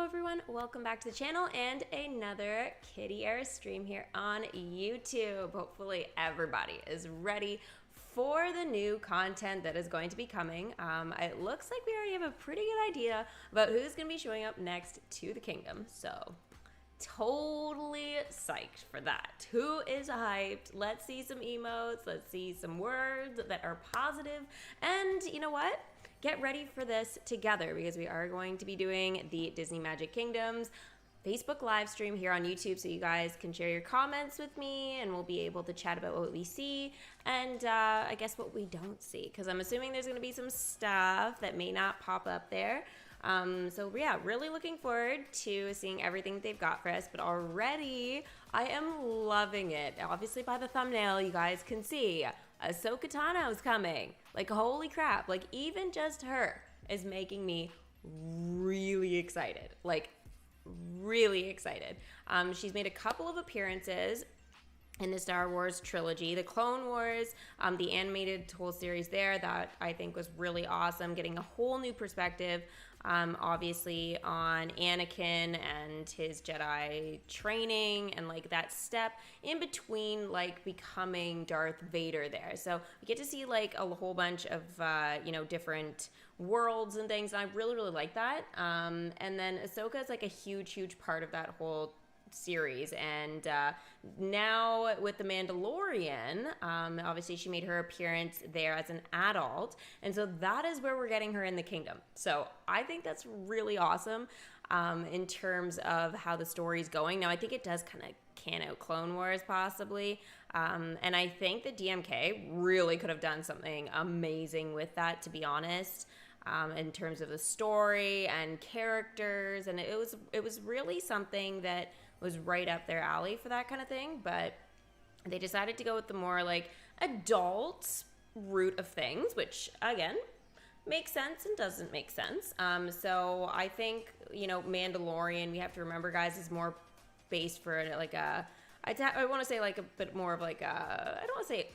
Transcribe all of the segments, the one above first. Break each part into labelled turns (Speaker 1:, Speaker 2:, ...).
Speaker 1: everyone, welcome back to the channel and another Kittyarris stream here on YouTube. Hopefully everybody is ready for the new content that is going to be coming. It looks like we already have a pretty good idea about who's going to be showing up next to the kingdom, so totally psyched for that. Who is hyped? Let's see some emotes, let's see some words that are positive, and you know what? Get ready for this together because we are going to be doing the Disney Magic Kingdoms Facebook live stream here on YouTube, so you guys can share your comments with me and we'll be able to chat about what we see and I guess what we don't see, because I'm assuming there's going to be some stuff that may not pop up there. So yeah, really looking forward to seeing everything they've got for us, but already I am loving it. Obviously by the thumbnail you guys can see Ahsoka Tano is coming. Like, holy crap, like even just her is making me really excited, like really excited. She's made a couple of appearances in the Star Wars trilogy, the Clone Wars, the animated whole series there that I think was really awesome, getting a whole new perspective obviously on Anakin and his Jedi training and like that step in between like becoming Darth Vader there. So we get to see like a whole bunch of you know, different worlds and things, and I really like that. And then Ahsoka is like a huge part of that whole series, and now with the Mandalorian, obviously she made her appearance there as an adult, and so that is where we're getting her in the kingdom. So I think that's really awesome in terms of how the story's going. Now I think it does kind of can out Clone Wars possibly, and I think the DMK really could have done something amazing with that, to be honest. In terms of the story and characters, and it was really something that was right up their alley for that kind of thing, but they decided to go with the more like adult route of things, which again makes sense and doesn't make sense. So I think, you know, Mandalorian, we have to remember, guys, is more based for like a, I want to say like a bit more of like a, I don't want to say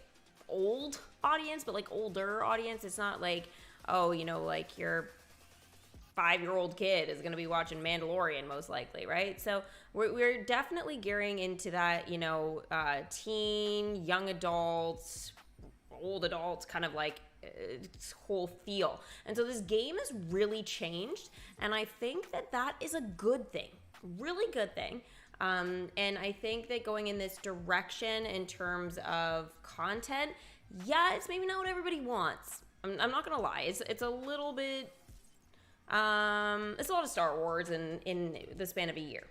Speaker 1: old audience, but like older audience. It's not like, oh, you know, like your 5-year-old kid is going to be watching Mandalorian most likely, right? So we're definitely gearing into that, you know, teen, young adults, old adults kind of like whole feel. And so this game has really changed, and I think that that is a good thing, really good thing. And I think that going in this direction in terms of content, yeah, it's maybe not what everybody wants. I'm not gonna lie, it's a little bit, it's a lot of Star Wars in the span of a year,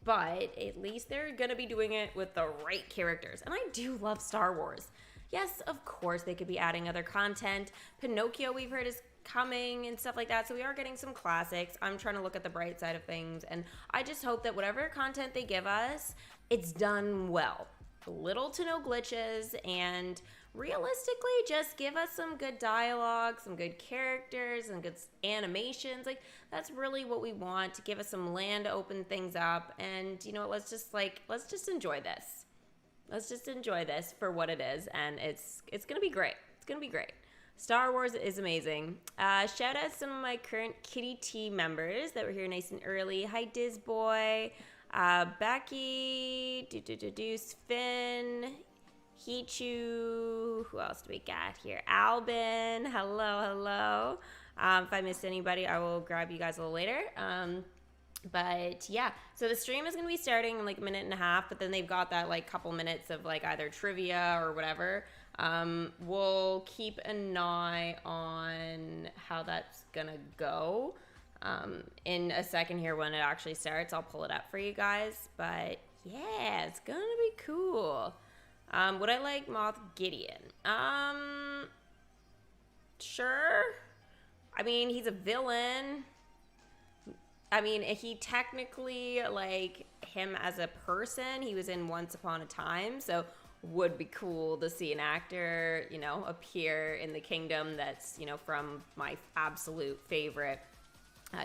Speaker 1: but at least they're gonna be doing it with the right characters, and I do love Star Wars. Yes, of course they could be adding other content. Pinocchio, we've heard, is coming and stuff like that, so we are getting some classics. I'm trying to look at the bright side of things, and I just hope that whatever content they give us, it's done well. Little to no glitches, and realistically just give us some good dialogue, some good characters, and good animations. Like, that's really what we want, to give us some land to open things up, and you know, let's just enjoy this. Let's just enjoy this for what it is, and it's gonna be great. It's gonna be great. Star Wars is amazing. Shout out some of my current Kitty T members that were here nice and early. Hi Dizboy, Becky, Finn, Hichu, who else do we got here? Albin, hello. If I missed anybody, I will grab you guys a little later. But yeah, so the stream is going to be starting in like a minute and a half, but then they've got that like couple minutes of like either trivia or whatever. We'll keep an eye on how that's going to go. In a second here when it actually starts, I'll pull it up for you guys, but yeah, it's gonna be cool. Would I like Moff Gideon? Sure. I mean, he's a villain. I mean, he technically, like, him as a person, he was in Once Upon a Time, so would be cool to see an actor, you know, appear in the kingdom that's, you know, from my absolute favorite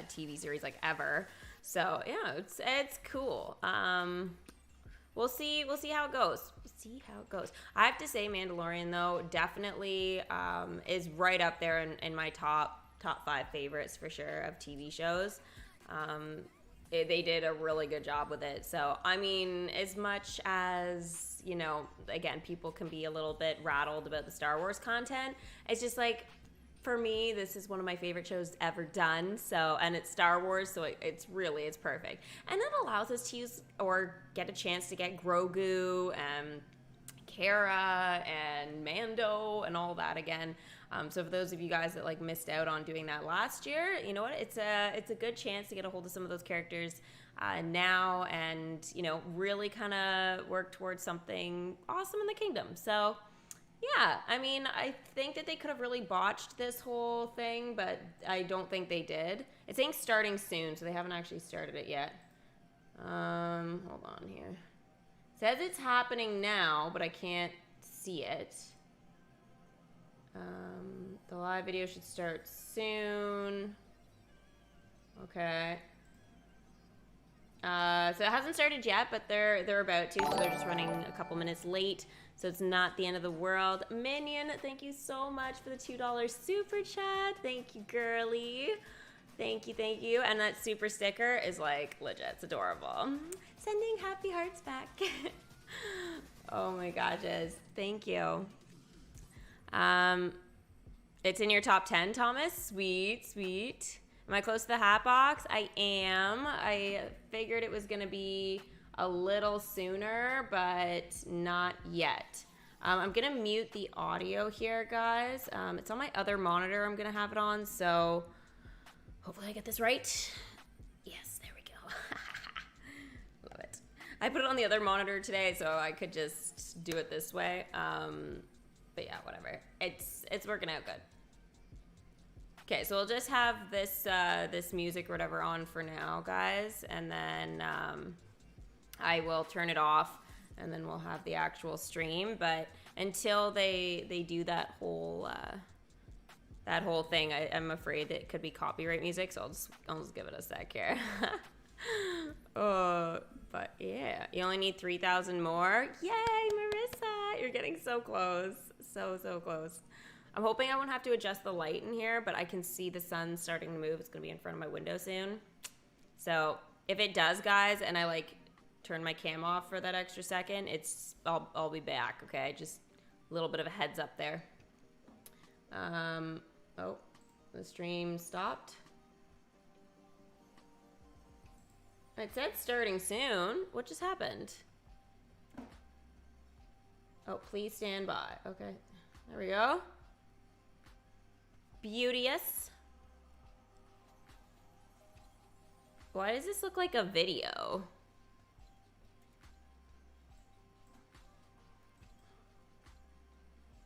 Speaker 1: TV series like ever. So yeah, it's cool. We'll see how it goes. I have to say, Mandalorian though definitely is right up there in my top 5 favorites for sure of TV shows. they did a really good job with it. So, I mean, as much as, you know, again, people can be a little bit rattled about the Star Wars content, it's just like, for me, this is one of my favorite shows ever done. So, and it's Star Wars, so it's perfect. And it allows us to use or get a chance to get Grogu and Cara and Mando and all that again. So for those of you guys that like missed out on doing that last year, you know what? It's a good chance to get a hold of some of those characters now, and you know, really kind of work towards something awesome in the kingdom. So yeah, I mean, I think that they could have really botched this whole thing, but I don't think they did. It's saying starting soon, so they haven't actually started it yet. Hold on here. It says it's happening now, but I can't see it. The live video should start soon. Okay. So it hasn't started yet, but they're about to, so they're just running a couple minutes late. So it's not the end of the world. Minion, thank you so much for the $2 super chat. Thank you, girly. Thank you, thank you. And that super sticker is like legit. It's adorable. Sending happy hearts back. Oh my gosh, thank you. It's in your top 10, Thomas. Sweet, sweet. Am I close to the hat box? I am. I figured it was going to be a little sooner, but not yet. I'm going to mute the audio here, guys. It's on my other monitor I'm going to have it on, so hopefully I get this right. Yes, there we go. Love it. I put it on the other monitor today, so I could just do it this way. But yeah, whatever. It's working out good. Okay, so we'll just have this this music or whatever on for now, guys, and then I will turn it off, and then we'll have the actual stream. But until they do that whole thing, I'm afraid that it could be copyright music, so I'll just give it a sec here. Oh, but yeah, you only need 3,000 more. Yay, Marissa, you're getting so close. So close. I'm hoping I won't have to adjust the light in here, but I can see the sun starting to move. It's going to be in front of my window soon. So if it does, guys, and I like turn my cam off for that extra second, I'll be back, okay? Just a little bit of a heads up there. Oh, the stream stopped. It said starting soon. What just happened? Oh, please stand by. Okay, there we go. Beauteous. Why does this look like a video?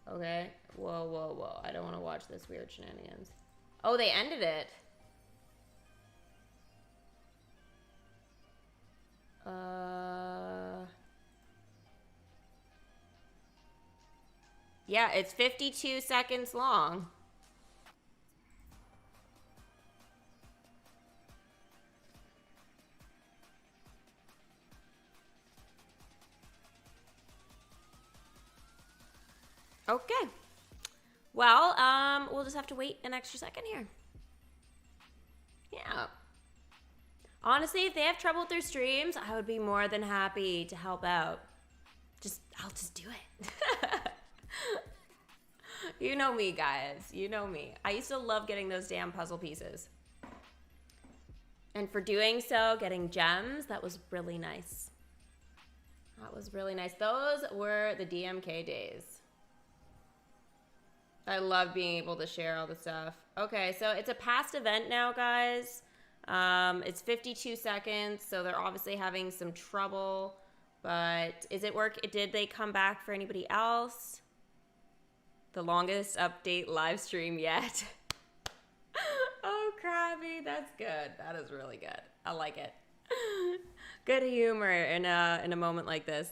Speaker 1: Okay. Whoa. I don't want to watch this weird shenanigans. Oh, they ended it. Yeah, it's 52 seconds long. Okay. Well, we'll just have to wait an extra second here. Yeah. Honestly, if they have trouble with their streams, I would be more than happy to help out. I'll just do it. You know me, guys. You know me. I used to love getting those damn puzzle pieces. And for doing so, getting gems, that was really nice. That was really nice. Those were the DMK days. I love being able to share all the stuff. Okay, so it's a past event now, guys. It's 52 seconds, so they're obviously having some trouble. But is it work? Did they come back for anybody else? The longest update live stream yet. Oh, Krabby, that's good. That is really good. I like it. Good humor in a moment like this.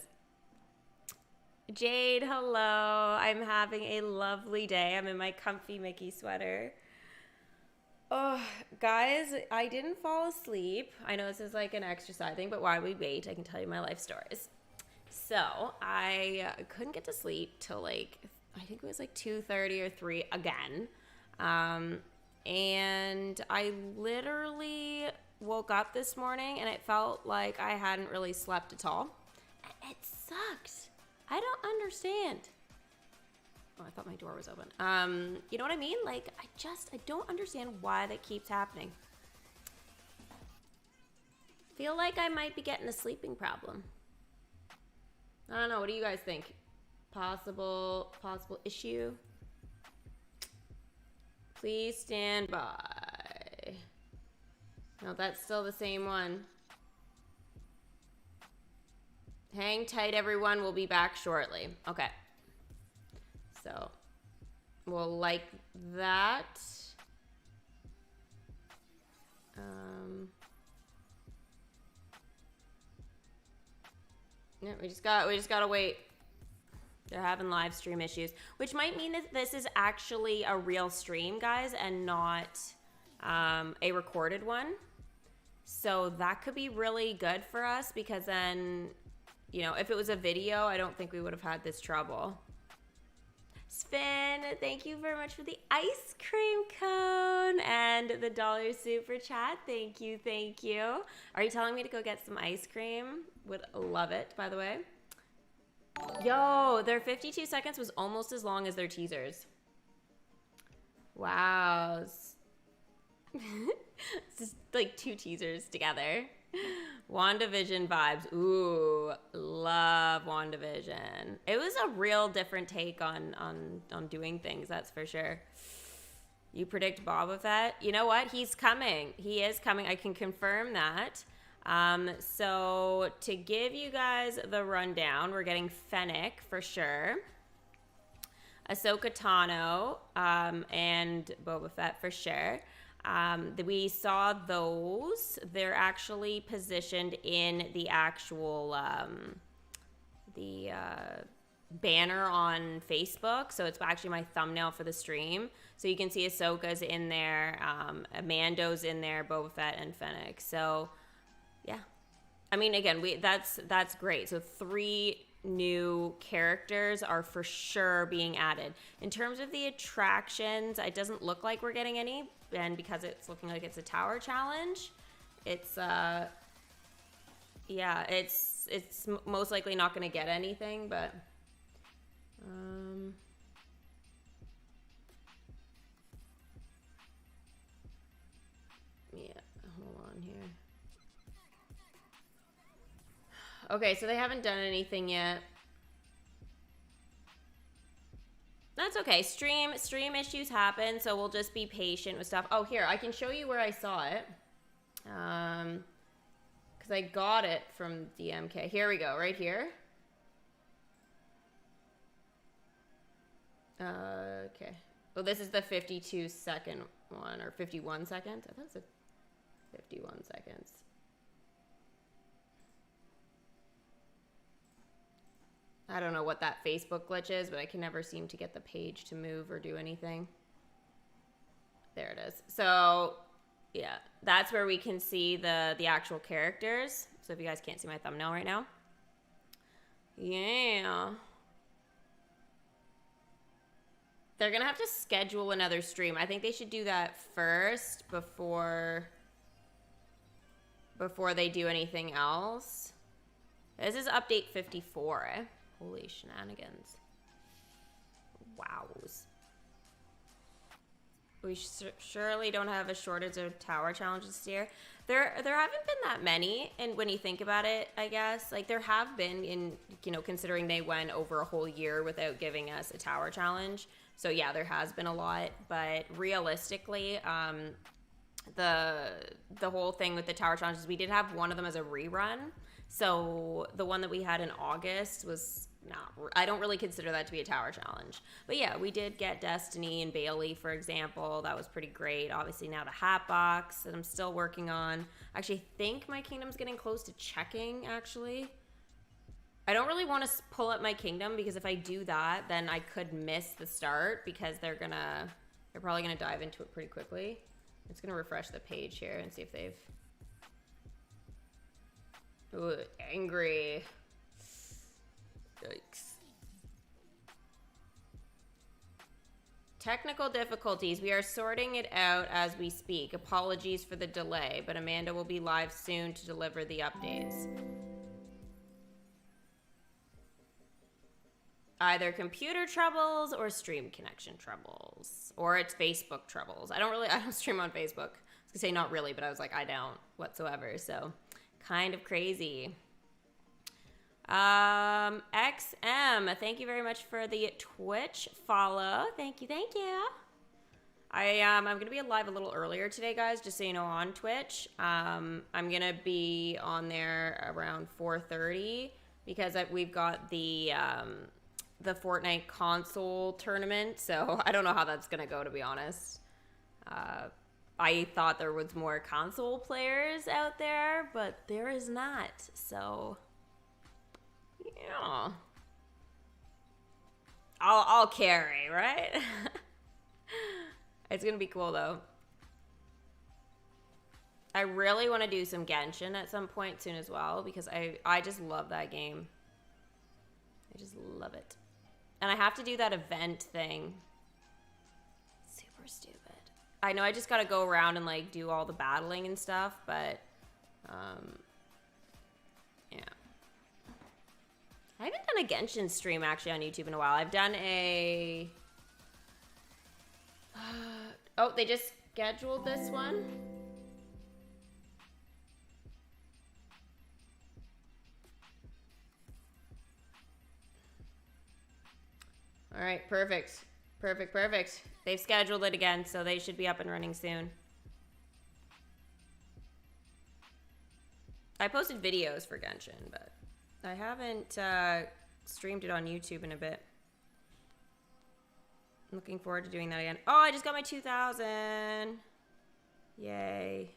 Speaker 1: Jade, hello. I'm having a lovely day. I'm in my comfy Mickey sweater. Oh, guys, I didn't fall asleep. I know this is like an extra side thing, but while we wait, I can tell you my life stories. So I couldn't get to sleep till like, I think it was like 2:30 or 3 again. And I literally woke up this morning and it felt like I hadn't really slept at all. It sucked. I don't understand. Oh, I thought my door was open. You know what I mean? Like, I don't understand why that keeps happening. Feel like I might be getting a sleeping problem. I don't know. What do you guys think? Possible issue? Please stand by. No, that's still the same one. Hang tight, everyone. We'll be back shortly. Okay. So, we'll like that. Yeah, we just gotta wait. They're having live stream issues, which might mean that this is actually a real stream, guys, and not a recorded one. So that could be really good for us because then, you know, if it was a video, I don't think we would have had this trouble. Sven, thank you very much for the ice cream cone and the $1 super chat. Thank you, thank you. Are you telling me to go get some ice cream? Would love it, by the way. Yo, their 52 seconds was almost as long as their teasers. Wow. It's just like 2 teasers together. WandaVision vibes. Ooh, love WandaVision. It was a real different take on doing things, that's for sure. You predict Boba Fett? You know what? He's coming. He is coming. I can confirm that. So to give you guys the rundown, we're getting Fennec for sure. Ahsoka Tano, and Boba Fett for sure. We saw those. They're actually positioned in the actual banner on Facebook. So it's actually my thumbnail for the stream. So you can see Ahsoka's in there, Amando's in there, Boba Fett, and Fennec. So yeah, I mean, again, that's great. So 3 new characters are for sure being added. In terms of the attractions, it doesn't look like we're getting any, and because it's looking like it's a tower challenge, it's yeah, it's most likely not going to get anything, but yeah, hold on here. Okay, so they haven't done anything yet. That's okay. Stream issues happen, so we'll just be patient with stuff. Oh, here, I can show you where I saw it. Because I got it from DMK. Here we go, right here. Okay. Well, this is the 52-second one, or 51 seconds. I thought it was 51 seconds. I don't know what that Facebook glitch is, but I can never seem to get the page to move or do anything. There it is. So, yeah, that's where we can see the actual characters. So if you guys can't see my thumbnail right now. Yeah. They're going to have to schedule another stream. I think they should do that first before they do anything else. This is update 54, eh? Holy shenanigans. Wows. We surely don't have a shortage of tower challenges this year. There haven't been that many, and when you think about it, I guess, like there have been in, you know, considering they went over a whole year without giving us a tower challenge. So yeah, there has been a lot, but realistically, the whole thing with the tower challenges, we did have one of them as a rerun. So the one that we had in August was not, I don't really consider that to be a tower challenge. But yeah, we did get Destiny and Bailey, for example. That was pretty great. Obviously now the hat box that I'm still working on. I actually think my kingdom's getting close to checking, actually. I don't really want to pull up my kingdom because if I do that, then I could miss the start because they're probably gonna dive into it pretty quickly. I'm just gonna refresh the page here and see if they've... Ooh, angry. Yikes. Technical difficulties. We are sorting it out as we speak. Apologies for the delay, but Amanda will be live soon to deliver the updates. Either computer troubles or stream connection troubles. Or it's Facebook troubles. I don't stream on Facebook. I was gonna say not really, but I was like, I don't whatsoever. So kind of crazy. XM, thank you very much for the Twitch follow. Thank you. I'm gonna be live a little earlier today, guys, just so you know, on Twitch. I'm gonna be on there around 4:30 because we've got the Fortnite console tournament, so I don't know how that's gonna go, to be honest. I thought there was more console players out there, but there is not, so yeah. I'll carry, right? It's gonna be cool though. I really want to do some Genshin at some point soon as well, because I just love that game. I just love it. And I have to do that event thing. Super stupid. I know I just gotta go around and like do all the battling and stuff, but yeah. I haven't done a Genshin stream actually on YouTube in a while. I've done a... oh, they just scheduled this one? All right, perfect. Perfect. They've scheduled it again, so they should be up and running soon. I posted videos for Genshin, but I haven't streamed it on YouTube in a bit. I'm looking forward to doing that again. Oh, I just got my 2,000. Yay.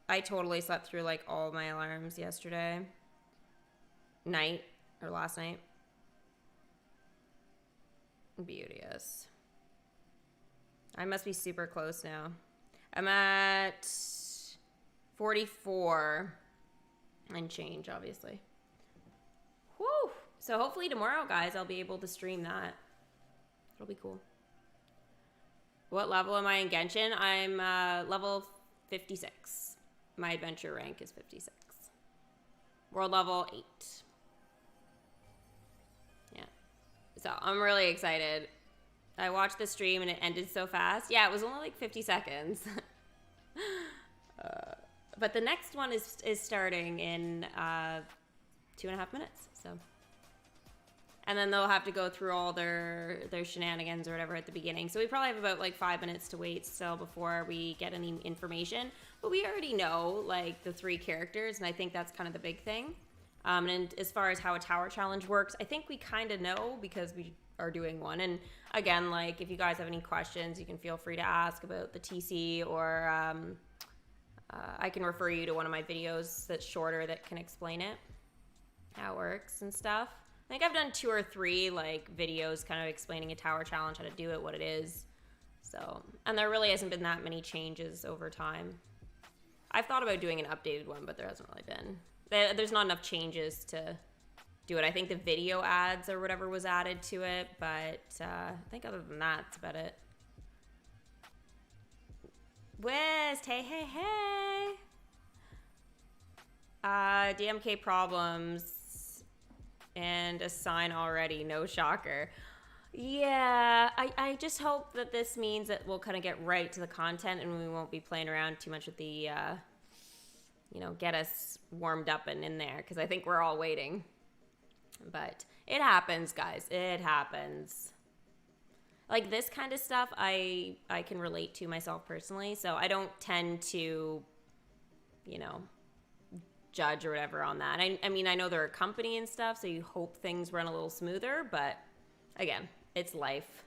Speaker 1: I totally slept through like all my alarms yesterday. Last night. Beauteous. I must be super close now. I'm at 44 and change, obviously. Whew. So hopefully tomorrow, guys, I'll be able to stream that. It'll be cool. What level am I in Genshin? I'm level 56. My adventure rank is 56. World level 8. Yeah. So I'm really excited. I watched the stream and it ended so fast. Yeah, it was only like 50 seconds. But the next one is starting in 2.5 minutes. So, and then they'll have to go through all their shenanigans or whatever at the beginning. So we probably have about like 5 minutes to wait still before we get any information. But we already know like the 3 characters, and I think that's kind of the big thing. And as far as how a tower challenge works, I think we kind of know because we are doing one. And again, like if you guys have any questions, you can feel free to ask about the TC, or I can refer you to one of my videos that's shorter that can explain it, how it works and stuff. I think I've done 2 or 3 like videos kind of explaining a tower challenge, how to do it, what it is. So, and there really hasn't been that many changes over time. I've thought about doing an updated one, but there hasn't really been. There's not enough changes to do it. I think the video ads or whatever was added to it, but I think other than that, that's about it. West, hey. DMK problems and a sign already, no shocker. Yeah, I just hope that this means that we'll kind of get right to the content and we won't be playing around too much with the, get us warmed up and in there, because I think we're all waiting. But it happens, guys. It happens. Like this kind of stuff I can relate to myself personally, so I don't tend to, judge or whatever on that. I mean, I know they're a company and stuff, so you hope things run a little smoother, but again, it's life.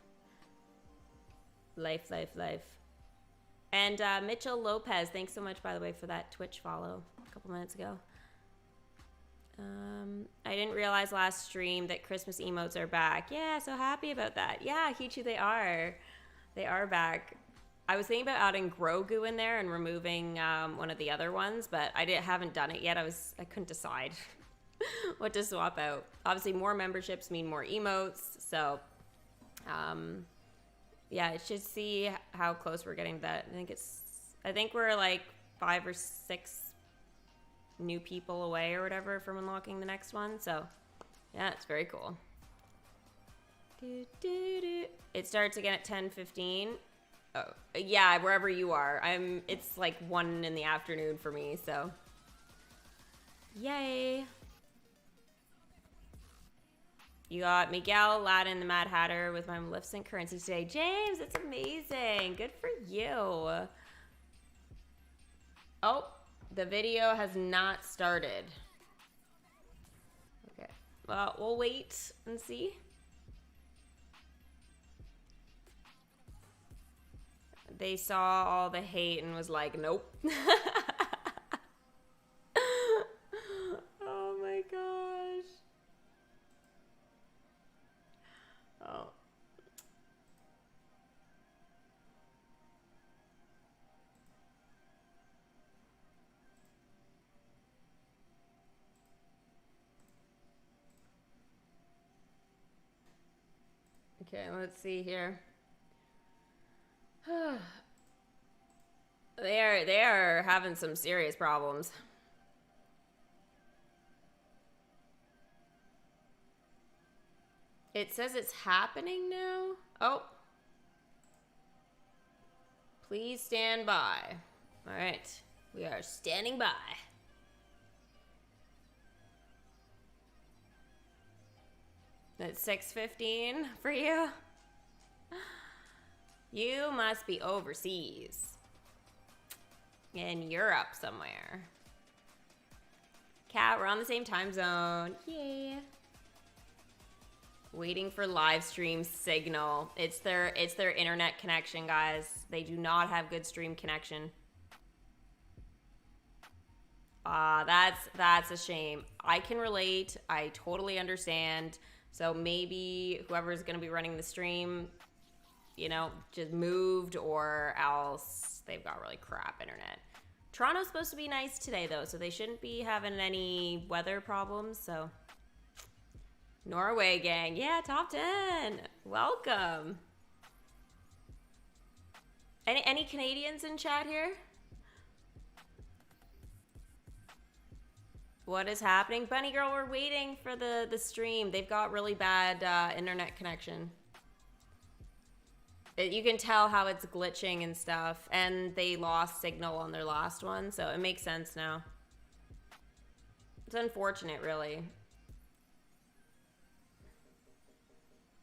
Speaker 1: Life. And Mitchell Lopez, thanks so much, by the way, for that Twitch follow a couple minutes ago. I didn't realize last stream that Christmas emotes are back. Yeah, so happy about that. Yeah, Hichu, they are. They are back. I was thinking about adding Grogu in there and removing one of the other ones, but I haven't done it yet. I couldn't decide what to swap out. Obviously, more memberships mean more emotes, so Yeah, it should see how close we're getting to that. I think we're like 5 or 6 new people away or whatever from unlocking the next one. So yeah, it's very cool. It starts again at 10:15. Oh, yeah, wherever you are. It's like 1 in the afternoon for me, so yay. You got Miguel, Aladdin, the Mad Hatter with my Maleficent currency today. James, that's amazing. Good for you. Oh, the video has not started. Okay. Well, we'll wait and see. They saw all the hate and was like, nope. Oh my gosh. Oh. Okay, let's see here. They are having some serious problems. It says it's happening now. Oh. Please stand by. All right. We are standing by. It's 6:15 for you. You must be overseas. In Europe somewhere. Cat, we're on the same time zone. Yay. Waiting for Livestream signal. It's their internet connection, guys. They do not have good stream connection. That's a shame. I can relate. I totally understand. So maybe whoever's going to be running the stream, you know, just moved, or else they've got really crap internet. Toronto's supposed to be nice today, though, so they shouldn't be having any weather problems, so. Norway gang. Yeah, top 10. Welcome. Any Canadians in chat here? What is happening? Bunny Girl, we're waiting for the stream. They've got really bad internet connection. You can tell how it's glitching and stuff. And they lost signal on their last one, so it makes sense now. It's unfortunate, really.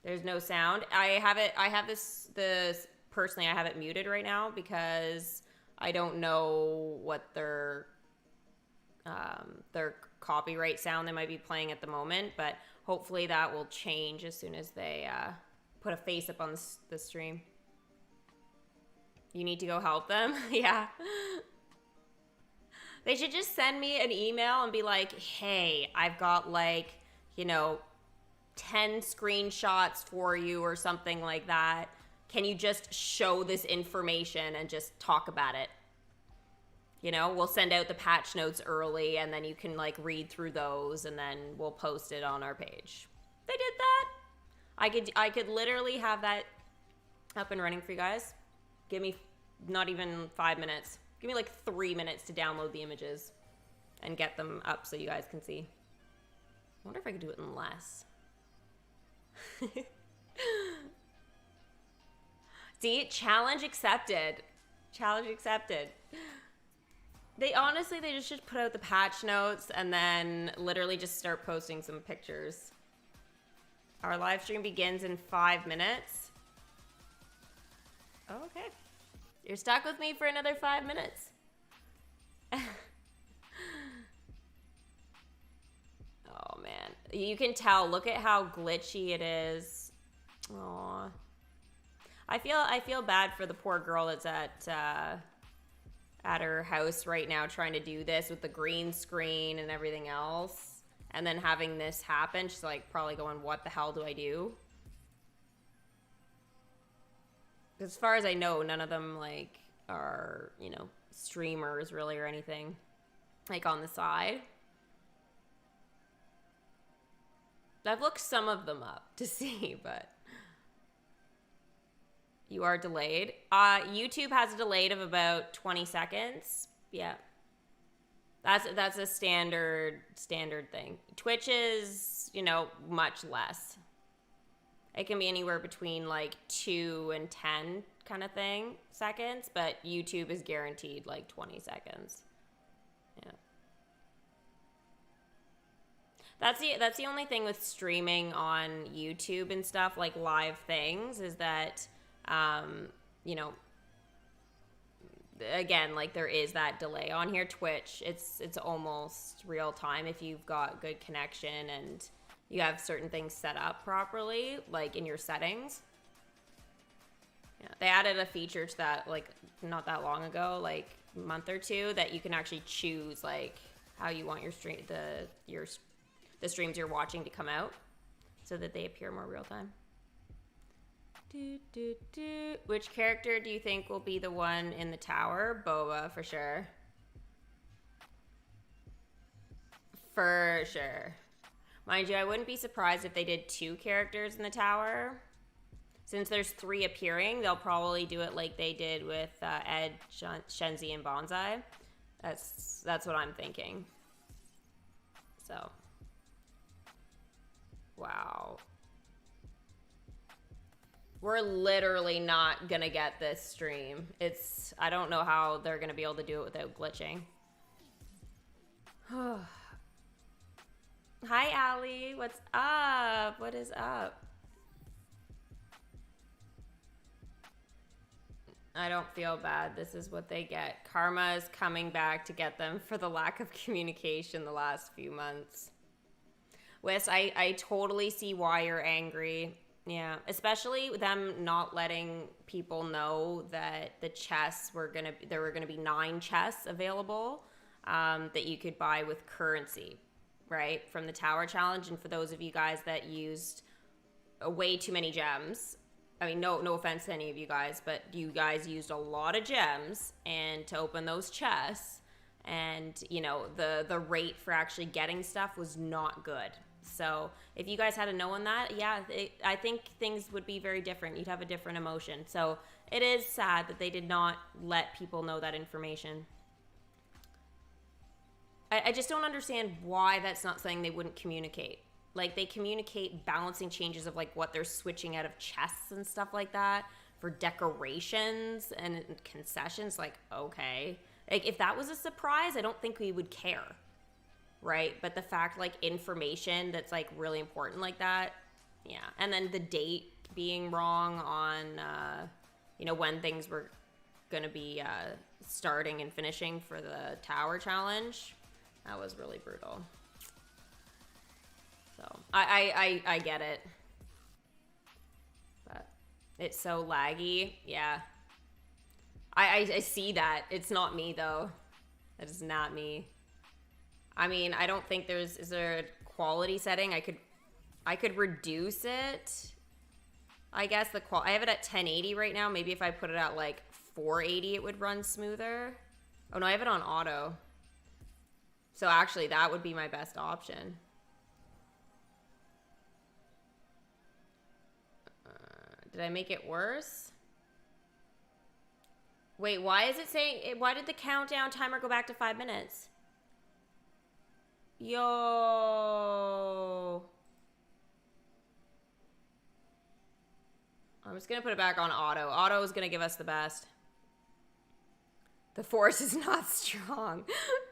Speaker 1: There's no sound. I have this personally, I have it muted right now because I don't know what their copyright sound they might be playing at the moment, but hopefully that will change as soon as they put a face up on the stream. You need to go help them? Yeah. They should just send me an email and be like, hey, I've got like, you know, 10 screenshots for you or something like that. Can you just show this information and just talk about it? You know, we'll send out the patch notes early and then you can like read through those and then we'll post it on our page. They did that. I could literally have that up and running for you guys. Give me not even 5 minutes. Give me like 3 minutes to download the images and get them up so you guys can see. I wonder if I could do it in less. See, challenge accepted. Challenge accepted. They just should put out the patch notes and then literally just start posting some pictures. Our live stream begins in 5 minutes. Oh, okay. You're stuck with me for another 5 minutes. Oh man, you can tell. Look at how glitchy it is. Aww. I feel bad for the poor girl that's at her house right now trying to do this with the green screen and everything else, and then having this happen. She's like probably going, "What the hell do I do?" As far as I know, none of them like are, you know, streamers really or anything like on the side. I've looked some of them up to see, but You are delayed. YouTube has a delay of about 20 seconds. Yeah. That's a standard thing. Twitch is, you know, much less. It can be anywhere between like 2 and 10 kind of thing seconds, but YouTube is guaranteed like 20 seconds. Yeah. That's the only thing with streaming on YouTube and stuff, like live things, is that you know, again, like there is that delay on here. Twitch, it's almost real time if you've got good connection and you have certain things set up properly, like in your settings. Yeah, they added a feature to that like not that long ago, like a month or two, that you can actually choose like how you want your stream, the streams you're watching to come out, so that they appear more real time. Which character do you think will be the one in the tower? Boba, for sure. For sure. Mind you, I wouldn't be surprised if they did 2 characters in the tower. Since there's 3 appearing, they'll probably do it like they did with Ed, Shenzi, and Bonsai. That's what I'm thinking. So. Wow. We're literally not gonna get this stream. I don't know how they're gonna be able to do it without glitching. Hi, Allie. What's up? What is up? I don't feel bad. This is what they get. Karma is coming back to get them for the lack of communication the last few months. Wes, I totally see why you're angry. Yeah, especially them not letting people know that the chests there were gonna be 9 chests available that you could buy with currency, right, from the tower challenge. And for those of you guys that used way too many gems, I mean, no offense to any of you guys, but you guys used a lot of gems and to open those chests, and you know the rate for actually getting stuff was not good. So if you guys had known that, yeah, I think things would be very different. You'd have a different emotion. So it is sad that they did not let people know that information. I just don't understand why that's not something they wouldn't communicate. Like, they communicate balancing changes of like what they're switching out of chests and stuff like that for decorations and concessions. Like, okay, like if that was a surprise, I don't think we would care. Right, but the fact, like, information that's like really important like that, yeah. And then the date being wrong on, you know, when things were gonna be starting and finishing for the tower challenge, that was really brutal. So I get it, but it's so laggy. Yeah, I see that. It's not me though. That is not me. I mean, I don't think is there a quality setting? I could reduce it. I guess I have it at 1080 right now. Maybe if I put it at like 480, it would run smoother. Oh no, I have it on auto. So actually, that would be my best option. Did I make it worse? Wait, why is it saying? Why did the countdown timer go back to 5 minutes? Yo. I'm just going to put it back on auto. Auto is going to give us the best. The force is not strong.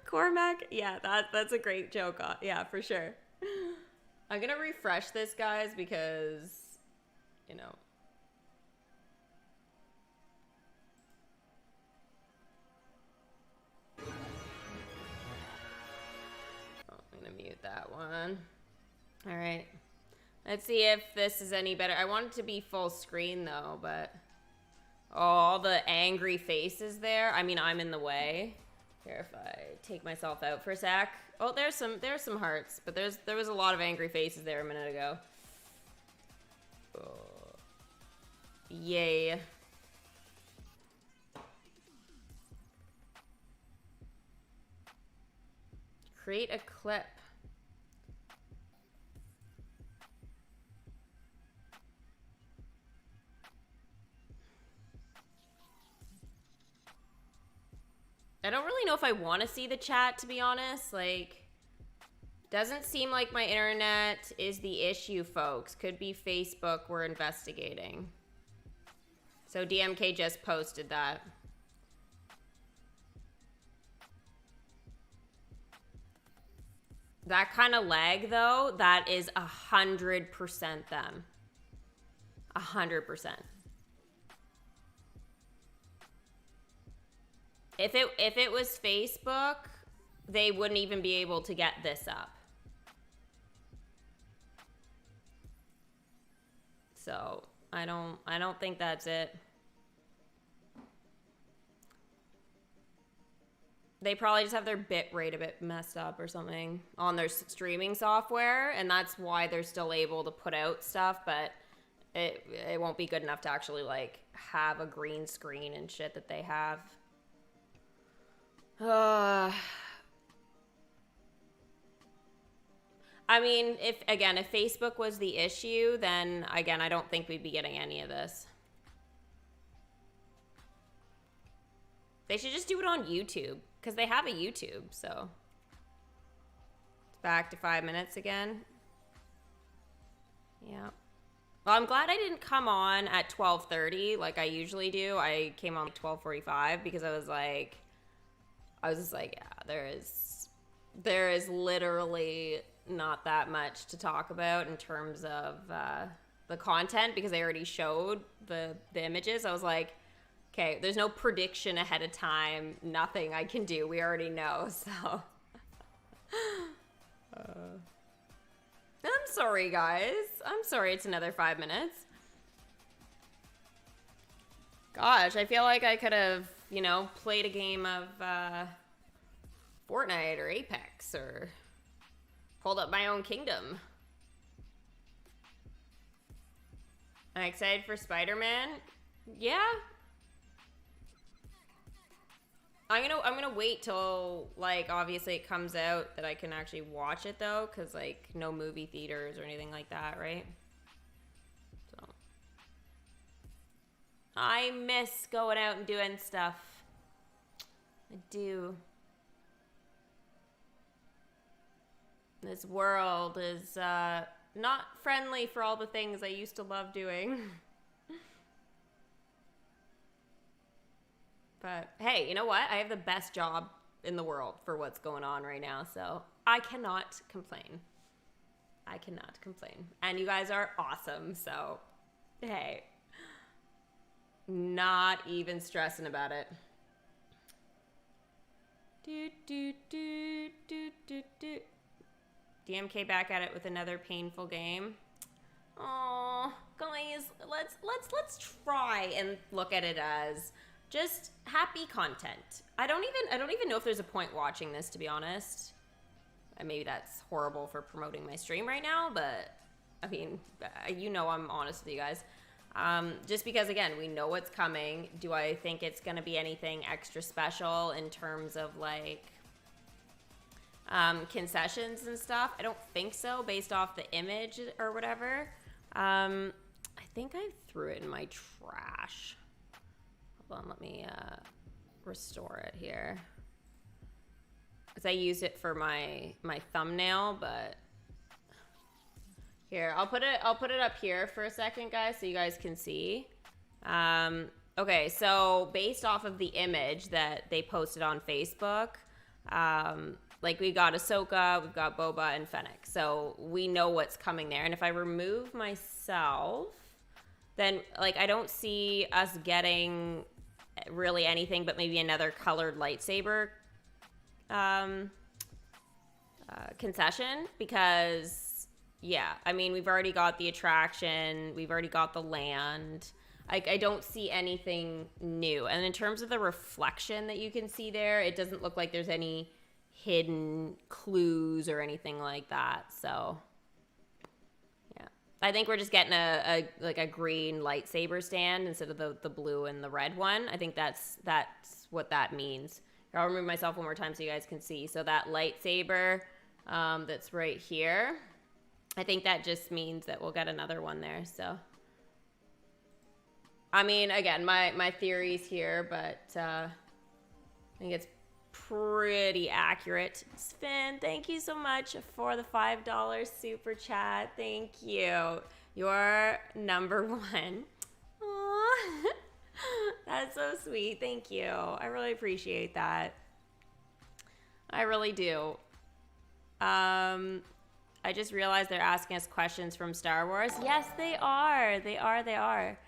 Speaker 1: Cormac? Yeah, that's a great joke. Yeah, for sure. I'm going to refresh this, guys, because, you know. Mute that one. All right, let's see if this is any better. I want it to be full screen though, but all the angry faces there. I mean, I'm in the way. Here, if I take myself out for a sec. Oh, there's some hearts, but there was a lot of angry faces there a minute ago. Oh. Yay. Create a clip. I don't really know if I want to see the chat, to be honest. Like, doesn't seem like my internet is the issue, folks. Could be Facebook we're investigating. So DMK just posted that. That kind of lag, though, that is 100% them. 100%. If it was Facebook, they wouldn't even be able to get this up. So I don't think that's it. They probably just have their bit rate a bit messed up or something on their streaming software, and that's why they're still able to put out stuff, but it won't be good enough to actually like have a green screen and shit that they have. I mean, if Facebook was the issue, then again, I don't think we'd be getting any of this. They should just do it on YouTube, because they have a YouTube, so. It's back to 5 minutes again. Yeah. Well, I'm glad I didn't come on at 12:30 like I usually do. I came on at 12:45 because I was just like, yeah, there is literally not that much to talk about in terms of the content, because they already showed the images. I was like, okay, there's no prediction ahead of time, nothing I can do. We already know, so. I'm sorry, guys. I'm sorry it's another 5 minutes. Gosh, I feel like I could have, played a game of Fortnite or Apex or pulled up my own kingdom. I'm excited for Spider-Man. Yeah. I'm gonna wait till, like, obviously it comes out that I can actually watch it, though, because, like, no movie theaters or anything like that, right? So I miss going out and doing stuff. I do. This world is not friendly for all the things I used to love doing. But hey, you know what? I have the best job in the world for what's going on right now, so I cannot complain. I cannot complain. And you guys are awesome, so hey. Not even stressing about it. DMK back at it with another painful game. Oh, guys, let's try and look at it as just happy content. I don't even know if there's a point watching this, to be honest. And maybe that's horrible for promoting my stream right now, but I mean, I'm honest with you guys. Just because, again, we know what's coming. Do I think it's going to be anything extra special in terms of, like, concessions and stuff? I don't think so, based off the image or whatever. I think I threw it in my trash. Hold on, let me restore it here, because I use it for my thumbnail. But here, I'll put it up here for a second, guys, so you guys can see. Okay, so based off of the image that they posted on Facebook, like, we got Ahsoka, we've got Boba, and Fennec. So we know what's coming there. And if I remove myself, then, like, I don't see us getting really anything but maybe another colored lightsaber concession. Because, yeah, I mean, we've already got the attraction. We've already got the land. I don't see anything new. And in terms of the reflection that you can see there, it doesn't look like there's any hidden clues or anything like that. So yeah, I think we're just getting a green lightsaber stand instead of the blue and the red one. I think that's what that means. Here, I'll remove myself one more time so you guys can see. So that lightsaber that's right here, I think that just means that we'll get another one there. So I mean, again, my theories here, but I think it's pretty accurate. Sven, thank you so much for the $5 super chat. Thank you. You're number one. Aww. That's so sweet. Thank you. I really appreciate that. I really do. I just realized they're asking us questions from Star Wars. Yes, they are. They are.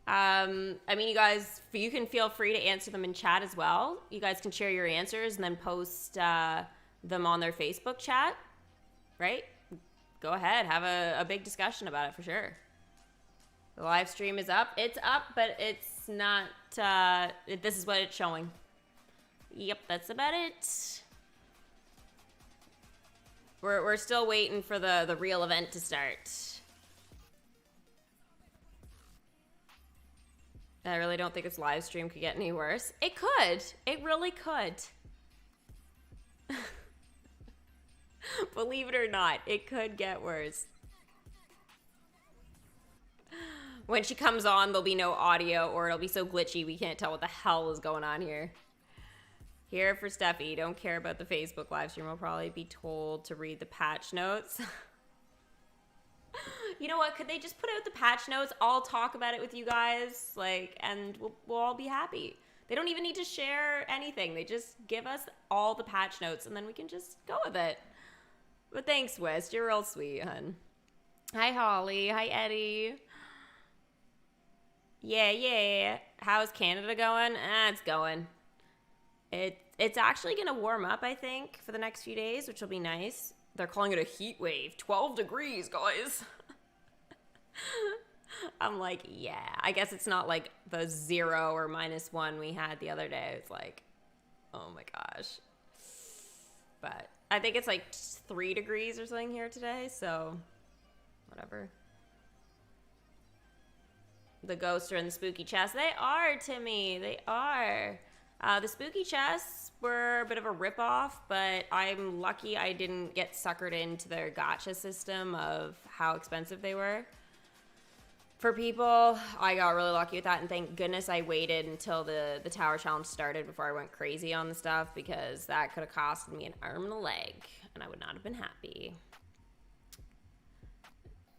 Speaker 1: I mean, you guys, you can feel free to answer them in chat as well. You guys can share your answers and then post them on their Facebook chat, right? Go ahead, have a big discussion about it for sure. The live stream is up. It's up, but it's not, this is what it's showing. Yep, that's about it. We're still waiting for the real event to start. I really don't think this live stream could get any worse. It could. It really could. Believe it or not, it could get worse. When she comes on, there'll be no audio, or it'll be so glitchy we can't tell what the hell is going on here. Here for Steffi, don't care about the Facebook live stream. We'll probably be told to read the patch notes. You know what? Could they just put out the patch notes? I'll talk about it with you guys, like, and we'll all be happy. They don't even need to share anything. They just give us all the patch notes, and then we can just go with it. But thanks, West. You're real sweet, hun. Hi, Holly. Hi, Eddie. Yeah. How's Canada going? It's going. It's actually going to warm up, I think, for the next few days, which will be nice. They're calling it a heat wave. 12 degrees, guys. I'm like, yeah. I guess it's not like the 0 or -1 we had the other day. It's like, oh my gosh. But I think it's like 3 degrees or something here today, so whatever. The ghosts are in the spooky chest. They are, Timmy. They are. The spooky chests were a bit of a ripoff, but I'm lucky I didn't get suckered into their gacha system of how expensive they were. For people, I got really lucky with that, and thank goodness I waited until the tower challenge started before I went crazy on the stuff, because that could have costed me an arm and a leg, and I would not have been happy.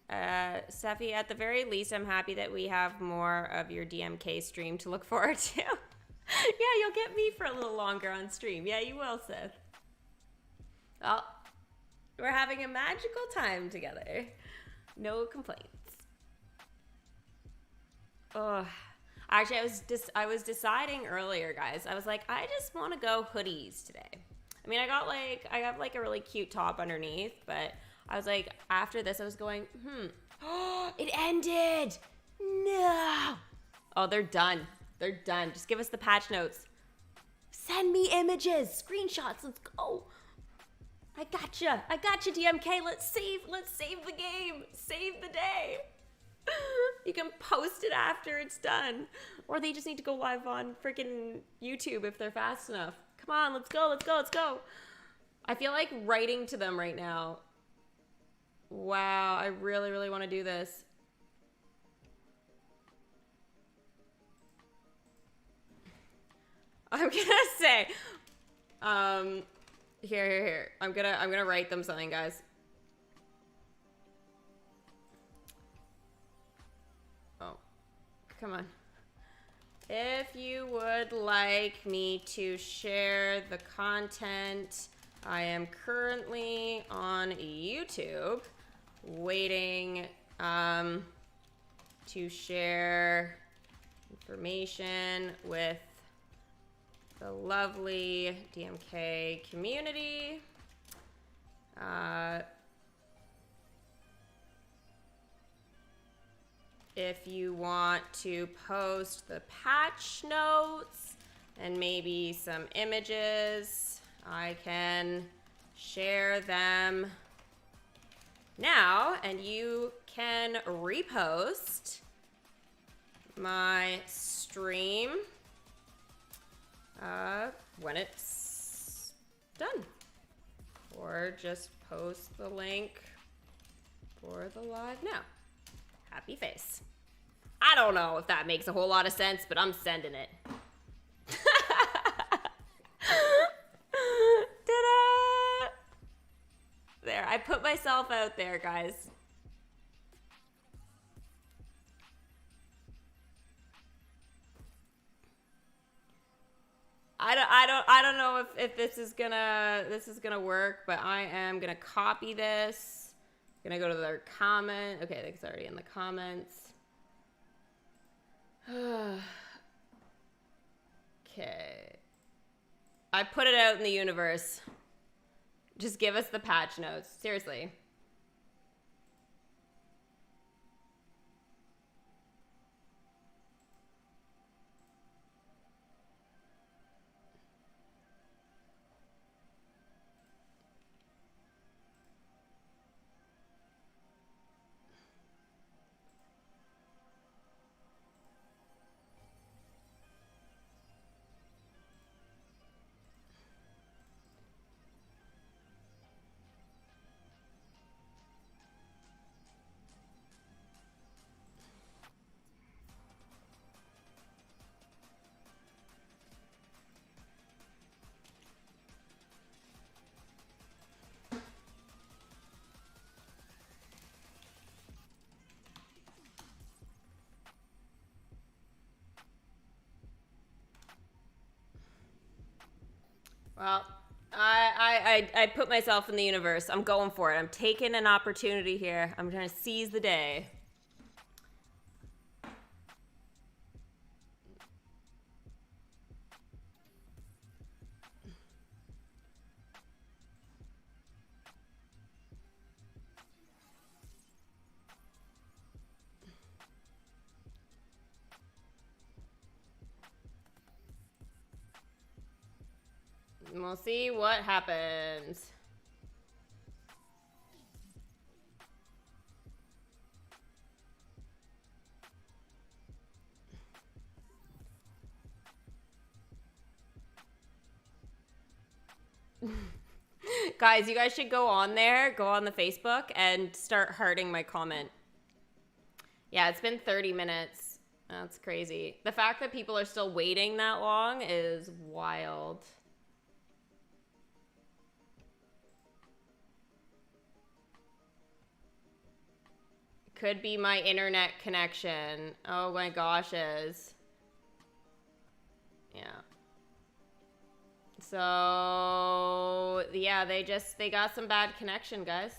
Speaker 1: Steffi, at the very least, I'm happy that we have more of your DMK stream to look forward to. Yeah, you'll get me for a little longer on stream. Yeah, you will, Seth. Well, we're having a magical time together. No complaints. Oh, actually, I was deciding earlier, guys. I was like, I just want to go hoodies today. I mean, I got like a really cute top underneath, but I was like, after this, I was going, Oh, it ended. No. Oh, they're done. They're done. Just give us the patch notes. Send me images, screenshots. Let's go. I gotcha, DMK. Let's save the game. Save the day. You can post it after it's done. Or they just need to go live on freaking YouTube if they're fast enough. Come on, let's go. I feel like writing to them right now. Wow, I really, really want to do this. I'm gonna say, here. I'm gonna write them something, guys. Oh, come on. If you would like me to share the content, I am currently on YouTube, waiting to share information with the lovely DMK community. If you want to post the patch notes and maybe some images, I can share them now, and you can repost my stream when it's done, or just post the link for the live now. Happy face. I don't know if that makes a whole lot of sense, but I'm sending it. myself out there, guys. I don't know if this is gonna work, but I am gonna copy this. Gonna go to their comment. Okay, I think it's already in the comments. Okay. I put it out in the universe. Just give us the patch notes. Seriously. Well, I put myself in the universe. I'm going for it. I'm taking an opportunity here. I'm trying to seize the day. We'll see what happens. Guys, you guys should go on there, go on the Facebook, and start hearting my comment. Yeah, it's been 30 minutes. That's crazy. The fact that people are still waiting that long is wild. Could be my internet connection. Oh my gosh, is. Yeah. So, yeah, they got some bad connection, guys.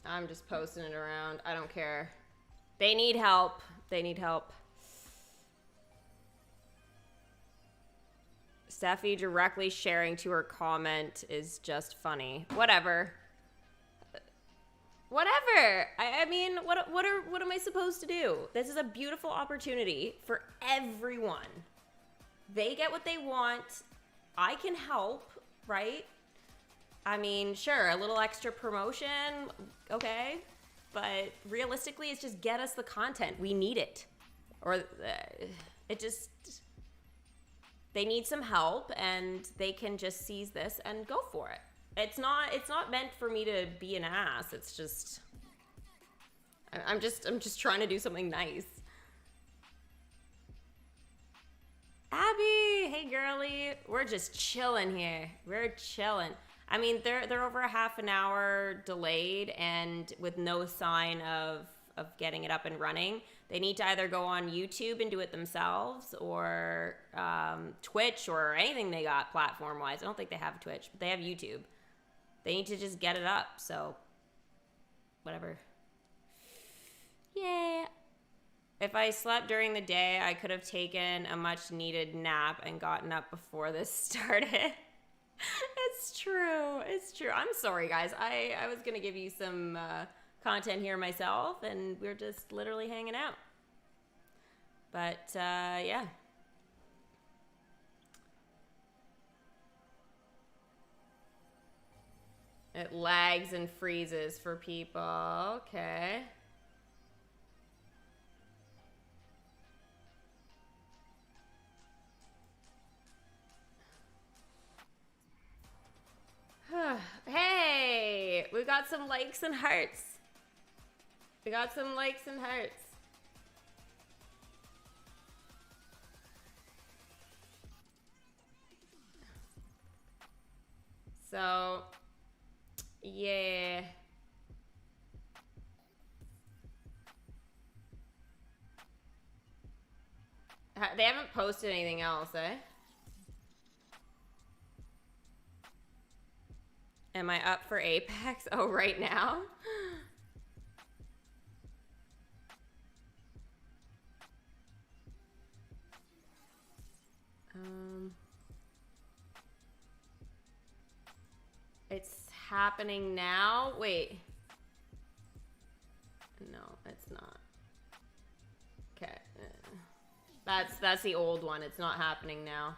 Speaker 1: I'm just posting it around. I don't care. They need help. They need help. Steffi directly sharing to her comment is just funny. Whatever. Whatever. I mean, what am I supposed to do? This is a beautiful opportunity for everyone. They get what they want. I can help, right? I mean, sure, a little extra promotion, okay. But realistically, it's just get us the content. We need it. Or it just... They need some help, and they can just seize this and go for it. It's not meant for me to be an ass. It's just... I'm just trying to do something nice. Abby, hey girly. We're just chilling here. We're chilling. I mean, they're over a half an hour delayed and with no sign of getting it up and running. They need to either go on YouTube and do it themselves or Twitch or anything they got platform-wise. I don't think they have Twitch, but they have YouTube. They need to just get it up, so whatever. Yeah. If I slept during the day, I could have taken a much-needed nap and gotten up before this started. It's true. It's true. I'm sorry, guys. I was going to give you some content here myself, and we're just literally hanging out. But, yeah. It lags and freezes for people. Okay. Hey, we got some likes and hearts. We got some likes and hearts. So, yeah. They haven't posted anything else, eh? Am I up for Apex? Oh, right now? It's happening now? Wait. No, it's not. Okay. That's the old one. It's not happening now.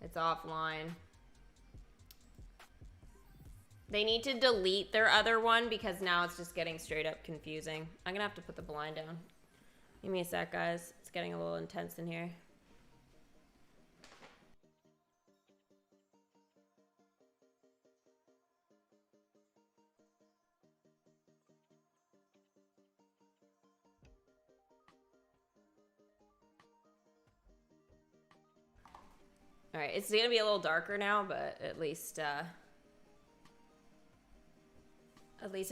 Speaker 1: It's offline. They need to delete their other one because now it's just getting straight up confusing. I'm gonna have to put the blind down. Give me a sec, guys. It's getting a little intense in here. All right, it's gonna be a little darker now, but at least I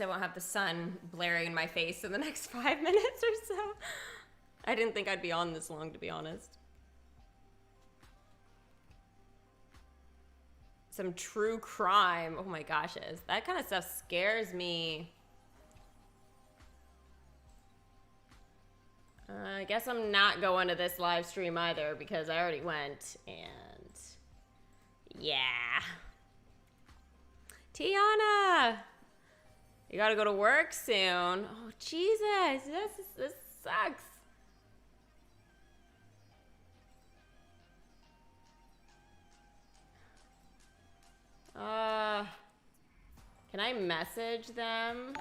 Speaker 1: won't have the sun blaring in my face in the next 5 minutes or so. I didn't think I'd be on this long, to be honest. Some true crime. Oh my gosh, that kind of stuff scares me. I guess I'm not going to this live stream either because I already went, and yeah. Tiana! You gotta go to work soon. Oh, Jesus. This sucks. Can I message them?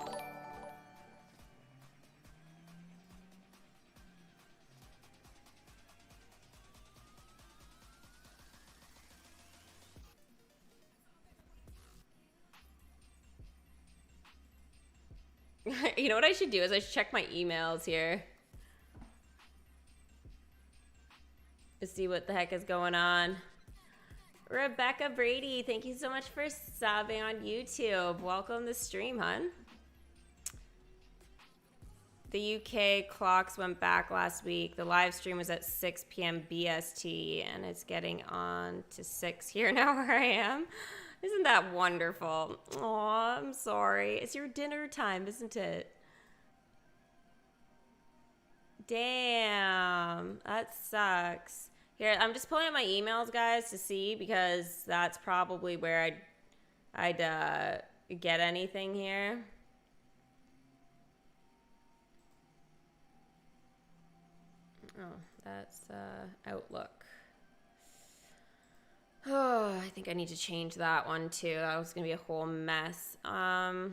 Speaker 1: You know what I should do is I should check my emails here to see what the heck is going on. Rebecca Brady, thank you so much for subbing on YouTube. Welcome to stream, hun. The UK clocks went back last week. The live stream was at 6 p.m. BST, and it's getting on to 6 here now where I am. Isn't that wonderful? Aw, I'm sorry. It's your dinner time, isn't it? Damn, that sucks. Here, I'm just pulling up my emails, guys, to see, because that's probably where I'd get anything here. Oh, that's Outlook. Oh, I think I need to change that one too. That was gonna be a whole mess. Gmail.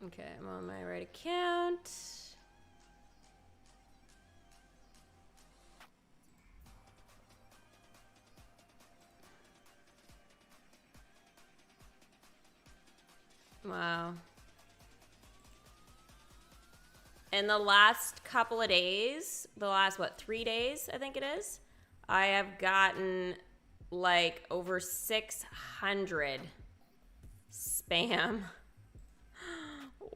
Speaker 1: Okay, I'm on my right account. Wow. In the last couple of days, the last, 3 days, I think it is, I have gotten like over 600 spam.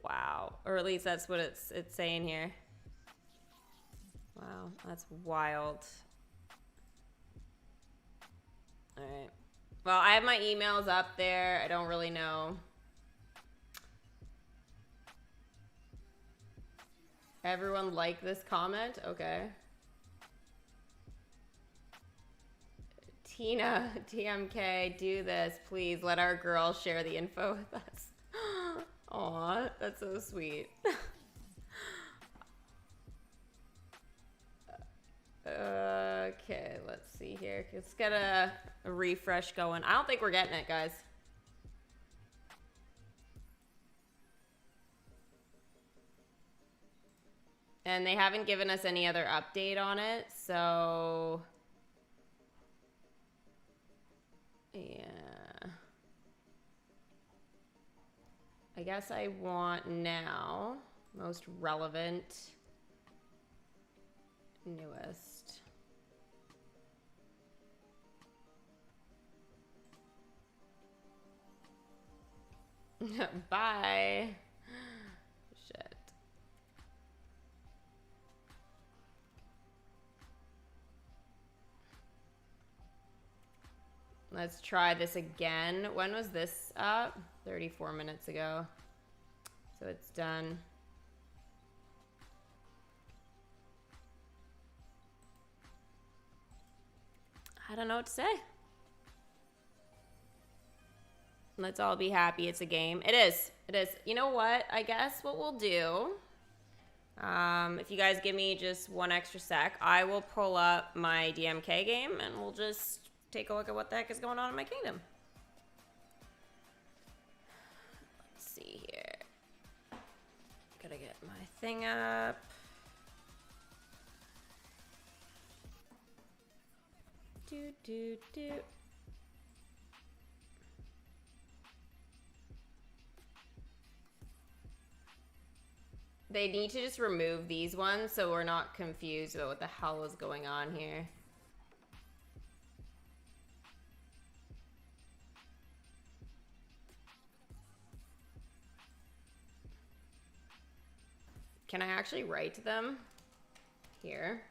Speaker 1: Wow. Or at least that's what it's saying here. Wow, that's wild. All right. Well, I have my emails up there. I don't really know. Everyone like this comment? Okay. Tina, TMK, do this. Please let our girl share the info with us. Aw, that's so sweet. Okay, let's see here. Let's get a refresh going. I don't think we're getting it, guys. they haven't given us any other update on it, so... Yeah. I guess I want now most relevant, newest. Bye. Shit. Let's try this again. When was this up? 34 minutes ago. So it's done. I don't know what to say. Let's all be happy it's a game. It is. It is. You know what? I guess what we'll do, if you guys give me just one extra sec, I will pull up my DMK game and we'll just take a look at what the heck is going on in my kingdom. Let's see here. Gotta get my thing up. Do. They need to just remove these ones so we're not confused about what the hell is going on here. Can I actually write to them here?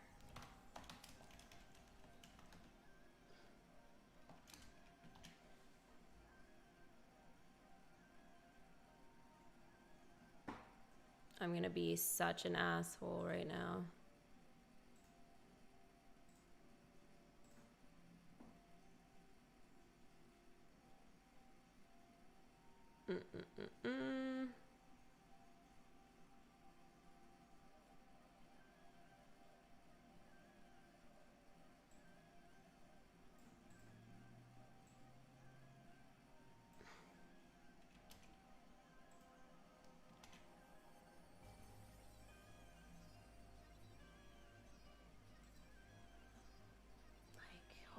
Speaker 1: I'm gonna be such an asshole right now.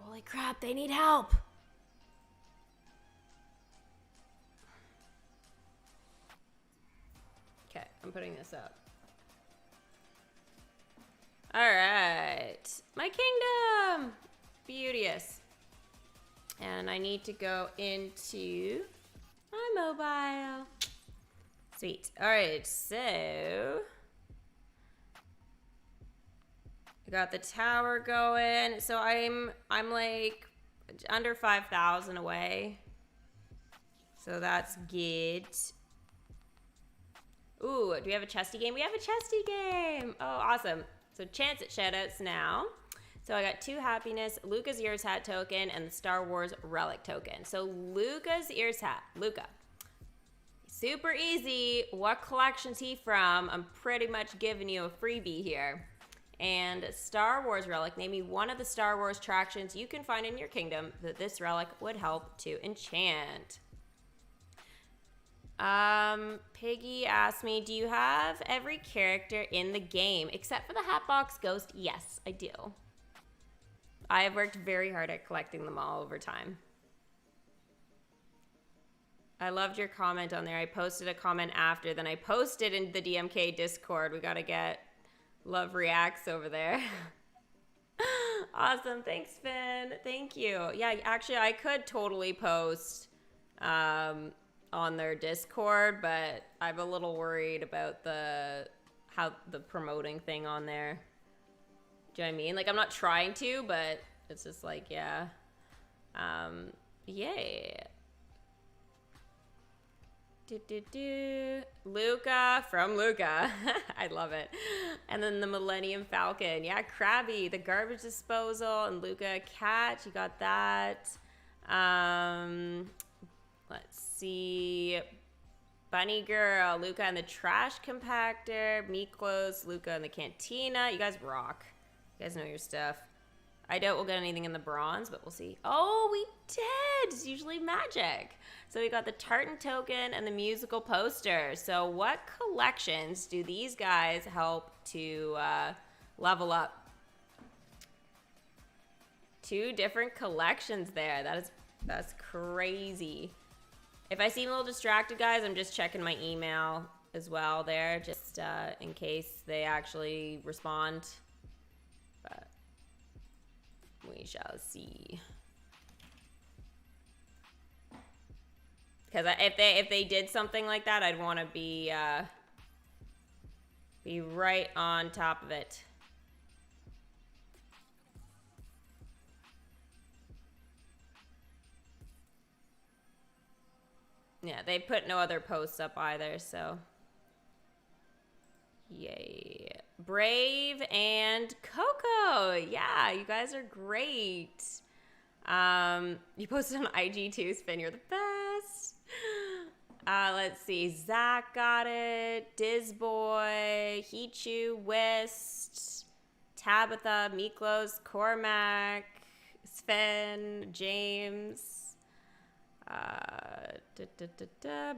Speaker 1: Holy crap, they need help. Okay, I'm putting this up. All right, my kingdom, beauteous. And I need to go into my mobile. Sweet. All right, so I got the tower going. So I'm like under 5,000 away. So that's good. Ooh, do we have a chesty game? We have a chesty game. Oh, awesome. So chance at shoutouts now. So I got 2 happiness, Luca's ears hat token, and the Star Wars relic token. So Luca's ears hat, Luca. Super easy. What collection's he from? I'm pretty much giving you a freebie here. And Star Wars relic, name me one of the Star Wars attractions you can find in your kingdom that this relic would help to enchant. Piggy asked me, do you have every character in the game except for the Hatbox Ghost? Yes, I do. I have worked very hard at collecting them all over time. I loved your comment on there. I posted a comment after, then I posted in the DMK Discord. We gotta get Love Reacts over there. Awesome, thanks Finn. Thank you. Yeah, actually I could totally post on their Discord, but I'm a little worried about the promoting thing on there. Do you know what I mean? Like, I'm not trying to, but it's just like, yeah. Yeah. Luca from Luca. I love it. And then the Millennium Falcon. Yeah, Krabby, the garbage disposal, and Luca Cat. You got that. Let's see. Bunny Girl, Luca and the trash compactor, Miklos, Luca and the cantina. You guys rock. You guys know your stuff. I doubt we'll get anything in the bronze, but we'll see. Oh, we did! It's usually magic. So we got the tartan token and the musical poster. So what collections do these guys help to level up? 2 different collections there. That's crazy. If I seem a little distracted, guys, I'm just checking my email as well there, just in case they actually respond. But we shall see. Because if they did something like that, I'd want to be right on top of it. Yeah, they put no other posts up either, so. Yay. Brave and Coco. Yeah, you guys are great. You posted on IG too, Spin. You're the best. Let's see. Zach got it. Dizboy, Hichu, Wist, Tabitha, Miklos, Cormac, Sven, James.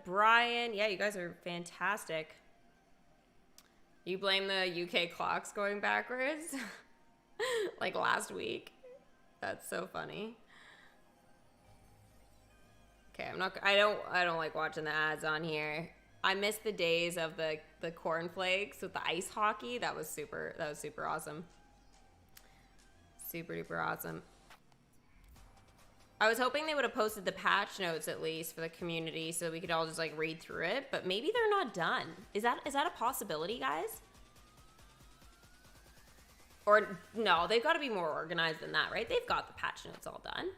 Speaker 1: Brian. Yeah, you guys are fantastic. You blame the UK clocks going backwards? Like last week. That's so funny. Okay, I don't like watching the ads on here. I miss the days of the cornflakes with the ice hockey. That was super awesome. Super duper awesome. I was hoping they would have posted the patch notes at least for the community so we could all just like read through it, but maybe they're not done. Is that a possibility, guys? Or no, they've got to be more organized than that, right? They've got the patch notes all done.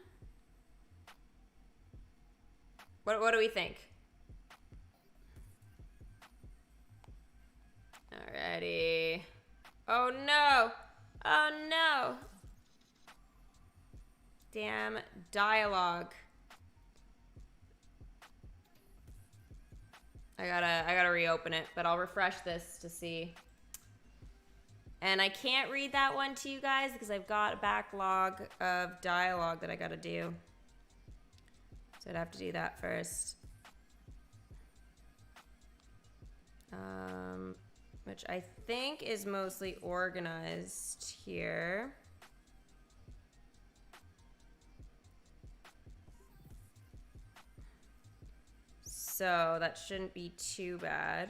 Speaker 1: What do we think? Alrighty. Oh no! Oh no! Damn dialogue. I gotta reopen it, but I'll refresh this to see. And I can't read that one to you guys because I've got a backlog of dialogue that I gotta do. So I'd have to do that first. Which I think is mostly organized here. So that shouldn't be too bad.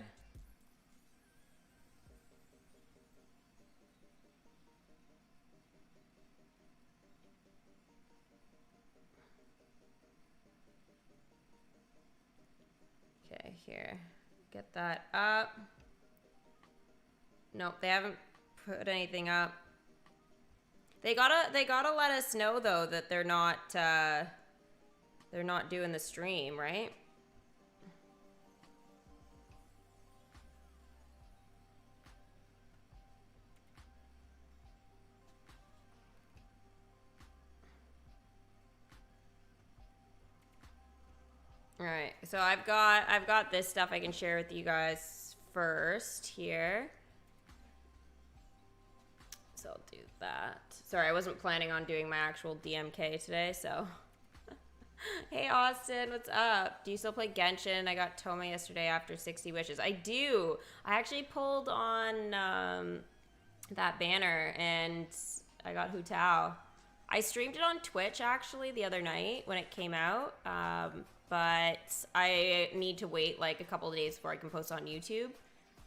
Speaker 1: Okay, here. Get that up. Nope, they haven't put anything up. They gotta let us know though that they're not doing the stream, right? All right, so I've got this stuff I can share with you guys first here. So I'll do that. Sorry, I wasn't planning on doing my actual DMK today, so. Hey Austin, what's up? Do you still play Genshin? I got Toma yesterday after 60 wishes. I do. I actually pulled on that banner and I got Hu Tao. I streamed it on Twitch actually the other night when it came out. But I need to wait like a couple of days before I can post on YouTube.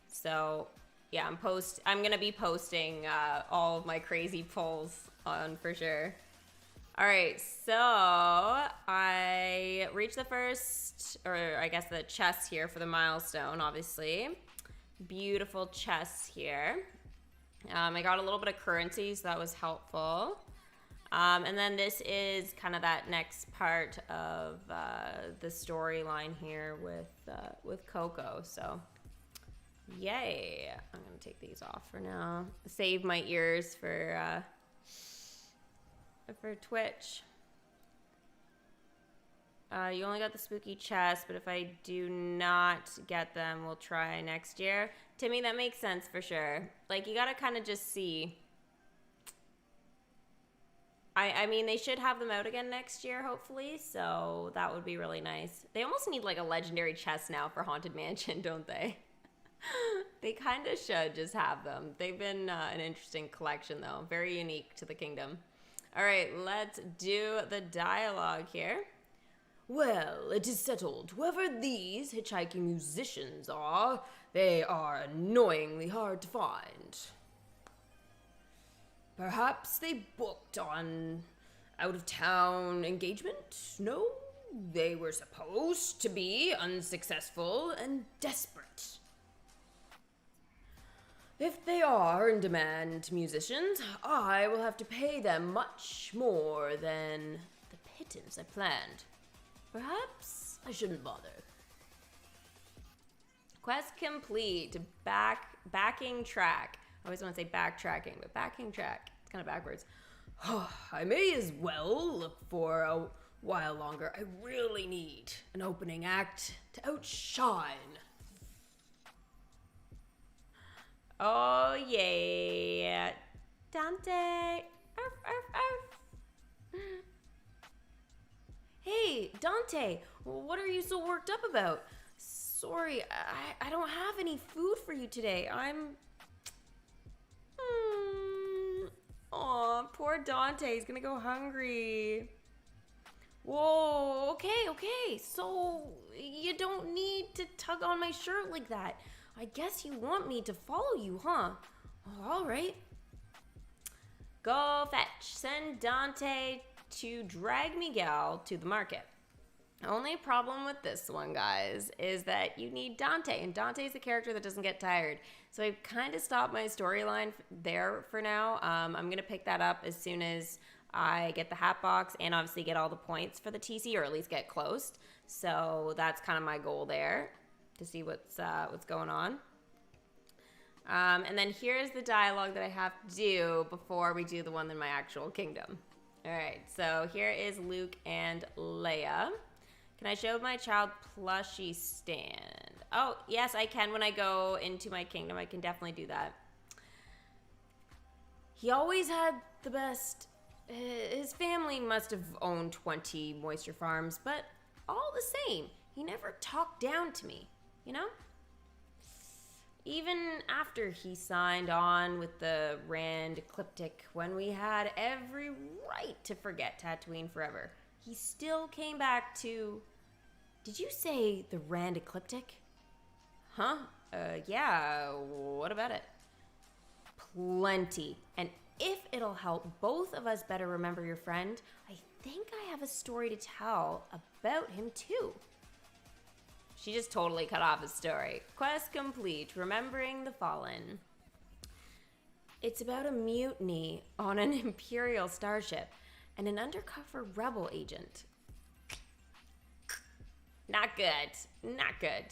Speaker 1: So yeah, I'm gonna be posting all of my crazy pulls on for sure. All right, so I reached the first, or I guess the chest here for the milestone, obviously. Beautiful chest here. I got a little bit of currency, so that was helpful. And then this is kind of that next part of the storyline here with Coco. So, yay! I'm gonna take these off for now. Save my ears for Twitch. You only got the spooky chest, but if I do not get them, we'll try next year. Timmy, that makes sense for sure. Like, you gotta kind of just see. I mean, they should have them out again next year, hopefully, so that would be really nice. They almost need like a legendary chest now for Haunted Mansion, don't they? They kind of should just have them. They've been an interesting collection, though. Very unique to the kingdom. All right, let's do the dialogue here. Well, it is settled. Whoever these hitchhiking musicians are, they are annoyingly hard to find. Perhaps they booked on out-of-town engagement? No, they were supposed to be unsuccessful and desperate. If they are in-demand musicians, I will have to pay them much more than the pittance I planned. Perhaps I shouldn't bother. Quest complete. Backing track. I always want to say backtracking, but backing track. It's kind of backwards. I may as well look for a while longer. I really need an opening act to outshine. Oh, yeah. Dante. Arf, arf, arf. Hey, Dante. What are you so worked up about? Sorry, I don't have any food for you today. Aw, poor Dante. He's gonna go hungry. Whoa, okay. So, you don't need to tug on my shirt like that. I guess you want me to follow you, huh? All right. Go fetch. Send Dante to drag Miguel to the market. Only problem with this one, guys, is that you need Dante, and Dante's a character that doesn't get tired. So I've kind of stopped my storyline there for now. I'm going to pick that up as soon as I get the hat box and obviously get all the points for the TC, or at least get close. So that's kind of my goal there, to see what's going on. And then here's the dialogue that I have to do before we do the one in my actual kingdom. All right, so here is Luke and Leia. Can I show my child plushie stand? Oh, yes, I can when I go into my kingdom. I can definitely do that. He always had the best. His family must have owned 20 moisture farms, but all the same, he never talked down to me, you know? Even after he signed on with the Rand Ecliptic, when we had every right to forget Tatooine forever, he still came back to... Did you say the Rand Ecliptic? Huh? Yeah, what about it? Plenty. And if it'll help both of us better remember your friend, I think I have a story to tell about him too. She just totally cut off his story. Quest complete. Remembering the Fallen. It's about a mutiny on an Imperial starship and an undercover rebel agent. Not good. Not good.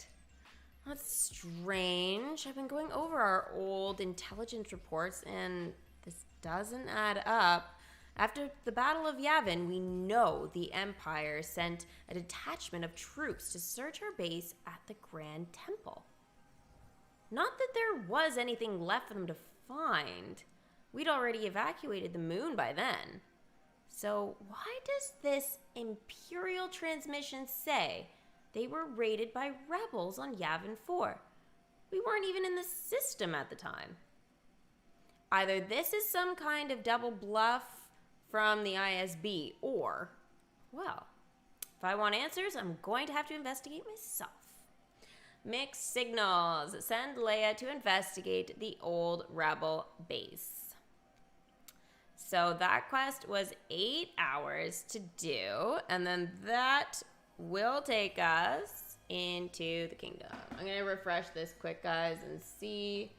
Speaker 1: That's strange. I've been going over our old intelligence reports and this doesn't add up. After the Battle of Yavin, we know the Empire sent a detachment of troops to search our base at the Grand Temple. Not that there was anything left for them to find. We'd already evacuated the moon by then. So why does this Imperial transmission say they were raided by rebels on Yavin 4? We weren't even in the system at the time. Either this is some kind of double bluff from the ISB, or, well, if I want answers, I'm going to have to investigate myself. Mixed signals. Send Leia to investigate the old rebel base. So that quest was 8 hours to do, and then that will take us into the kingdom. I'm going to refresh this quick, guys, and see...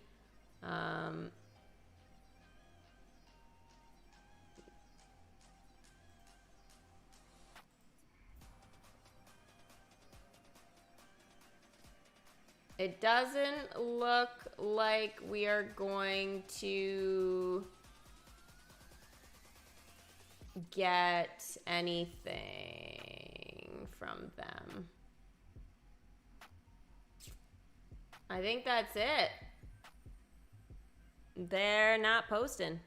Speaker 1: It doesn't look like we are going to get anything from them. I think that's it. They're not posting.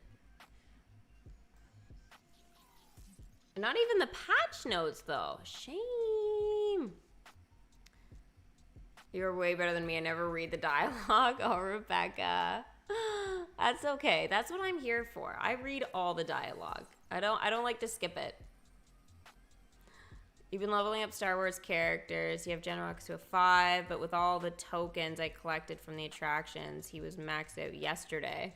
Speaker 1: Not even the patch notes, though. Shame. You're way better than me. I never read the dialogue. Oh, Rebecca. That's okay. That's what I'm here for. I read all the dialogue. I don't like to skip it. You've been leveling up Star Wars characters. You have General X to a 5, but with all the tokens I collected from the attractions, he was maxed out yesterday.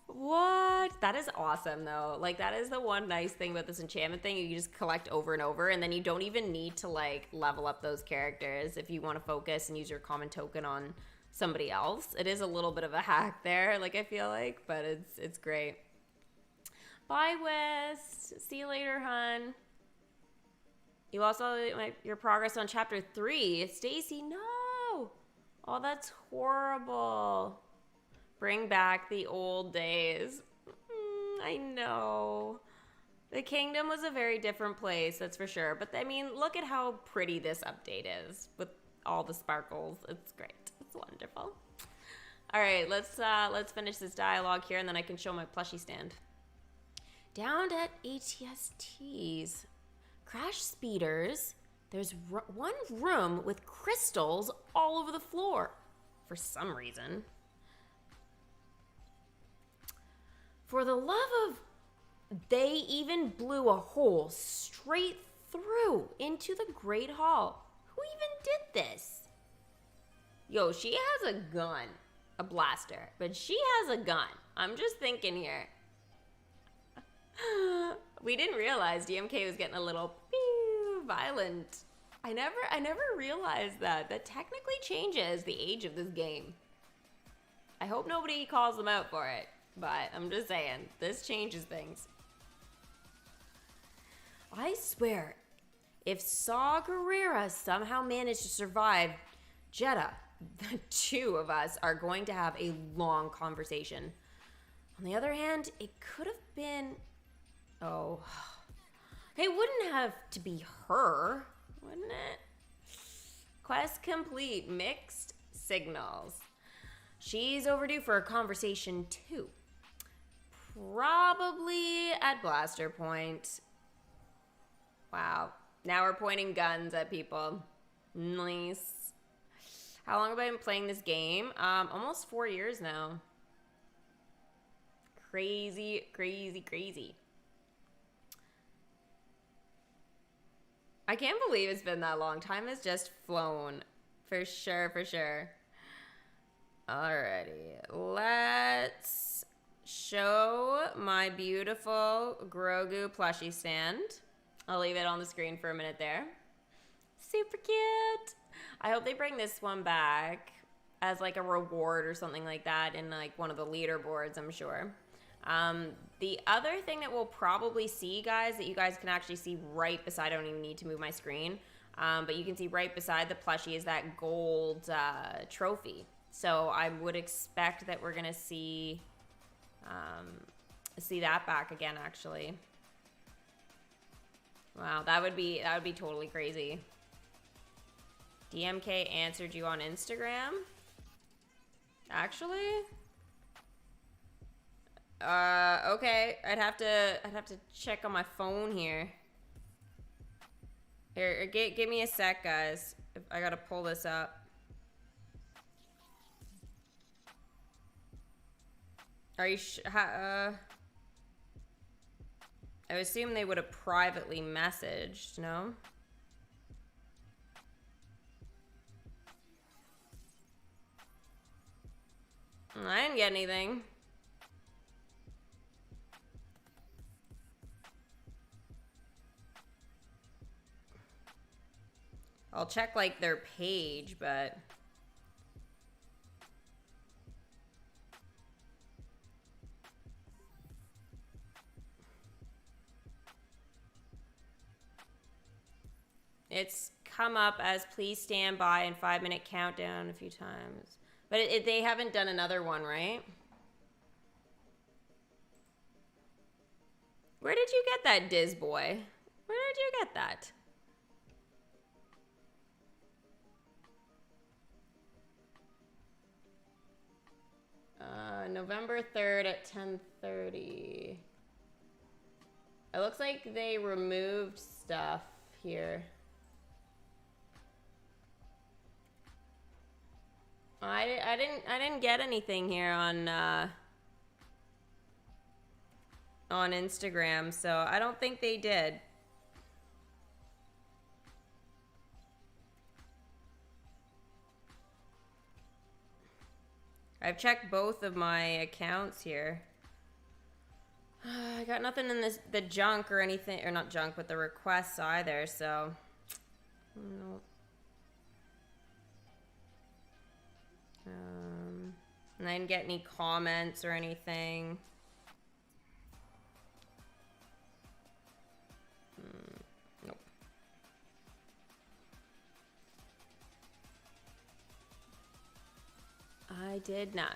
Speaker 1: What? That is awesome, though. Like, that is the one nice thing about this enchantment thing. You just collect over and over, and then you don't even need to, like, level up those characters if you want to focus and use your common token on somebody else. It is a little bit of a hack there, like, I feel like, but it's great. Bye, West. See you later, hun. You also your progress on chapter 3. Stacy, no. Oh, that's horrible. Bring back the old days. I know. The kingdom was a very different place, that's for sure. But I mean, look at how pretty this update is with all the sparkles. It's great. It's wonderful. All right, let's finish this dialogue here, and then I can show my plushie stand. Down at ATST's Crash Speeders, there's one room with crystals all over the floor for some reason. For the love of... They even blew a hole straight through into the Great Hall. Who even did this? Yo, she has a gun. A blaster. But she has a gun. I'm just thinking here. We didn't realize DMK was getting a little violent. I never realized that. That technically changes the age of this game. I hope nobody calls them out for it. But I'm just saying, this changes things. I swear, if Saw Gerrera somehow managed to survive Jedha, the two of us are going to have a long conversation. On the other hand, it could have been... Oh. It wouldn't have to be her, wouldn't it? Quest complete. Mixed signals. She's overdue for a conversation, too. Probably at Blaster Point. Wow. Now we're pointing guns at people. Nice. How long have I been playing this game? Almost 4 years now. Crazy, crazy, crazy. I can't believe it's been that long. Time has just flown. For sure, for sure. Alrighty. Let's show my beautiful Grogu plushie stand. I'll leave it on the screen for a minute there. Super cute. I hope they bring this one back as like a reward or something like that in like one of the leaderboards, I'm sure. The other thing that we'll probably see, guys, that you guys can actually see right beside, I don't even need to move my screen, but you can see right beside the plushie is that gold trophy. So I would expect that we're going to see that back again, actually. Wow, that would be totally crazy. DMK answered you on Instagram? Actually? Okay. I'd have to check on my phone here. Here, give me a sec, guys. I gotta pull this up. Are you I assume they would have privately messaged, no? I didn't get anything. I'll check, like, their page, but... It's come up as please stand by and 5-minute countdown a few times. But they haven't done another one, right? Where did you get that, Diz boy? Where did you get that? November 3rd at 10:30. It looks like they removed stuff here. I didn't get anything here on Instagram, so I don't think they did. I've checked both of my accounts here. I got nothing in the junk or anything, or not junk, but the requests either, so nope. And I didn't get any comments or anything. Nope. I did not.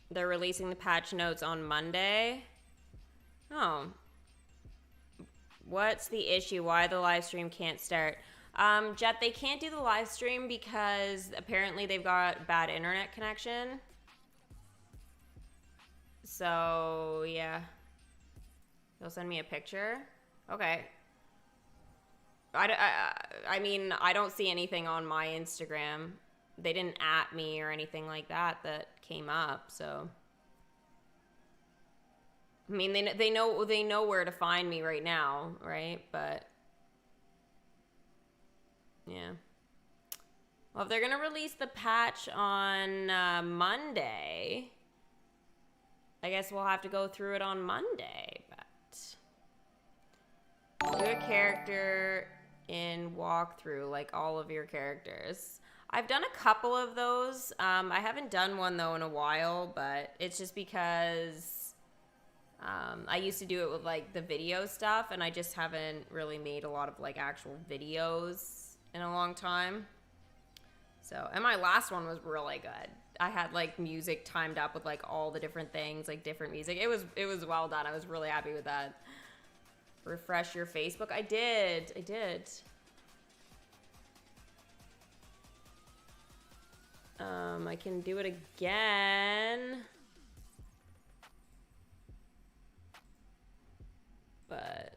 Speaker 1: They're releasing the patch notes on Monday. Oh. What's the issue? Why the live stream can't start? Jet, they can't do the live stream because apparently they've got bad internet connection. So, yeah. They'll send me a picture. Okay. I mean, I don't see anything on my Instagram. They didn't at me or anything like that came up, so. I mean, they know where to find me right now, right? But yeah. Well, if they're gonna release the patch on Monday, I guess we'll have to go through it on Monday. But do a character in walkthrough, like all of your characters. I've done a couple of those. I haven't done one though in a while, but it's just because. I used to do it with like the video stuff, and I just haven't really made a lot of like actual videos in a long time. So, and my last one was really good. I had like music timed up with like all the different things, like different music. It was well done. I was really happy with that. Refresh your Facebook. I did. I can do it again. But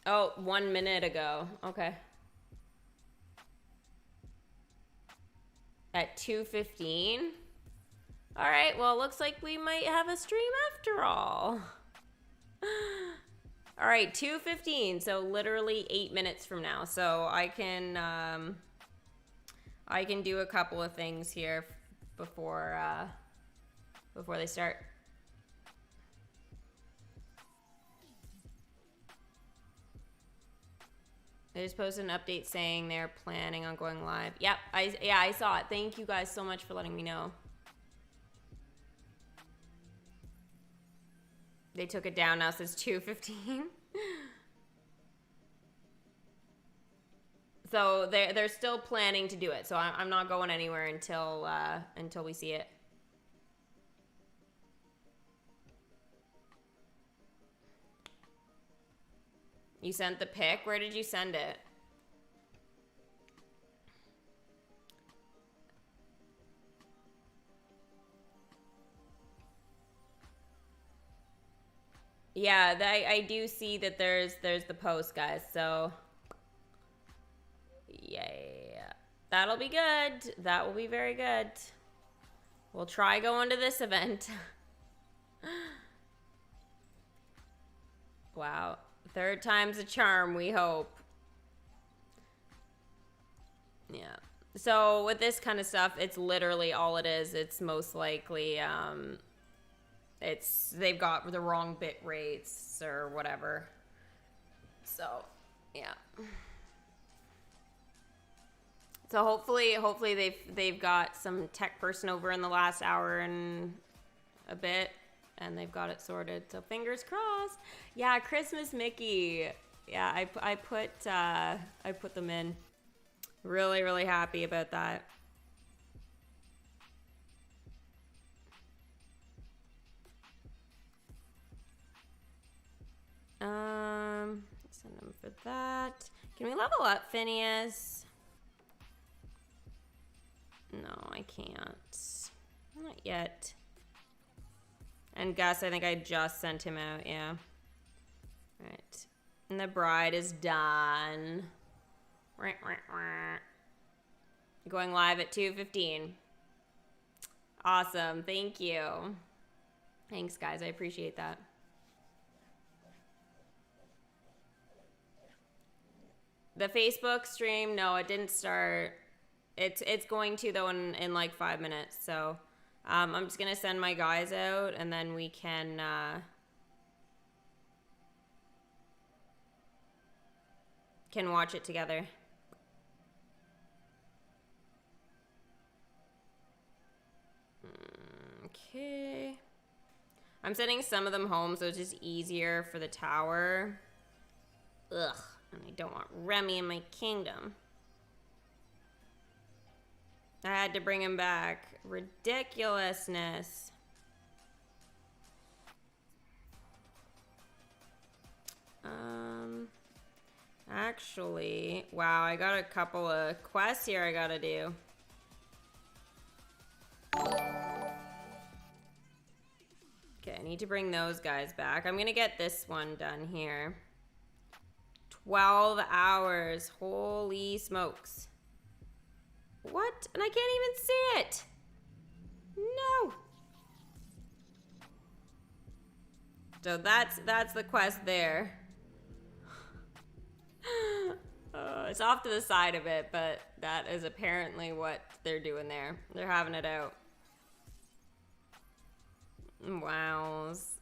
Speaker 1: oh, 1 minute ago. Okay. At 2:15. All right. Well, it looks like we might have a stream after all. All right, 2:15. So literally 8 minutes from now. So I can do a couple of things here before they start. They just posted an update saying they're planning on going live. Yep, I saw it. Thank you guys so much for letting me know. They took it down now, says 2:15. So they're still planning to do it. So I'm not going anywhere until we see it. You sent the pic? Where did you send it? Yeah, I do see that there's the post, guys. So yeah, that'll be good. That will be very good. We'll try going to this event. Wow. Third time's a charm, we hope. Yeah. So with this kind of stuff, it's literally all it is. It's most likely they've got the wrong bit rates or whatever. So, yeah. So hopefully they've got some tech person over in the last hour and a bit, and they've got it sorted. So fingers crossed. Yeah, Christmas Mickey. Yeah, I put them in. Really, really happy about that. for that. Can we level up Phineas? No, I can't. Not yet. And Gus, I think I just sent him out, yeah. Right. And the bride is done. Going live at 2:15. Awesome, thank you. Thanks, guys, I appreciate that. The Facebook stream, no, it didn't start. It's going to, though, in like 5 minutes, so... I'm just gonna send my guys out and then we can watch it together. Okay. I'm sending some of them home so it's just easier for the tower. Ugh, and I don't want Remy in my kingdom. I had to bring him back. Ridiculousness. Actually, wow, I got a couple of quests here I gotta do. Okay, I need to bring those guys back. I'm gonna get this one done here. 12 hours. Holy smokes. What? And I can't even see it. No. So that's the quest there. It's off to the side of it, but that is apparently what they're doing there. They're having it out. Wows.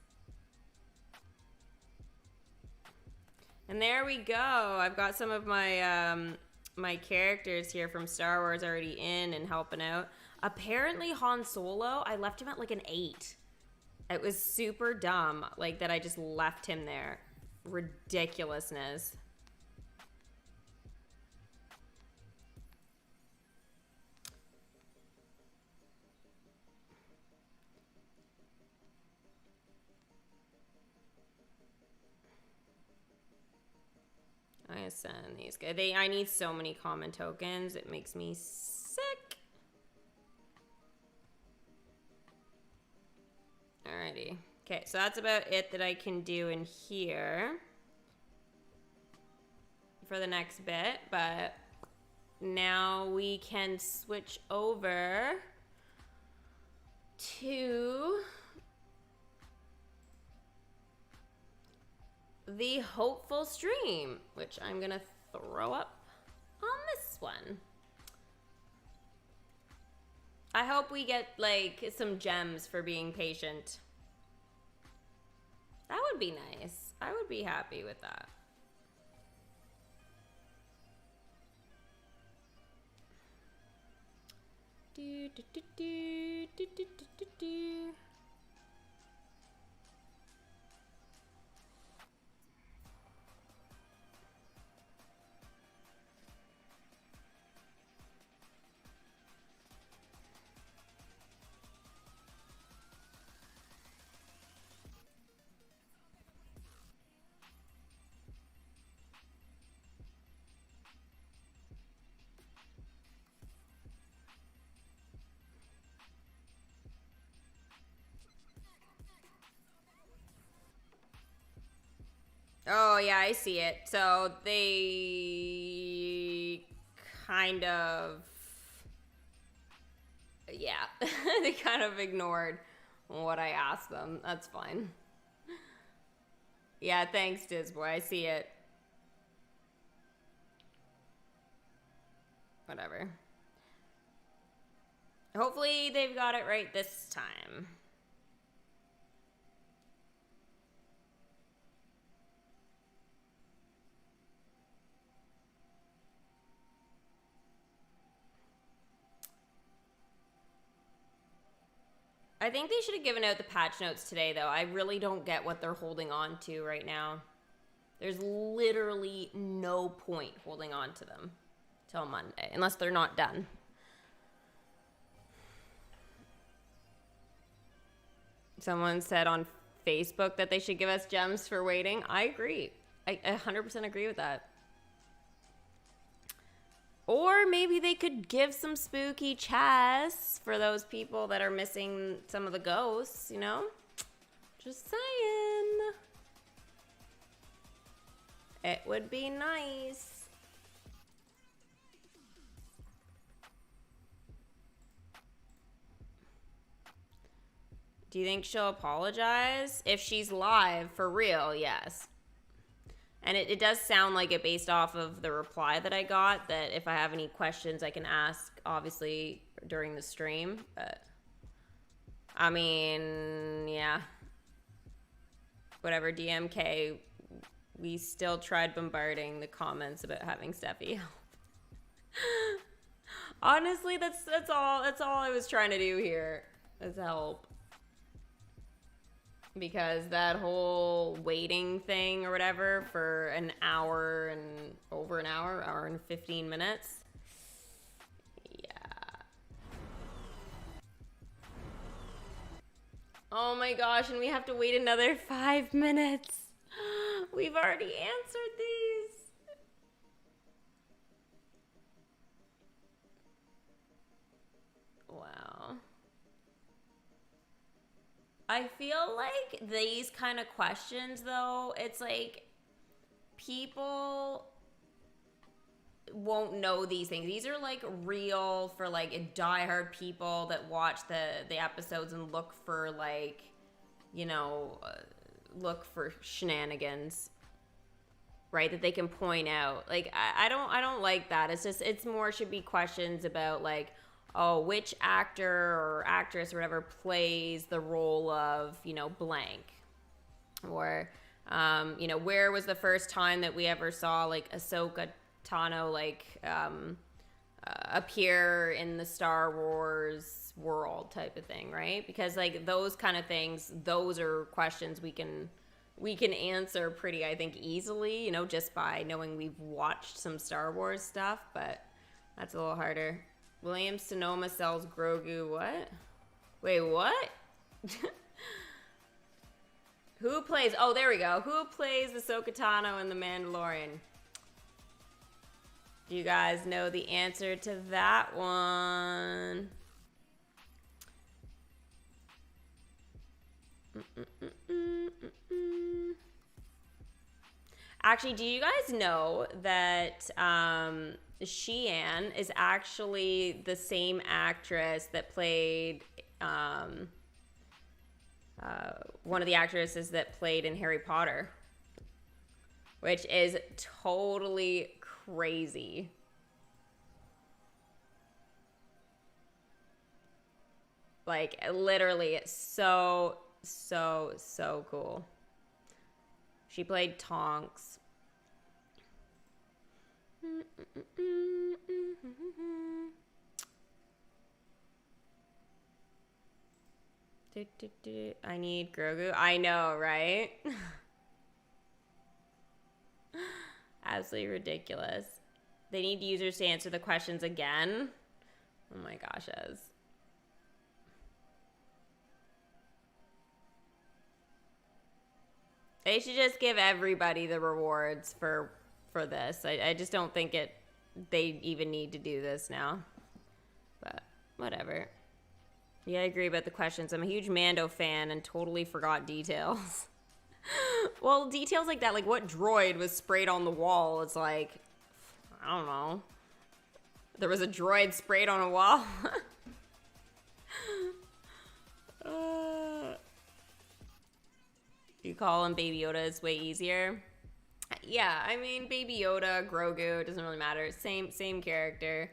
Speaker 1: And there we go. I've got some of my my characters here from Star Wars already in and helping out. Apparently Han Solo, I left him at like an 8. It was super dumb, like that I just left him there. Ridiculousness. I'm gonna send these guys. I need so many common tokens. It makes me sick. Alrighty. Okay, so that's about it that I can do in here for the next bit, but now we can switch over to the hopeful stream, which I'm gonna throw up on this one. I hope we get like some gems for being patient. That would be nice. I would be happy with that. Do, do, do, do, do, do, do, do. Oh, yeah, I see it. So they kind of, yeah, they kind of ignored what I asked them. That's fine. Yeah, thanks, Dizboy. I see it. Whatever. Hopefully they've got it right this time. I think they should have given out the patch notes today, though. I really don't get what they're holding on to right now. There's literally no point holding on to them till Monday, unless they're not done. Someone said on Facebook that they should give us gems for waiting. I agree. I 100% agree with that. Or maybe they could give some spooky chess for those people that are missing some of the ghosts, you know? Just saying. It would be nice. Do you think she'll apologize? If she's live, for real, yes. And it does sound like it based off of the reply that I got, that if I have any questions I can ask, obviously, during the stream. But, I mean, yeah. Whatever, DMK, we still tried bombarding the comments about having Steffi help. Honestly, that's all I was trying to do here, is help. Because that whole waiting thing or whatever for an hour and over an hour and 15 minutes. Yeah. Oh my gosh, and we have to wait another 5 minutes. We've already answered these. Wow. I feel like these kind of questions, though, it's like people won't know these things. These are like real for like diehard people that watch the episodes and look for like, you know, look for shenanigans, right? That they can point out. Like I don't like that. It's just, it's more should be questions about like, oh, which actor or actress or whatever plays the role of, you know, blank. Or, you know, where was the first time that we ever saw, like, Ahsoka Tano, like, appear in the Star Wars world type of thing, right? Because, like, those kind of things, those are questions we can answer pretty, I think, easily, you know, just by knowing we've watched some Star Wars stuff, but that's a little harder. William Sonoma sells Grogu. What? Wait, what? Who plays... Oh, there we go. Who plays Ahsoka Tano in The Mandalorian? Do you guys know the answer to that one? Actually, do you guys know that... Sheehan is actually the same actress that played one of the actresses that played in Harry Potter, which is totally crazy. Like, literally, it's so cool. She played Tonks. I need Grogu. I know, right? Absolutely ridiculous. They need users to answer the questions again. Oh my gosh, Ez. They should just give everybody the rewards for this. I just don't think they even need to do this now. But whatever. Yeah, I agree about the questions. I'm a huge Mando fan and totally forgot details. Well, details like that, like what droid was sprayed on the wall, it's like, I don't know. There was a droid sprayed on a wall. You call him Baby Yoda is way easier. Yeah, I mean, Baby Yoda, Grogu, it doesn't really matter. Same character.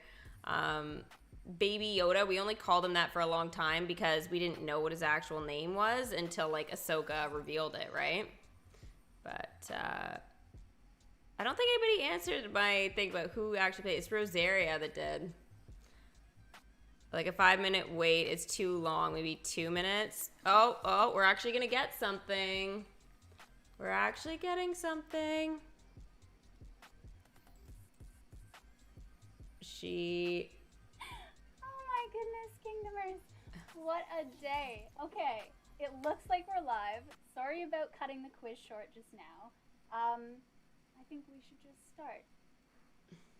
Speaker 1: Baby Yoda, we only called him that for a long time because we didn't know what his actual name was until, like, Ahsoka revealed it, right? But, I don't think anybody answered my thing about who actually played. It's Rosaria that did. Like, a 5-minute wait is too long. Maybe 2 minutes. Oh, we're actually gonna get something. We're actually getting something.
Speaker 2: Oh my goodness, Kingdomers. What a day. Okay, it looks like we're live. Sorry about cutting the quiz short just now. I think we should just start.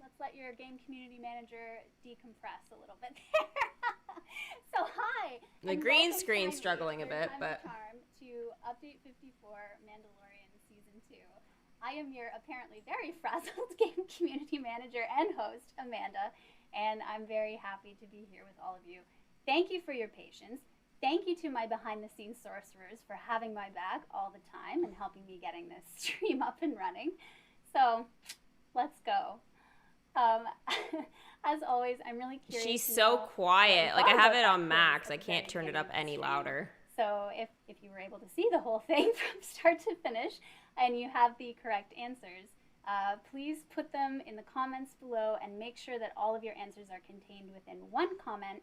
Speaker 2: Let's let your game community manager decompress a little bit there. So hi.
Speaker 1: The green screen's struggling a bit, but
Speaker 2: charm to update 54 Mandalorian season 2. I am your apparently very frazzled game community manager and host, Amanda, and I'm very happy to be here with all of you. Thank you for your patience. Thank you to my behind-the-scenes sorcerers for having my back all the time and helping me getting this stream up and running. So, let's go. As always, I'm really curious.
Speaker 1: She's so quiet. Like, I have it on max. I can't turn it up any louder.
Speaker 2: So if you were able to see the whole thing from start to finish and you have the correct answers, please put them in the comments below and make sure that all of your answers are contained within one comment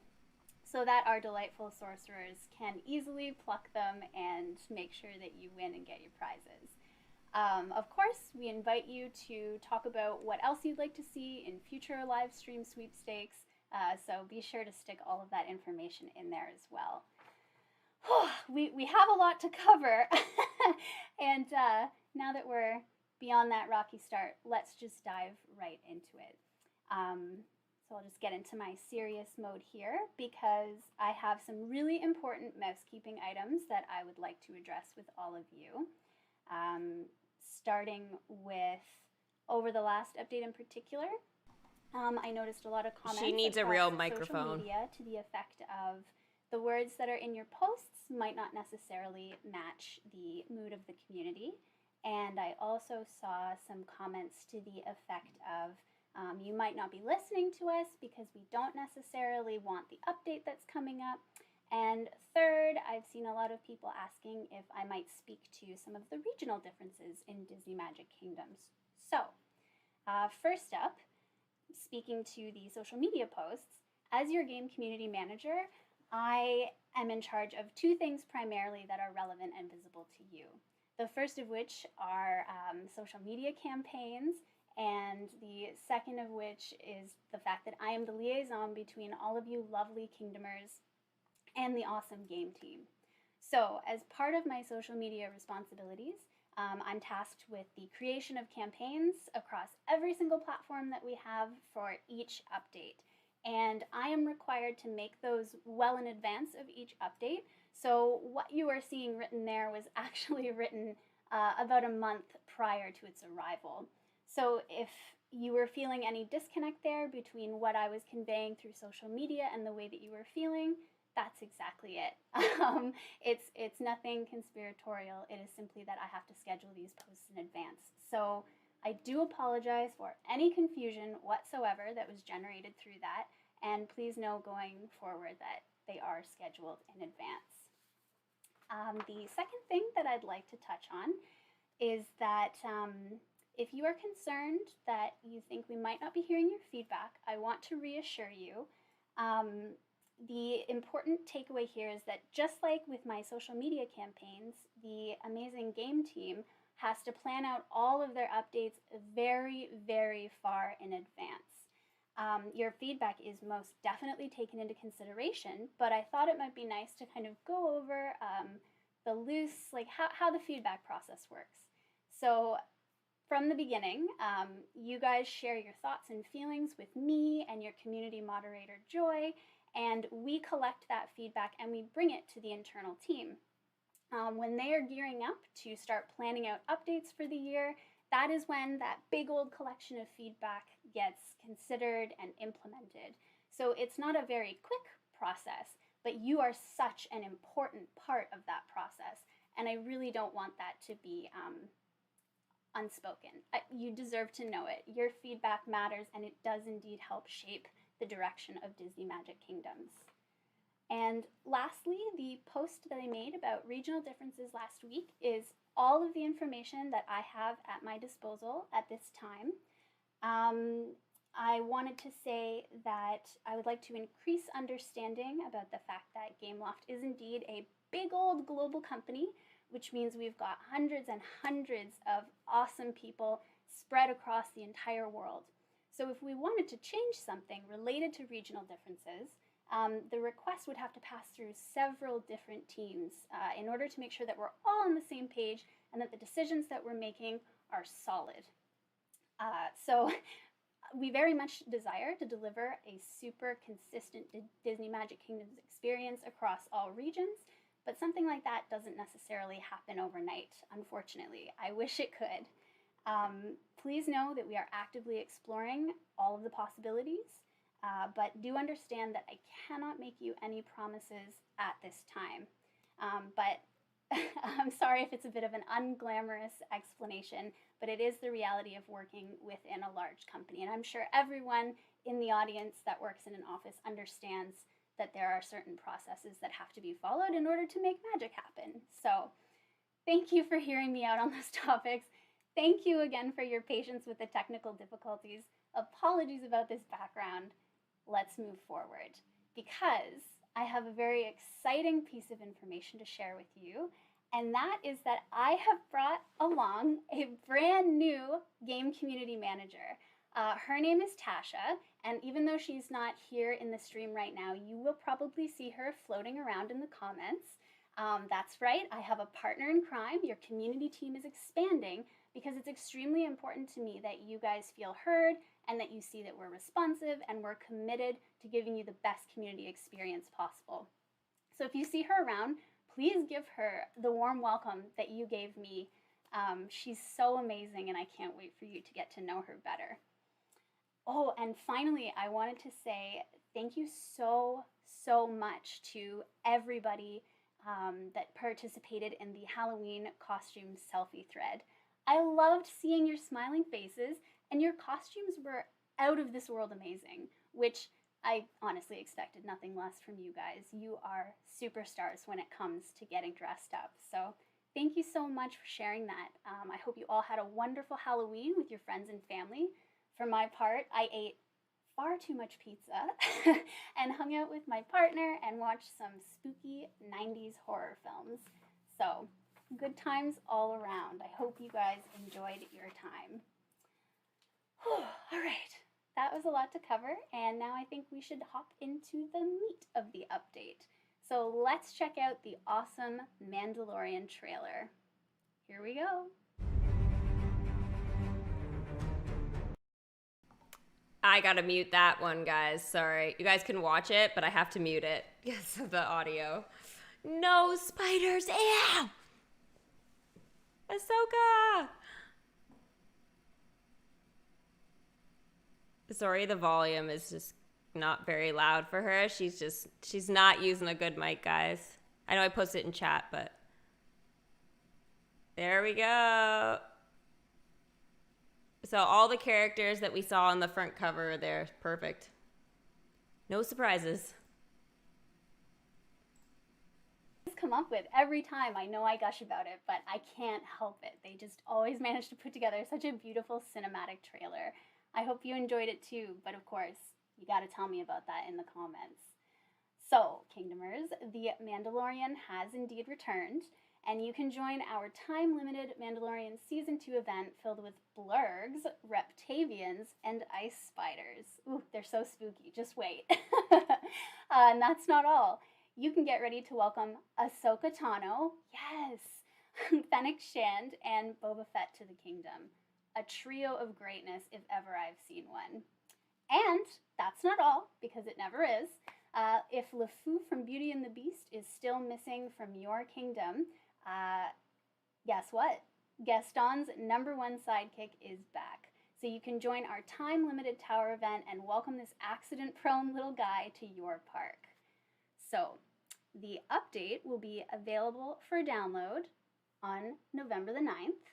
Speaker 2: so that our delightful sorcerers can easily pluck them and make sure that you win and get your prizes. Of course, we invite you to talk about what else you'd like to see in future live stream sweepstakes, so be sure to stick all of that information in there as well. We have a lot to cover, and now that we're beyond that rocky start, let's just dive right into it. So I'll just get into my serious mode here because I have some really important mousekeeping items that I would like to address with all of you. Starting with over the last update in particular, I noticed a lot of comments.
Speaker 1: She needs a real microphone.
Speaker 2: Social media to the effect of the words that are in your posts might not necessarily match the mood of the community. And I also saw some comments to the effect of you might not be listening to us because we don't necessarily want the update that's coming up. And third, I've seen a lot of people asking if I might speak to some of the regional differences in Disney Magic Kingdoms. So, first up, speaking to the social media posts, as your game community manager, I am in charge of two things primarily that are relevant and visible to you. The first of which are social media campaigns, and the second of which is the fact that I am the liaison between all of you lovely Kingdomers and the awesome game team. So, as part of my social media responsibilities, I'm tasked with the creation of campaigns across every single platform that we have for each update. And I am required to make those well in advance of each update. So what you are seeing written there was actually written about a month prior to its arrival. So if you were feeling any disconnect there between what I was conveying through social media and the way that you were feeling, that's exactly it. It's nothing conspiratorial. It is simply that I have to schedule these posts in advance. So I do apologize for any confusion whatsoever that was generated through that, and please know going forward that they are scheduled in advance. The second thing that I'd like to touch on is that if you are concerned that you think we might not be hearing your feedback, I want to reassure you. The important takeaway here is that just like with my social media campaigns, the amazing game team has to plan out all of their updates very, very far in advance. Your feedback is most definitely taken into consideration, but I thought it might be nice to kind of go over the loose, like how the feedback process works. So from the beginning, you guys share your thoughts and feelings with me and your community moderator, Joy, and we collect that feedback and we bring it to the internal team. When they are gearing up to start planning out updates for the year, that is when that big old collection of feedback gets considered and implemented. So it's not a very quick process, but you are such an important part of that process. And I really don't want that to be unspoken. You deserve to know it. Your feedback matters, and it does indeed help shape the direction of Disney Magic Kingdoms. And lastly, the post that I made about regional differences last week is all of the information that I have at my disposal at this time. I wanted to say that I would like to increase understanding about the fact that Gameloft is indeed a big old global company, which means we've got hundreds and hundreds of awesome people spread across the entire world. So if we wanted to change something related to regional differences, the request would have to pass through several different teams in order to make sure that we're all on the same page and that the decisions that we're making are solid. So we very much desire to deliver a super consistent Disney Magic Kingdoms experience across all regions, but something like that doesn't necessarily happen overnight, unfortunately. I wish it could. Please know that we are actively exploring all of the possibilities, but do understand that I cannot make you any promises at this time. But I'm sorry if it's a bit of an unglamorous explanation, but it is the reality of working within a large company. And I'm sure everyone in the audience that works in an office understands that there are certain processes that have to be followed in order to make magic happen. So thank you for hearing me out on those topics. Thank you again for your patience with the technical difficulties. Apologies about this background. Let's move forward, because I have a very exciting piece of information to share with you, and that is that I have brought along a brand new game community manager. Her name is Tasha, and even though she's not here in the stream right now, you will probably see her floating around in the comments. That's right, I have a partner in crime. Your community team is expanding because it's extremely important to me that you guys feel heard and that you see that we're responsive and we're committed to giving you the best community experience possible. So if you see her around, please give her the warm welcome that you gave me. She's so amazing, and I can't wait for you to get to know her better. Oh, and finally, I wanted to say thank you so much to everybody that participated in the Halloween costume selfie thread. I loved seeing your smiling faces, and your costumes were out of this world amazing, which I honestly expected nothing less from you guys. You are superstars when it comes to getting dressed up. So thank you so much for sharing that. I hope you all had a wonderful Halloween with your friends and family. For my part, I ate far too much pizza and hung out with my partner and watched some spooky 90s horror films. So good times all around. I hope you guys enjoyed your time. All right, that was a lot to cover, and now I think we should hop into the meat of the update. So let's check out the awesome Mandalorian trailer. Here we go.
Speaker 1: I gotta mute that one, guys. Sorry. You guys can watch it, but I have to mute it because of the audio. No spiders! Ew! Ahsoka! Sorry, the volume is just not very loud for her. She's not using a good mic, guys. I know I posted it in chat, but there we go. So all the characters that we saw on the front cover are there. Perfect. No surprises.
Speaker 2: Come up with every time. I know I gush about it, but I can't help it. They just always manage to put together such a beautiful cinematic trailer. I hope you enjoyed it too, but of course, you gotta tell me about that in the comments. So, Kingdomers, the Mandalorian has indeed returned, and you can join our time-limited Mandalorian Season 2 event filled with blurgs, reptavians, and ice spiders. Ooh, they're so spooky, just wait. And that's not all. You can get ready to welcome Ahsoka Tano, yes, Fennec Shand, and Boba Fett to the kingdom. A trio of greatness if ever I've seen one. And that's not all, because it never is. If LeFou from Beauty and the Beast is still missing from your kingdom, guess what? Gaston's #1 sidekick is back. So you can join our time-limited tower event and welcome this accident-prone little guy to your park. So the update will be available for download on November the 9th,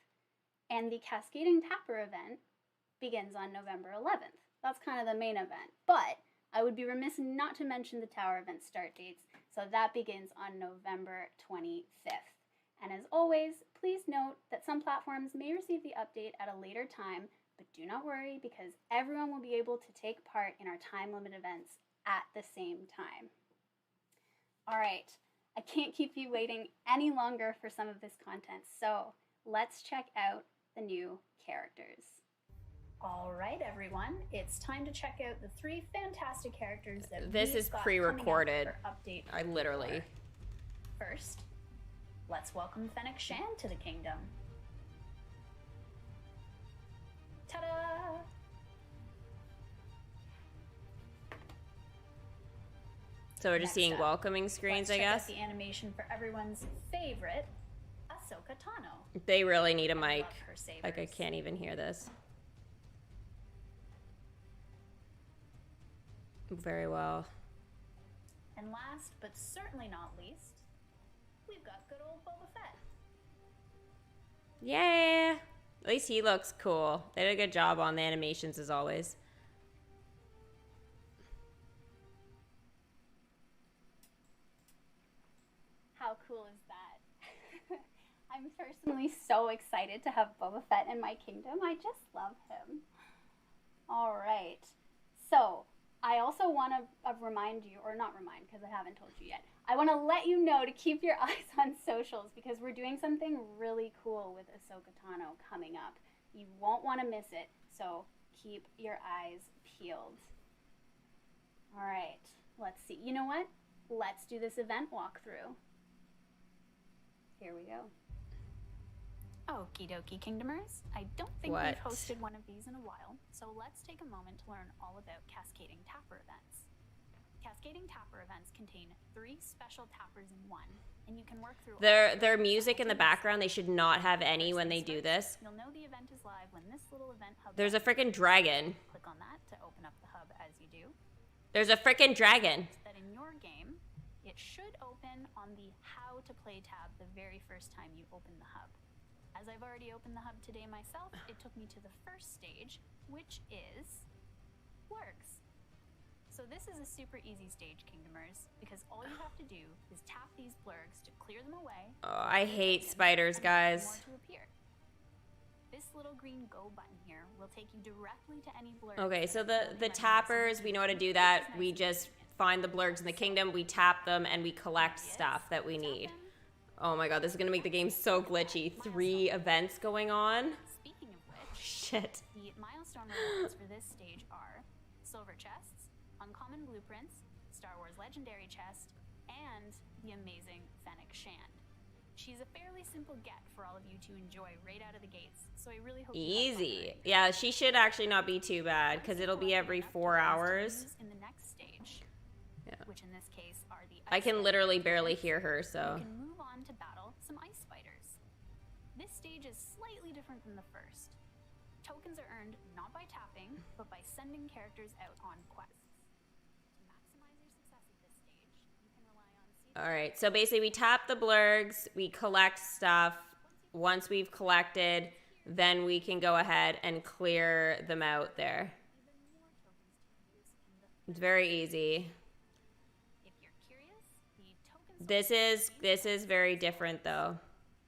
Speaker 2: and the Cascading Tapper event begins on November 11th. That's kind of the main event, but I would be remiss not to mention the tower event start dates, so that begins on November 25th. And as always, please note that some platforms may receive the update at a later time, but do not worry because everyone will be able to take part in our time-limit events at the same time. All right, I can't keep you waiting any longer for some of this content, so let's check out the new characters. All right, everyone, it's time to check out the 3 fantastic characters that
Speaker 1: this is pre-recorded.
Speaker 2: Update.
Speaker 1: I literally.
Speaker 2: First, let's welcome Fennec Shand to the kingdom. Ta-da!
Speaker 1: So we're just
Speaker 2: Next
Speaker 1: seeing
Speaker 2: up,
Speaker 1: welcoming screens,
Speaker 2: let's
Speaker 1: I
Speaker 2: check out
Speaker 1: guess.
Speaker 2: the animation for everyone's favorite, Ahsoka Tano.
Speaker 1: They really need a
Speaker 2: I
Speaker 1: mic.
Speaker 2: love her sabers.
Speaker 1: Like, I can't even hear this. Very well.
Speaker 2: And last, but certainly not least, we've got good old Boba Fett.
Speaker 1: Yeah. At least he looks cool. They did a good job on the animations as always.
Speaker 2: How cool is that? I'm personally so excited to have Boba Fett in my kingdom. I just love him. All right. So, I also want to remind you, or not remind because I haven't told you yet. I want to let you know to keep your eyes on socials because we're doing something really cool with Ahsoka Tano coming up. You won't want to miss it, so keep your eyes peeled. All right, let's see. You know what? Let's do this event walkthrough. Here we go. Okie dokie, Kingdomers. I don't think we've hosted one of these in a while, so let's take a moment to learn all about Cascading Tapper events. Cascading Tapper events contain 3 special tappers in one, and you can work through
Speaker 1: Their music in the background, they should not have any when they do this.
Speaker 2: You'll know the event is live when this little event hub.
Speaker 1: There's a freaking dragon.
Speaker 2: Click on that to open up the hub as you do.
Speaker 1: There's a freaking dragon.
Speaker 2: That in your game, it should open on the How to Play tab the very first time you open the hub. As I've already opened the hub today myself, it took me to the first stage, which is Blurgs. So this is a super easy stage, Kingdomers, because all you have to do is tap these Blurgs to clear them away.
Speaker 1: Oh, I hate spiders, guys.
Speaker 2: More to appear. This little green go button here will take you directly to any Blurgs.
Speaker 1: Okay, so the tappers, we know how to do that. We just find the Blurgs in the kingdom, we tap them, and we collect stuff that we need. Oh my god, this is gonna make the game so glitchy. 3 events going on.
Speaker 2: Speaking of which,
Speaker 1: shit.
Speaker 2: The milestone rewards for this stage are silver chests, uncommon blueprints, Star Wars legendary chest, and the amazing Fennec Shand. She's a fairly simple get for all of you to enjoy right out of the gates, so I really hope
Speaker 1: easy. Yeah, she should actually not be too bad because it'll be every 4 hours.
Speaker 2: In the next stage, which in this case are the
Speaker 1: I can literally barely hear her, so.
Speaker 2: You can move on to battle some ice spiders. This stage is slightly different than the first. Tokens are earned not by tapping, but by sending characters out on quests. To maximize your success at this stage, you can rely on...
Speaker 1: Alright, so basically we tap the Blurgs, we collect stuff. Once we've collected, then we can go ahead and clear them out there. It's very easy.
Speaker 2: If you're curious, the
Speaker 1: This is very different though.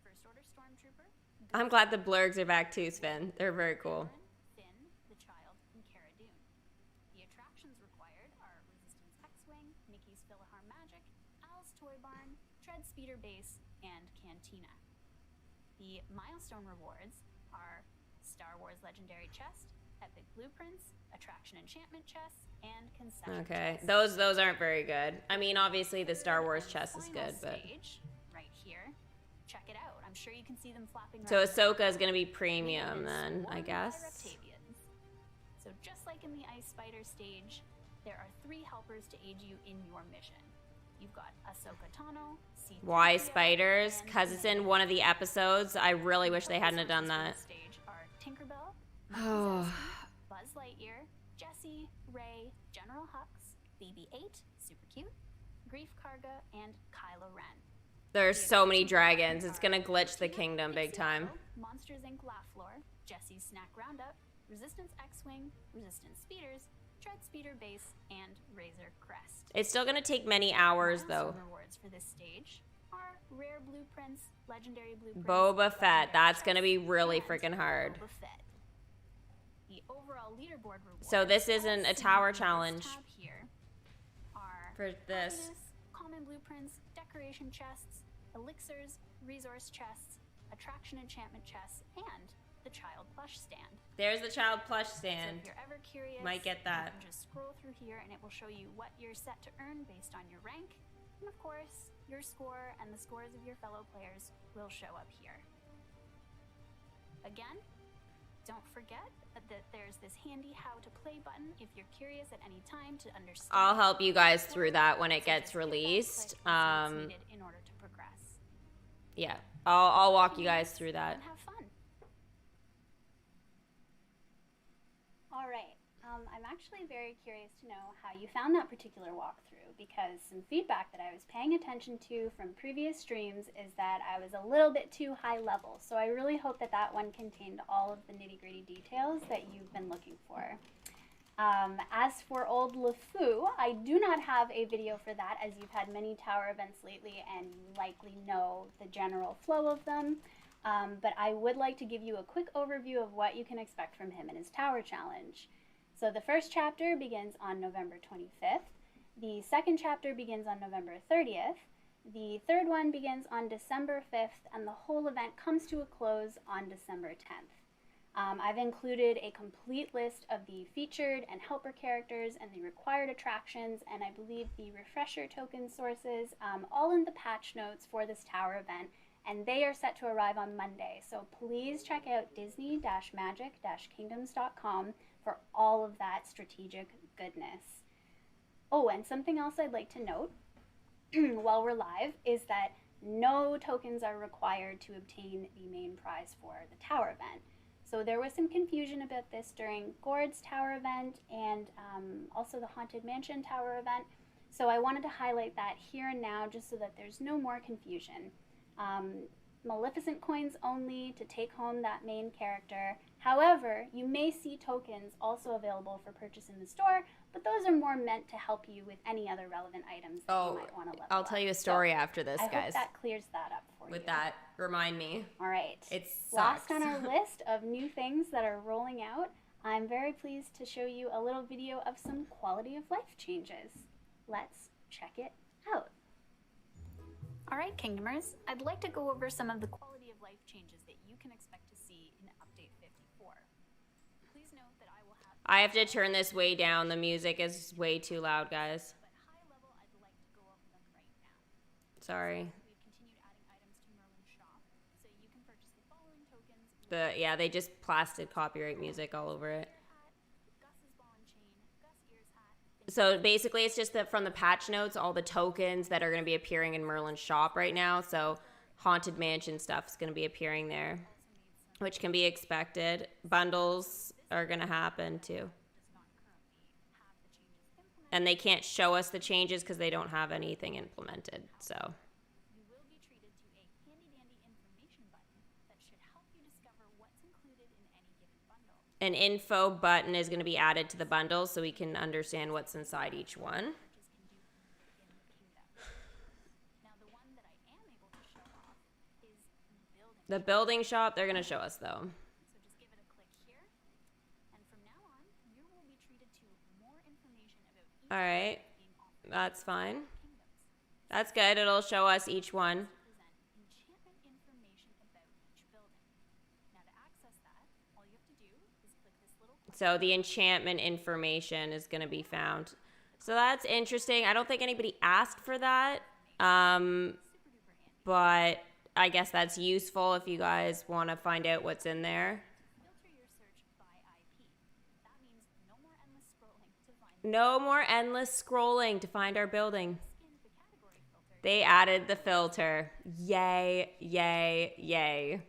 Speaker 2: First Order Stormtrooper,
Speaker 1: I'm glad the Blurgs are back too, Sven. They're very cool.
Speaker 2: Finn, the Child, and Cara Dune. The attractions required are Resistance X-Wing, Mickey's Philhar Magic, Al's Toy Barn, Tread Speeder Base, and Cantina. The milestone rewards are Star Wars Legendary Chest, Epic Blueprints, Attraction Enchantment Chests, and Concession
Speaker 1: Okay,
Speaker 2: chests.
Speaker 1: those aren't very good. I mean, obviously the Star Wars chest is
Speaker 2: Final
Speaker 1: good, but...
Speaker 2: stage, right here. Check it out. I'm sure you can see them flapping
Speaker 1: So
Speaker 2: around.
Speaker 1: Ahsoka is gonna be premium then, I guess.
Speaker 2: So just like in the Ice Spider stage, there are 3 helpers to aid you in your mission. You've got Ahsoka Tano, C3PO,
Speaker 1: Why spiders?
Speaker 2: and
Speaker 1: Because it's in one of the episodes. I really wish they hadn't have done that.
Speaker 2: Stage are Tinkerbell,
Speaker 1: Oh.
Speaker 2: Buzz Lightyear, Jessie, Rey, General Hux, BB-8, super cute, Grief Karga, and Kylo Ren.
Speaker 1: There's so many dragons. It's gonna glitch the kingdom big time.
Speaker 2: Monsters Inc. Laughflore, Jessie's Snack Roundup, Resistance X-Wing, Resistance Speeders, Tread Speeder Base, and Razor Crest.
Speaker 1: It's still gonna take many hours though.
Speaker 2: Milestone rewards for this stage are rare blueprints, legendary blueprints,
Speaker 1: Boba Fett.
Speaker 2: legendary
Speaker 1: That's gonna be
Speaker 2: chests,
Speaker 1: really
Speaker 2: and
Speaker 1: freaking hard.
Speaker 2: Boba Fett. The overall leaderboard rewards.
Speaker 1: So this isn't a
Speaker 2: as
Speaker 1: tower
Speaker 2: seen in this
Speaker 1: challenge
Speaker 2: tab here are
Speaker 1: for this.
Speaker 2: happiness, common blueprints, decoration chests, elixirs, resource chests, attraction enchantment chests, and the child plush stand.
Speaker 1: There's the child plush
Speaker 2: So
Speaker 1: stand.
Speaker 2: if you're ever curious,
Speaker 1: Might get that.
Speaker 2: you can just scroll through here and it will show you what you're set to earn based on your rank. And of course, your score and the scores of your fellow players will show up here. Again, Don't forget that there's this handy how to play button if you're curious at any time to understand.
Speaker 1: I'll help you guys through that when it gets released.
Speaker 2: In order to progress.
Speaker 1: Yeah, I'll walk you guys through that.
Speaker 2: And have fun. All right. I'm actually very curious to know how you found that particular walkthrough, because some feedback that I was paying attention to from previous streams is that I was a little bit too high level. So I really hope that that one contained all of the nitty-gritty details that you've been looking for. As for Old LeFou, I do not have a video for that, as you've had many tower events lately and you likely know the general flow of them. But I would like to give you a quick overview of what you can expect from him in his tower challenge. So the first chapter begins on November 25th. The second chapter begins on November 30th. The third one begins on December 5th, and the whole event comes to a close on December 10th. I've included a complete list of the featured and helper characters and the required attractions, and I believe the refresher token sources, all in the patch notes for this tower event, and they are set to arrive on Monday. So please check out disney-magic-kingdoms.com for all of that strategic goodness. Oh, and something else I'd like to note while we're live is that no tokens are required to obtain the main prize for the tower event. So there was some confusion about this during Gord's tower event and also the Haunted Mansion tower event. So I wanted to highlight that here and now just so that there's no more confusion. Maleficent coins only to take home that main character. However, you may see tokens also available for purchase in the store, but those are more meant to help you with any other relevant items that you might want to level
Speaker 1: I'll tell you a story after this,
Speaker 2: I
Speaker 1: guys.
Speaker 2: hope that clears that up for you.
Speaker 1: With that, remind me.
Speaker 2: All right.
Speaker 1: It sucks.
Speaker 2: Last on our list of new things that are rolling out, I'm very pleased to show you a little video of some quality of life changes. Let's check it out. All right, Kingdomers, I'd like to go over some of the quality of life changes that you can expect to see in Update 54. Please note that I will have...
Speaker 1: I have to turn this way down. The music is way too loud, guys.
Speaker 2: But high level, I'd like to go over them right now.
Speaker 1: Sorry.
Speaker 2: We've continued adding items to Merlin's shop, so you can purchase the following tokens.
Speaker 1: Yeah, they just plastered copyright music all over it. So basically, it's just that from the patch notes, all the tokens that are going to be appearing in Merlin's shop right now. So Haunted Mansion stuff is going to be appearing there, which can be expected. Bundles are going to happen too. And they can't show us the changes because they don't have anything implemented. So.
Speaker 2: You will be treated to a handy-dandy information button that should help you discover what's included in any given bundle.
Speaker 1: An info button is going to be added to the bundle so we can understand what's inside each one.
Speaker 2: Now, the one that I am able to show off is
Speaker 1: the building shop. They're going to show us though.
Speaker 2: So just give it a click here, and from now on, you will be treated to more information about each
Speaker 1: All right,
Speaker 2: being offered.
Speaker 1: that's fine.
Speaker 2: Kingdoms.
Speaker 1: That's good. It'll show us each one.
Speaker 2: Present enchantment information about each building. Now, to access that, all you have to do is click this little.
Speaker 1: So the enchantment information is going to be found. So that's interesting. I don't think anybody asked for that. But I guess that's useful if you guys want to find out what's in there.
Speaker 2: Filter your search by IP. That means no more endless scrolling to find.
Speaker 1: No more endless scrolling to find our building.
Speaker 2: Scan the category filter.
Speaker 1: They added the filter. Yay, yay, yay.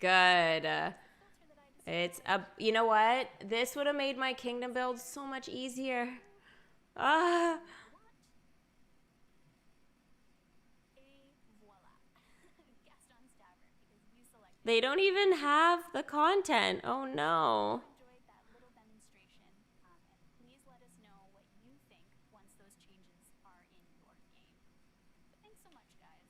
Speaker 1: Good. It's a, you know what? This would have made my kingdom build so much easier. Ah. They don't even have the content. Oh no.
Speaker 2: Enjoyed that little demonstration, and please let us know what you think once those changes are in your game. But thanks so much, guys.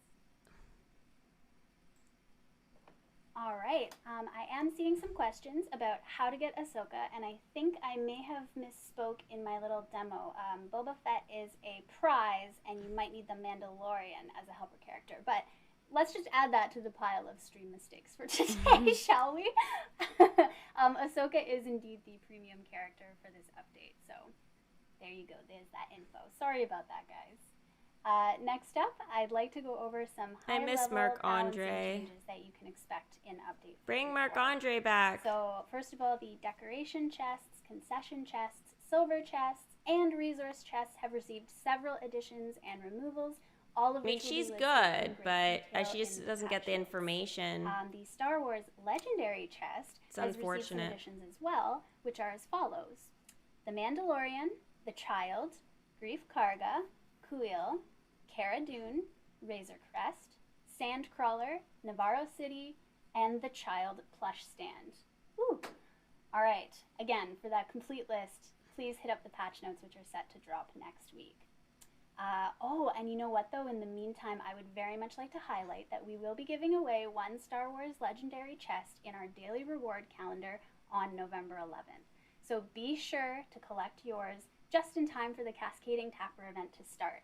Speaker 2: All right, I am seeing some questions about how to get Ahsoka, and I think I may have misspoke in my little demo. Boba Fett is a prize, and you might need the Mandalorian as a helper character, but let's just add that to the pile of stream mistakes for today, shall we? Ahsoka is indeed the premium character for this update, so there you go. There's that info. Sorry about that, guys. Next up, I'd like to go over some high-level
Speaker 1: Marc-Andre
Speaker 2: changes that you can expect in Update 44.
Speaker 1: Bring Marc-Andre back.
Speaker 2: So, first of all, the decoration chests, concession chests, silver chests, and resource chests have received several additions and removals. All of which
Speaker 1: she's good, but she just doesn't get the information.
Speaker 2: The Star Wars Legendary chest has received some additions as well, which are as follows: the Mandalorian, the Child, Grief Karga, Kuil, Cara Dune, Razor Crest, Sandcrawler, Navarro City, and the Child plush stand. Woo! All right, again, for that complete list, please hit up the patch notes, which are set to drop next week. And you know what, though? In the meantime, I would very much like to highlight that we will be giving away one Star Wars Legendary chest in our daily reward calendar on November 11th. So be sure to collect yours just in time for the Cascading Tapper event to start.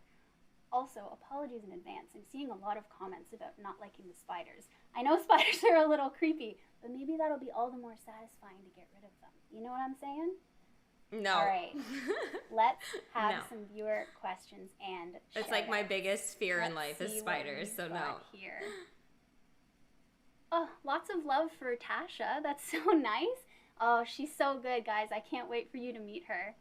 Speaker 2: Also, apologies in advance. I'm seeing a lot of comments about not liking the spiders. I know spiders are a little creepy, but maybe that'll be all the more satisfying to get rid of them. You know what I'm saying?
Speaker 1: No.
Speaker 2: All right. Let's have some viewer questions and
Speaker 1: it's like my biggest fear in life is spiders, so no.
Speaker 2: Here. Oh, lots of love for Tasha. That's so nice. Oh, she's so good, guys. I can't wait for you to meet her.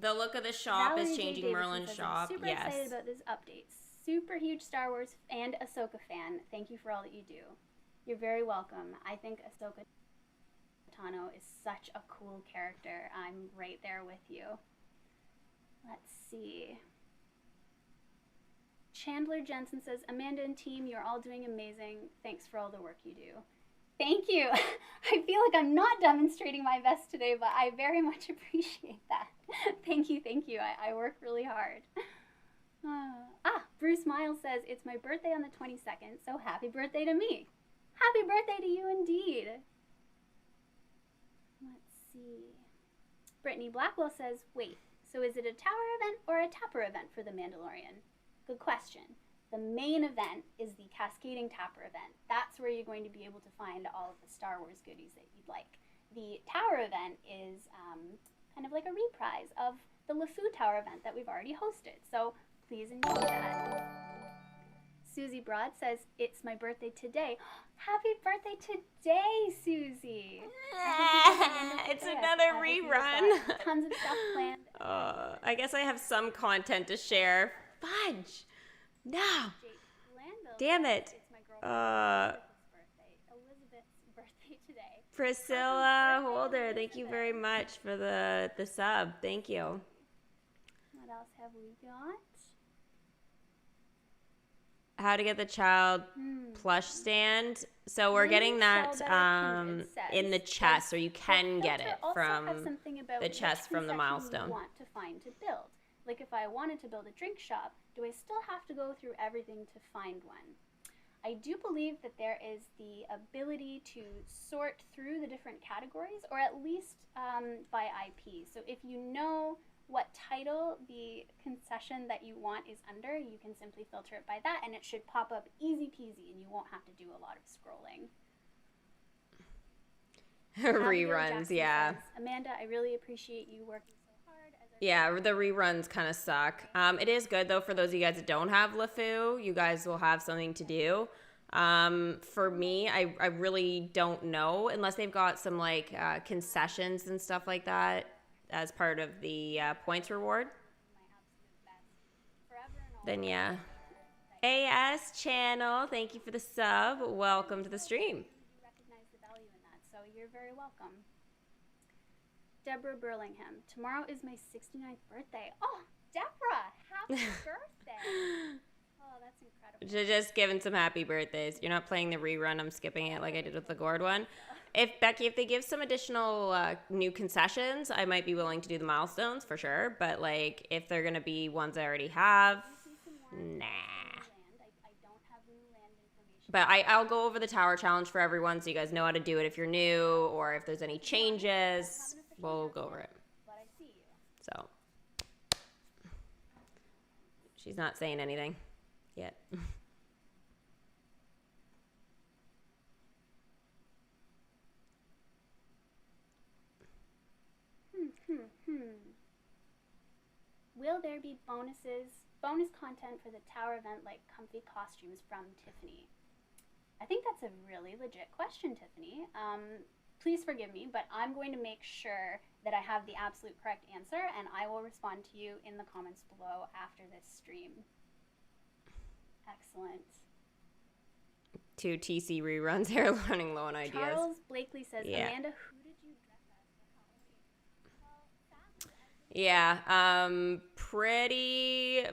Speaker 1: The look of the shop
Speaker 2: Valerie
Speaker 1: is changing.
Speaker 2: J.
Speaker 1: Merlin's shop.
Speaker 2: Super excited about this update. Super huge Star Wars and Ahsoka fan. Thank you for all that you do. You're very welcome. I think Ahsoka Tano is such a cool character. I'm right there with you. Let's see. Chandler Jensen says, Amanda and team, you're all doing amazing. Thanks for all the work you do. Thank you. I feel like I'm not demonstrating my best today, but I very much appreciate that. Thank you. I work really hard. Bruce Miles says, it's my birthday on the 22nd, so happy birthday to me. Happy birthday to you indeed. Let's see. Brittany Blackwell says, wait, so is it a tower event or a tapper event for the Mandalorian? Good question. The main event is the Cascading Tapper event. That's where you're going to be able to find all of the Star Wars goodies that you'd like. The tower event is kind of like a reprise of the LeFou Tower event that we've already hosted. So please enjoy that. Susie Broad says, it's my birthday today. Happy birthday today, Susie.
Speaker 1: It's another rerun.
Speaker 2: Tons of stuff planned.
Speaker 1: I guess I have some content to share. Fudge. No. Damn it.
Speaker 2: It's my girlfriend Elizabeth's birthday today.
Speaker 1: Priscilla Holder, thank you very much for the sub. Thank you.
Speaker 2: What else have we got?
Speaker 1: How to get the child plush stand. So we're getting that in the chest, or you can get it from the chest from the milestone.
Speaker 2: You want to find to build. Like if I wanted to build a drink shop, do I still have to go through everything to find one? I do believe that there is the ability to sort through the different categories, or at least by IP. So if you know what title the concession that you want is under, you can simply filter it by that, and it should pop up easy peasy, and you won't have to do a lot of scrolling.
Speaker 1: Reruns, yeah.
Speaker 2: Says, Amanda, I really appreciate you working so hard.
Speaker 1: Yeah, the reruns kind of suck. It is good, though, for those of you guys that don't have LeFou. You guys will have something to do. For me, I really don't know, unless they've got some, like, concessions and stuff like that as part of the points reward. Then, yeah. AS channel, thank you for the sub. Welcome to the stream.
Speaker 2: Recognize the value in that, so you're very welcome. Deborah Burlingham, tomorrow is my 69th birthday. Oh, Deborah, happy birthday. Oh, that's incredible.
Speaker 1: Just giving some happy birthdays. You're not playing the rerun. I'm skipping it like I did with the gourd one. If they give some additional new concessions, I might be willing to do the milestones for sure. But like, if they're gonna be ones I already have, nah. But I'll go over the tower challenge for everyone, so you guys know how to do it if you're new, or if there's any changes, we'll go over it. So she's not saying anything yet.
Speaker 2: will there be bonus content for the Tower event, like comfy costumes from Tiffany? I think that's a really legit question, Tiffany. Please forgive me, but I'm going to make sure that I have the absolute correct answer, and I will respond to you in the comments below after this stream. Excellent.
Speaker 1: 2 TC reruns here, running low on ideas.
Speaker 2: Charles Blakely says,
Speaker 1: yeah.
Speaker 2: Amanda, who did you dress as for Halloween?
Speaker 1: Yeah,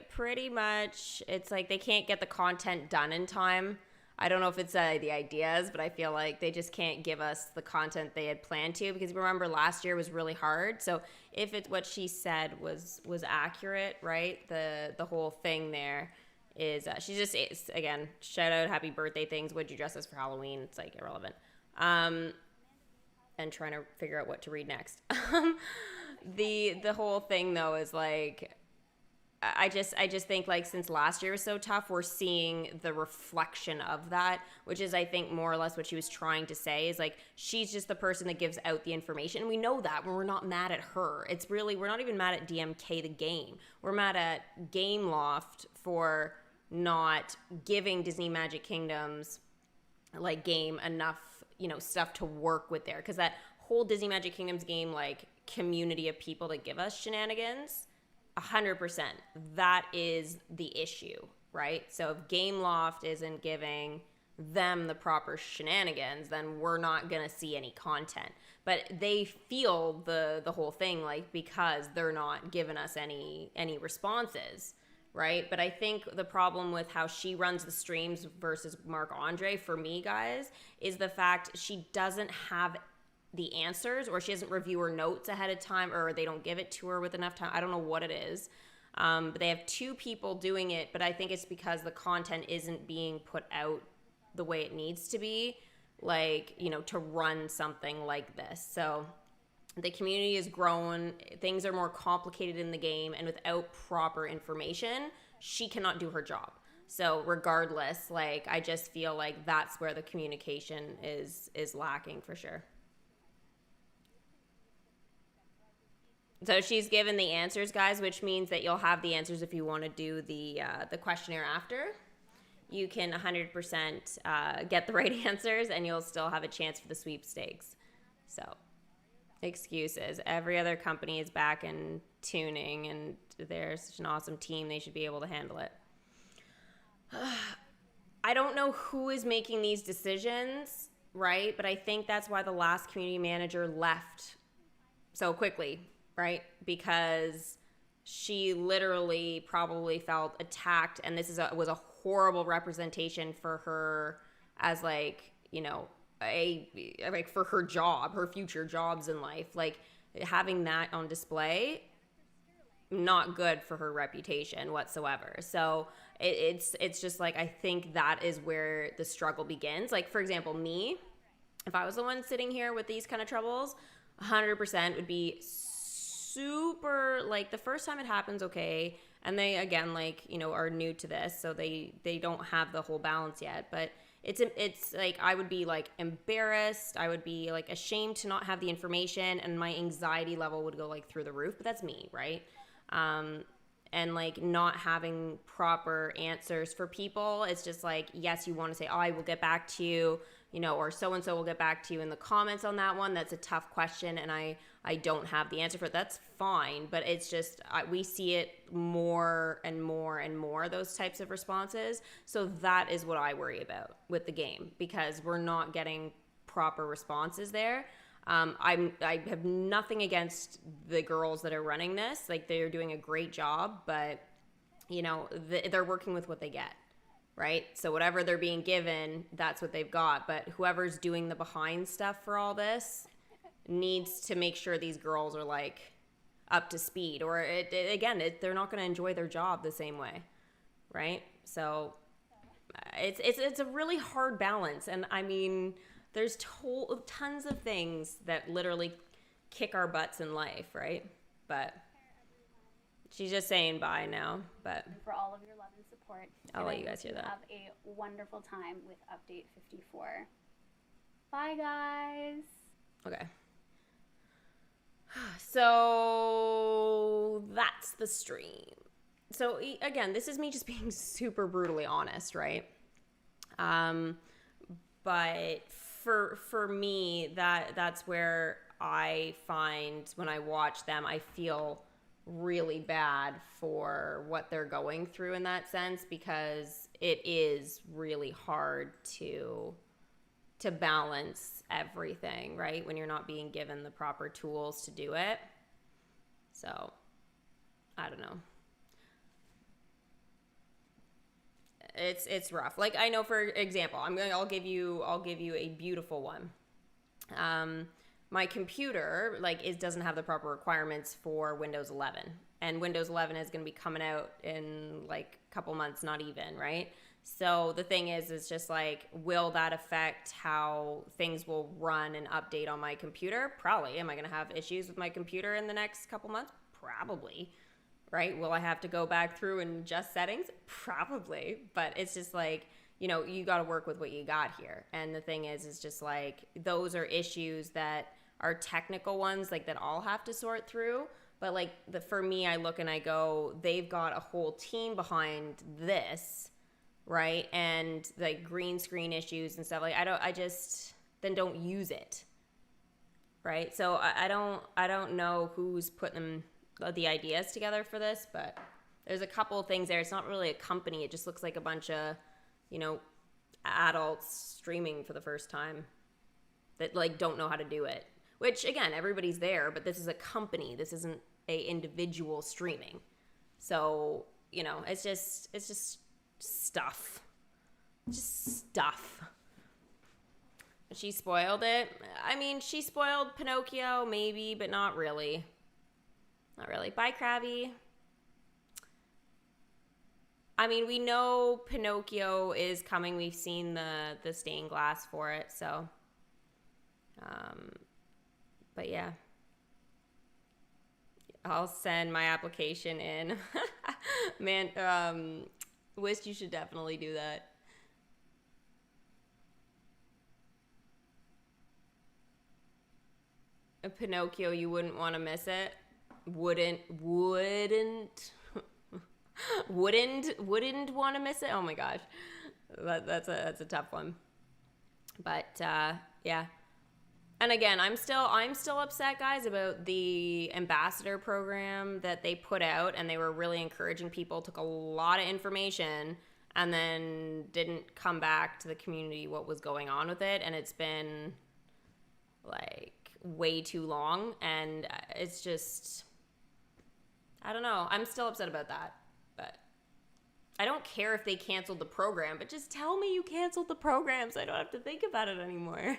Speaker 1: pretty much. It's like they can't get the content done in time. I don't know if it's the ideas, but I feel like they just can't give us the content they had planned to, because remember last year was really hard. So if it's what she said was accurate, right? The whole thing there is she's just, again, shout out happy birthday things. What'd you dress as for Halloween? It's like irrelevant. And trying to figure out what to read next. The whole thing though is like, I just think like since last year was so tough, we're seeing the reflection of that, which is I think more or less what she was trying to say is like she's just the person that gives out the information. And we know that when we're not mad at her. It's really, we're not even mad at DMK the game. We're mad at Gameloft for not giving Disney Magic Kingdoms like game enough, stuff to work with there, because that whole Disney Magic Kingdoms game like community of people that give us shenanigans, 100%. That is the issue, right? So if Gameloft isn't giving them the proper shenanigans, then we're not going to see any content. But they feel the whole thing like because they're not giving us any responses, right? But I think the problem with how she runs the streams versus Marc Andre, for me, guys, is the fact she doesn't have the answers, or she doesn't review her notes ahead of time, or they don't give it to her with enough time. I don't know what it is. But they have 2 people doing it, but I think it's because the content isn't being put out the way it needs to be, like, to run something like this. So the community has grown, things are more complicated in the game, and without proper information, she cannot do her job. So regardless, like, I just feel like that's where the communication is lacking for sure. So she's given the answers, guys, which means that you'll have the answers if you want to do the questionnaire after. You can 100% get the right answers, and you'll still have a chance for the sweepstakes. So, excuses. Every other company is back in tuning, and they're such an awesome team. They should be able to handle it. I don't know who is making these decisions, right? But I think that's why the last community manager left so quickly. Right? Because she literally probably felt attacked, and this was a horrible representation for her as like, for her job, her future jobs in life. Like having that on display, not good for her reputation whatsoever. So it's just like, I think that is where the struggle begins. Like, for example, me, if I was the one sitting here with these kind of troubles, 100% would be super, like, the first time it happens, okay, and they again, like, are new to this, so they don't have the whole balance yet, but it's like I would be like embarrassed, I would be like ashamed to not have the information, and my anxiety level would go like through the roof. But that's me, right? And like not having proper answers for people, it's just like, yes, you want to say, oh, I will get back to you, or so-and-so will get back to you in the comments on that one. That's a tough question, and I don't have the answer for it. That's fine, but it's just, we see it more and more and more, those types of responses. So that is what I worry about with the game, because we're not getting proper responses there. I have nothing against the girls that are running this. Like, they're doing a great job, but, they're working with what they get. Right? So whatever they're being given, that's what they've got. But whoever's doing the behind stuff for all this needs to make sure these girls are like up to speed, or they're not going to enjoy their job the same way. Right? So it's a really hard balance. And I mean, there's tons of things that literally kick our butts in life. Right? But she's just saying bye now. But
Speaker 2: for all of your love and support.
Speaker 1: I'll let you guys hear that.
Speaker 2: Have a wonderful time with Update 54. Bye, guys.
Speaker 1: Okay. So that's the stream. So again, this is me just being super brutally honest, right? But for me, that's where I find when I watch them, I feel really bad for what they're going through in that sense, because it is really hard to balance everything, right? When you're not being given the proper tools to do it. So, I don't know. It's rough. Like, I know, for example, I'll give you a beautiful one. My computer doesn't have the proper requirements for Windows 11, and Windows 11 is going to be coming out in like a couple months, not even, right? So the thing is just like, will that affect how things will run and update on my computer? Probably. Am I going to have issues with my computer in the next couple months? Probably. Right? Will I have to go back through and adjust settings? Probably. But it's just like, you got to work with what you got here. And the thing is just like, those are issues that are technical ones, like, that I'll have to sort through. But like, for me, I look and I go, they've got a whole team behind this, right? And like green screen issues and stuff. Like, I just then don't use it. Right? So I don't know who's putting the ideas together for this, but there's a couple of things there. It's not really a company. It just looks like a bunch of, adults streaming for the first time that like don't know how to do it. Which, again, everybody's there, but this is a company. This isn't a individual streaming. So, it's just stuff. Just stuff. She spoiled it. I mean, she spoiled Pinocchio, maybe, but not really. Not really. Bye, Krabby. I mean, we know Pinocchio is coming. We've seen the stained glass for it, so. But yeah. I'll send my application in. Man, Wish, you should definitely do that. A Pinocchio, you wouldn't want to miss it. Wouldn't want to miss it. Oh my gosh, that's a tough one. But yeah. And again, I'm still upset, guys, about the ambassador program that they put out, and they were really encouraging people, took a lot of information, and then didn't come back to the community what was going on with it. And it's been like way too long, and it's just, I don't know. I'm still upset about that, but I don't care if they canceled the program, but just tell me you canceled the program so I don't have to think about it anymore.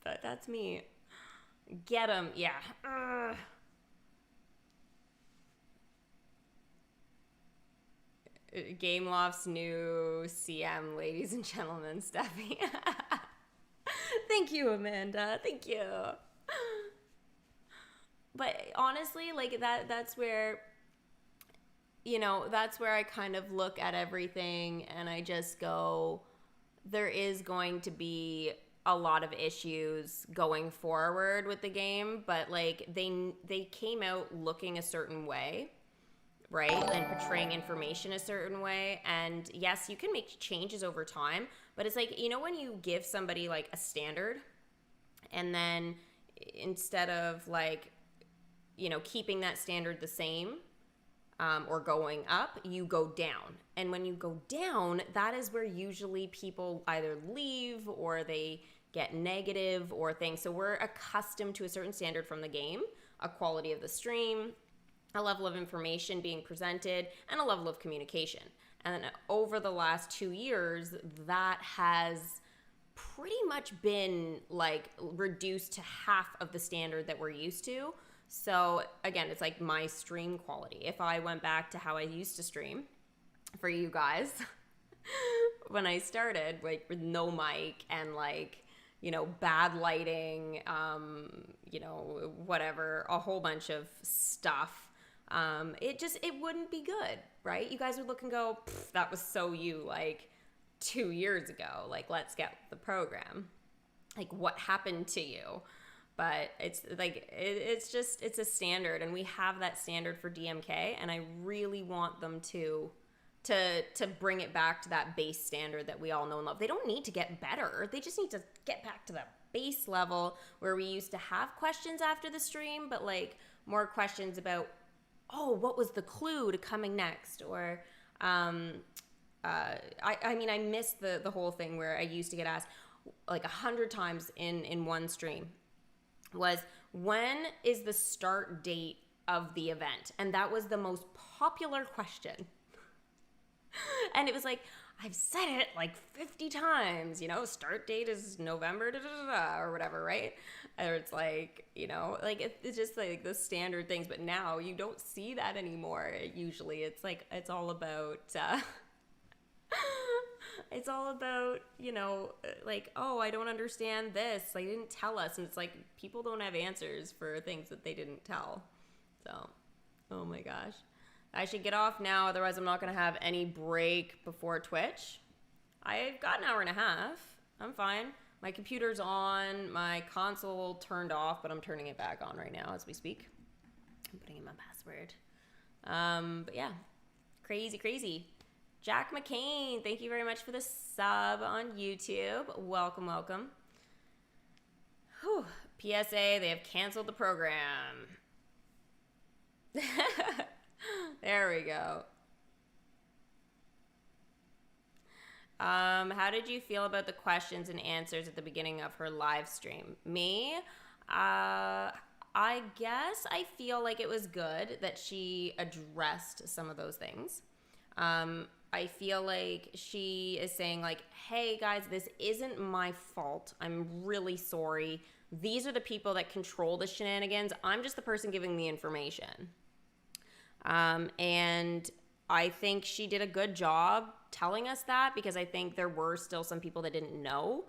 Speaker 1: But that's me. Get them, yeah. Ugh. Gameloft's new CM, ladies and gentlemen, Steffi. Thank you, Amanda. Thank you. But honestly, like, that's where, that's where I kind of look at everything and I just go, there is going to be a lot of issues going forward with the game, but like they came out looking a certain way, right? And portraying information a certain way. And yes, you can make changes over time, but it's like, when you give somebody like a standard, and then instead of like, keeping that standard the same, or going up, you go down. And when you go down, that is where usually people either leave or they get negative or things. So we're accustomed to a certain standard from the game, a quality of the stream, a level of information being presented, and a level of communication. And then over the last 2 years, that has pretty much been like reduced to half of the standard that we're used to. So again, it's like my stream quality. If I went back to how I used to stream for you guys when I started, like with no mic and like, bad lighting, whatever, a whole bunch of stuff, it wouldn't be good, right? You guys would look and go, that was so you like 2 years ago. Like, let's get the program. Like, what happened to you? But it's like it's a standard, and we have that standard for DMK, and I really want them to bring it back to that base standard that we all know and love. They don't need to get better. They just need to get back to that base level where we used to have questions after the stream, but like more questions about, oh, what was the clue to coming next? Or I mean, I missed the whole thing where I used to get asked like 100 times in one stream was, when is the start date of the event? And that was the most popular question. And it was like, I've said it like 50 times, you know, start date is November, or whatever, right? Or it's like, you know, like it's just like the standard things. But now you don't see that anymore. Usually it's like, it's all about, it's all about, you know, like, oh, I don't understand this. Like, they didn't tell us. And it's like, people don't have answers for things that they didn't tell. So, oh my gosh. I should get off now. Otherwise, I'm not going to have any break before Twitch. I've got an hour and a half. I'm fine. My computer's on. My console turned off, but I'm turning it back on right now as we speak. I'm putting in my password. But yeah, crazy. Jack McCain, thank you very much for the sub on YouTube. Welcome. Whew. PSA, they have canceled the program. There we go. How did you feel about the questions and answers at the beginning of her live stream? Me? I guess I feel like it was good that she addressed some of those things. I feel like she is saying like, hey guys, this isn't my fault. I'm really sorry. These are the people that control the shenanigans. I'm just the person giving the information. And I think she did a good job telling us that, because I think there were still some people that didn't know.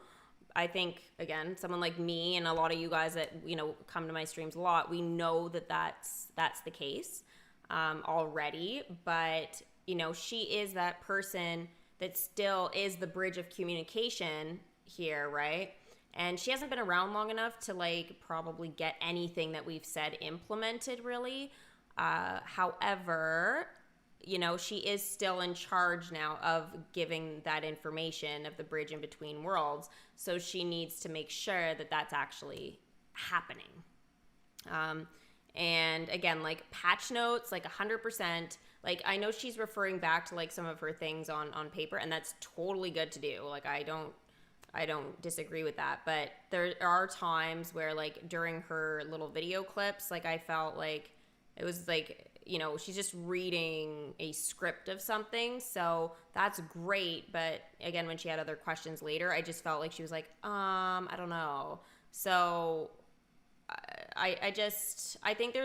Speaker 1: I think, again, someone like me and a lot of you guys that, you know, come to my streams a lot, we know that that's the case already. But, you know, she is that person that still is the bridge of communication here, right? And she hasn't been around long enough to, like, probably get anything that we've said implemented, really. However, you know, she is still in charge now of giving that information of the bridge in between worlds. So she needs to make sure that that's actually happening. And again, like patch notes, like 100%, like I know she's referring back to like some of her things on paper, and that's totally good to do. Like I don't disagree with that, but there are times where like during her little video clips, like I felt like it was like, you know, she's just reading a script of something. So that's great. But again, when she had other questions later, I just felt like she was like, I don't know. So I think there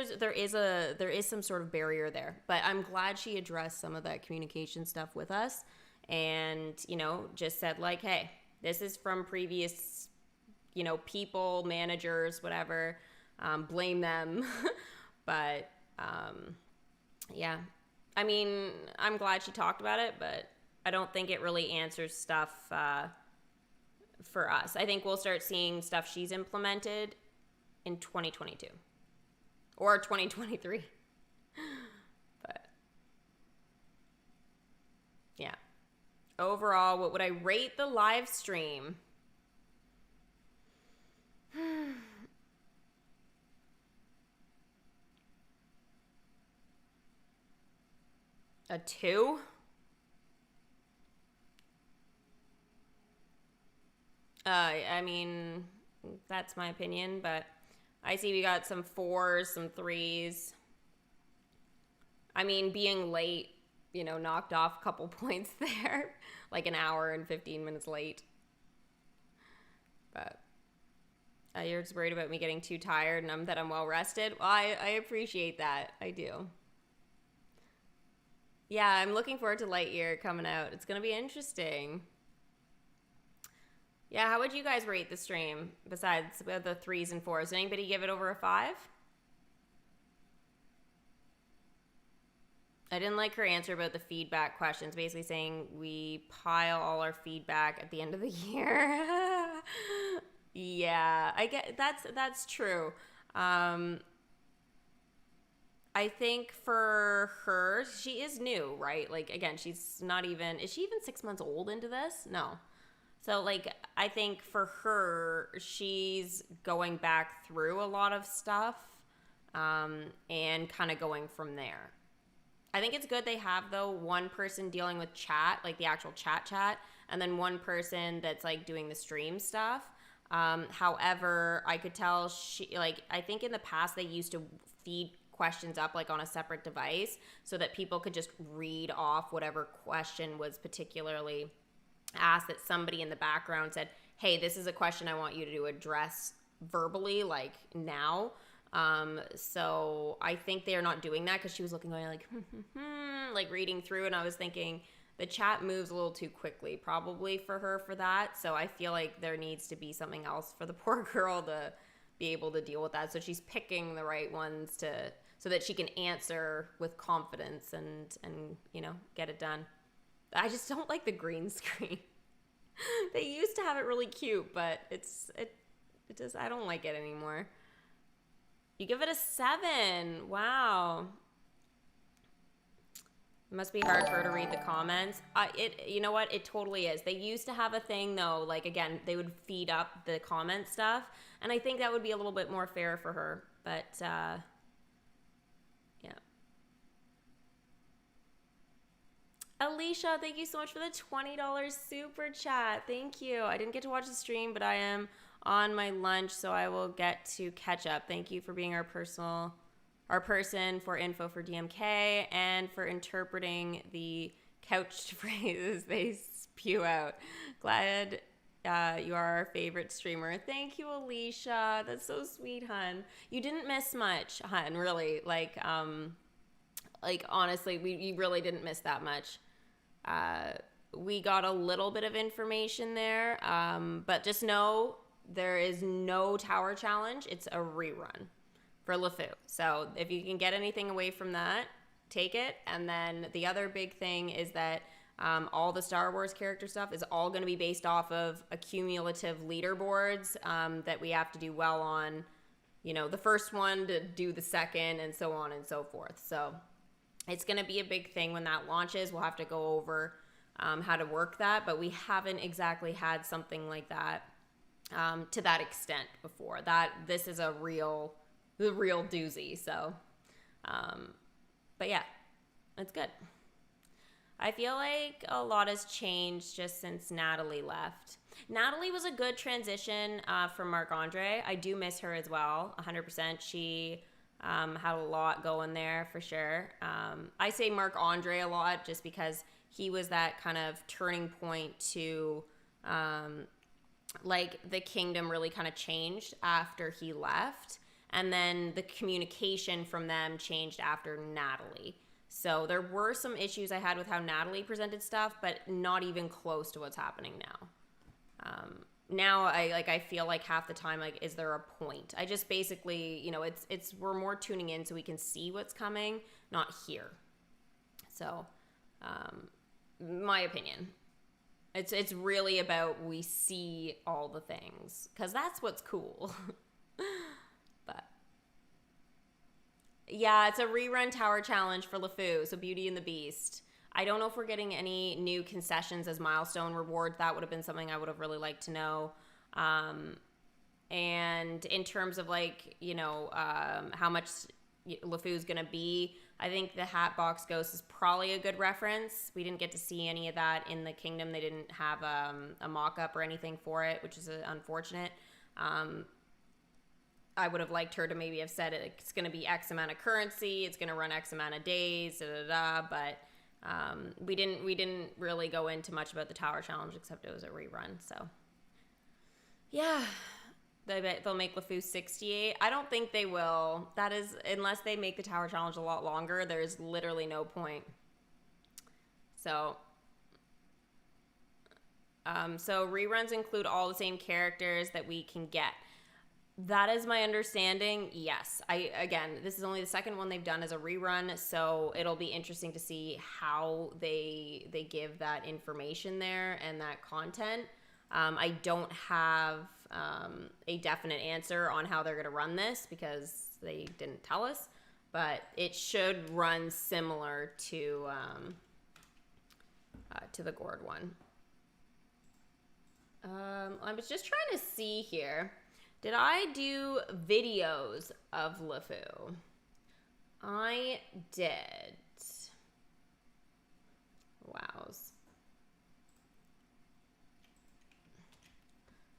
Speaker 1: is some sort of barrier there, but I'm glad she addressed some of that communication stuff with us, and, you know, just said like, hey, this is from previous, you know, people, managers, whatever, blame them. But, yeah, I mean, I'm glad she talked about it, but I don't think it really answers stuff, for us. I think we'll start seeing stuff she's implemented in 2022 or 2023. But yeah, overall, what would I rate the live stream? A 2? I mean, that's my opinion, but I see we got some 4s, some 3s. I mean, being late, you know, knocked off a couple points there, like an hour and 15 minutes late. But you're just worried about me getting too tired and that I'm well rested. Well, I appreciate that. I do. Yeah, I'm looking forward to Lightyear coming out. It's going to be interesting. Yeah, how would you guys rate the stream besides the 3s and 4s? Did anybody give it over a 5? I didn't like her answer about the feedback questions, basically saying we pile all our feedback at the end of the year. Yeah, I get that's true. I think for her, she is new, right? Like, again, she's not even, is she even 6 months old into this? No. So, like, I think for her, she's going back through a lot of stuff, and kind of going from there. I think it's good they have, though, one person dealing with chat, like the actual chat, and then one person that's, like, doing the stream stuff. However, I could tell I think in the past they used to feed questions up like on a separate device so that people could just read off whatever question was particularly asked, that somebody in the background said, hey, this is a question I want you to address verbally, like now. So I think they're not doing that, because she was looking like like reading through, and I was thinking the chat moves a little too quickly probably for her for that. So I feel like there needs to be something else for the poor girl to be able to deal with that. So she's picking the right ones so that she can answer with confidence and get it done. I just don't like the green screen. They used to have it really cute, but it just, I don't like it anymore. You give it a 7. Wow. It must be hard for her to read the comments. You know what? It totally is. They used to have a thing, though, like, again, they would feed up the comment stuff, and I think that would be a little bit more fair for her. But, yeah. Alicia, thank you so much for the $20 super chat. Thank you. I didn't get to watch the stream, but I am on my lunch, so I will get to catch up. Thank you for being our person for info for DMK and for interpreting the couched phrases they spew out. Glad you are our favorite streamer. Thank you, Alicia. That's so sweet, hun. You didn't miss much, hun, really. Like honestly, you really didn't miss that much. We got a little bit of information there, but just know there is no tower challenge. It's a rerun for LeFou. So if you can get anything away from that, take it. And then the other big thing is that all the Star Wars character stuff is all going to be based off of accumulative leaderboards that we have to do well on, the first one to do the second, and so on and so forth. So it's going to be a big thing when that launches. We'll have to go over how to work that, but we haven't exactly had something like that to that extent before. This is the real doozy. So, but yeah, it's good. I feel like a lot has changed just since Natalie left. Natalie was a good transition from Marc-Andre. I do miss her as well, 100%. She had a lot going there for sure. I say Marc-Andre a lot just because he was that kind of turning point to the kingdom really kind of changed after he left, and then the communication from them changed after Natalie. So there were some issues I had with how Natalie presented stuff, but not even close to what's happening now. Now I feel like half the time, is there a point? I just basically, we're more tuning in so we can see what's coming, not hear. So, my opinion, it's really about we see all the things, because that's what's cool. But yeah, it's a rerun tower challenge for LeFou, so Beauty and the Beast. I don't know if we're getting any new concessions as milestone rewards. That would have been something I would have really liked to know. And in terms of how much LeFou's going to be, I think the Hatbox Ghost is probably a good reference. We didn't get to see any of that in the kingdom. They didn't have a mock-up or anything for it, which is unfortunate. I would have liked her to maybe have said it's going to be X amount of currency, it's going to run X amount of days, but we didn't really go into much about the tower challenge, except it was a rerun. So yeah, they'll make LeFou 68. I don't think they will. That is, unless they make the tower challenge a lot longer, there's literally no point. So reruns include all the same characters that we can get. That is my understanding. Yes. Again, this is only the second one they've done as a rerun, so it'll be interesting to see how they give that information there and that content. I don't have a definite answer on how they're going to run this because they didn't tell us, but it should run similar to the gourd one. I was just trying to see here. Did I do videos of LeFou? I did. Wows.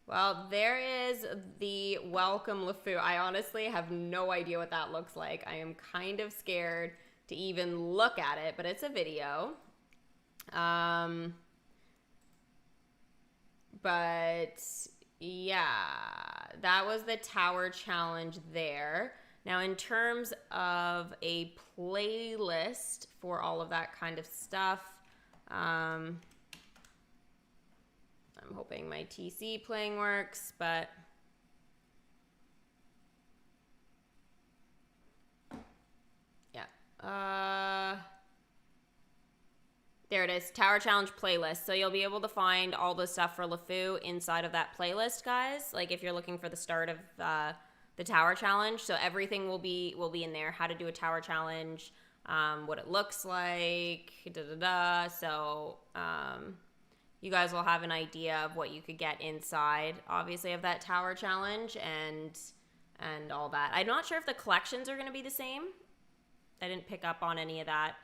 Speaker 1: Well, there is the welcome LeFou. I honestly have no idea what that looks like. I am kind of scared to even look at it, but it's a video. But yeah, that was the tower challenge there. Now, in terms of a playlist for all of that kind of stuff, I'm hoping my TC playing works, but yeah. There it is, Tower Challenge playlist. So you'll be able to find all the stuff for LeFou inside of that playlist, guys. Like if you're looking for the start of the Tower Challenge, so everything will be in there. How to do a Tower Challenge, what it looks like, So you guys will have an idea of what you could get inside, obviously, of that Tower Challenge and all that. I'm not sure if the collections are going to be the same. I didn't pick up on any of that.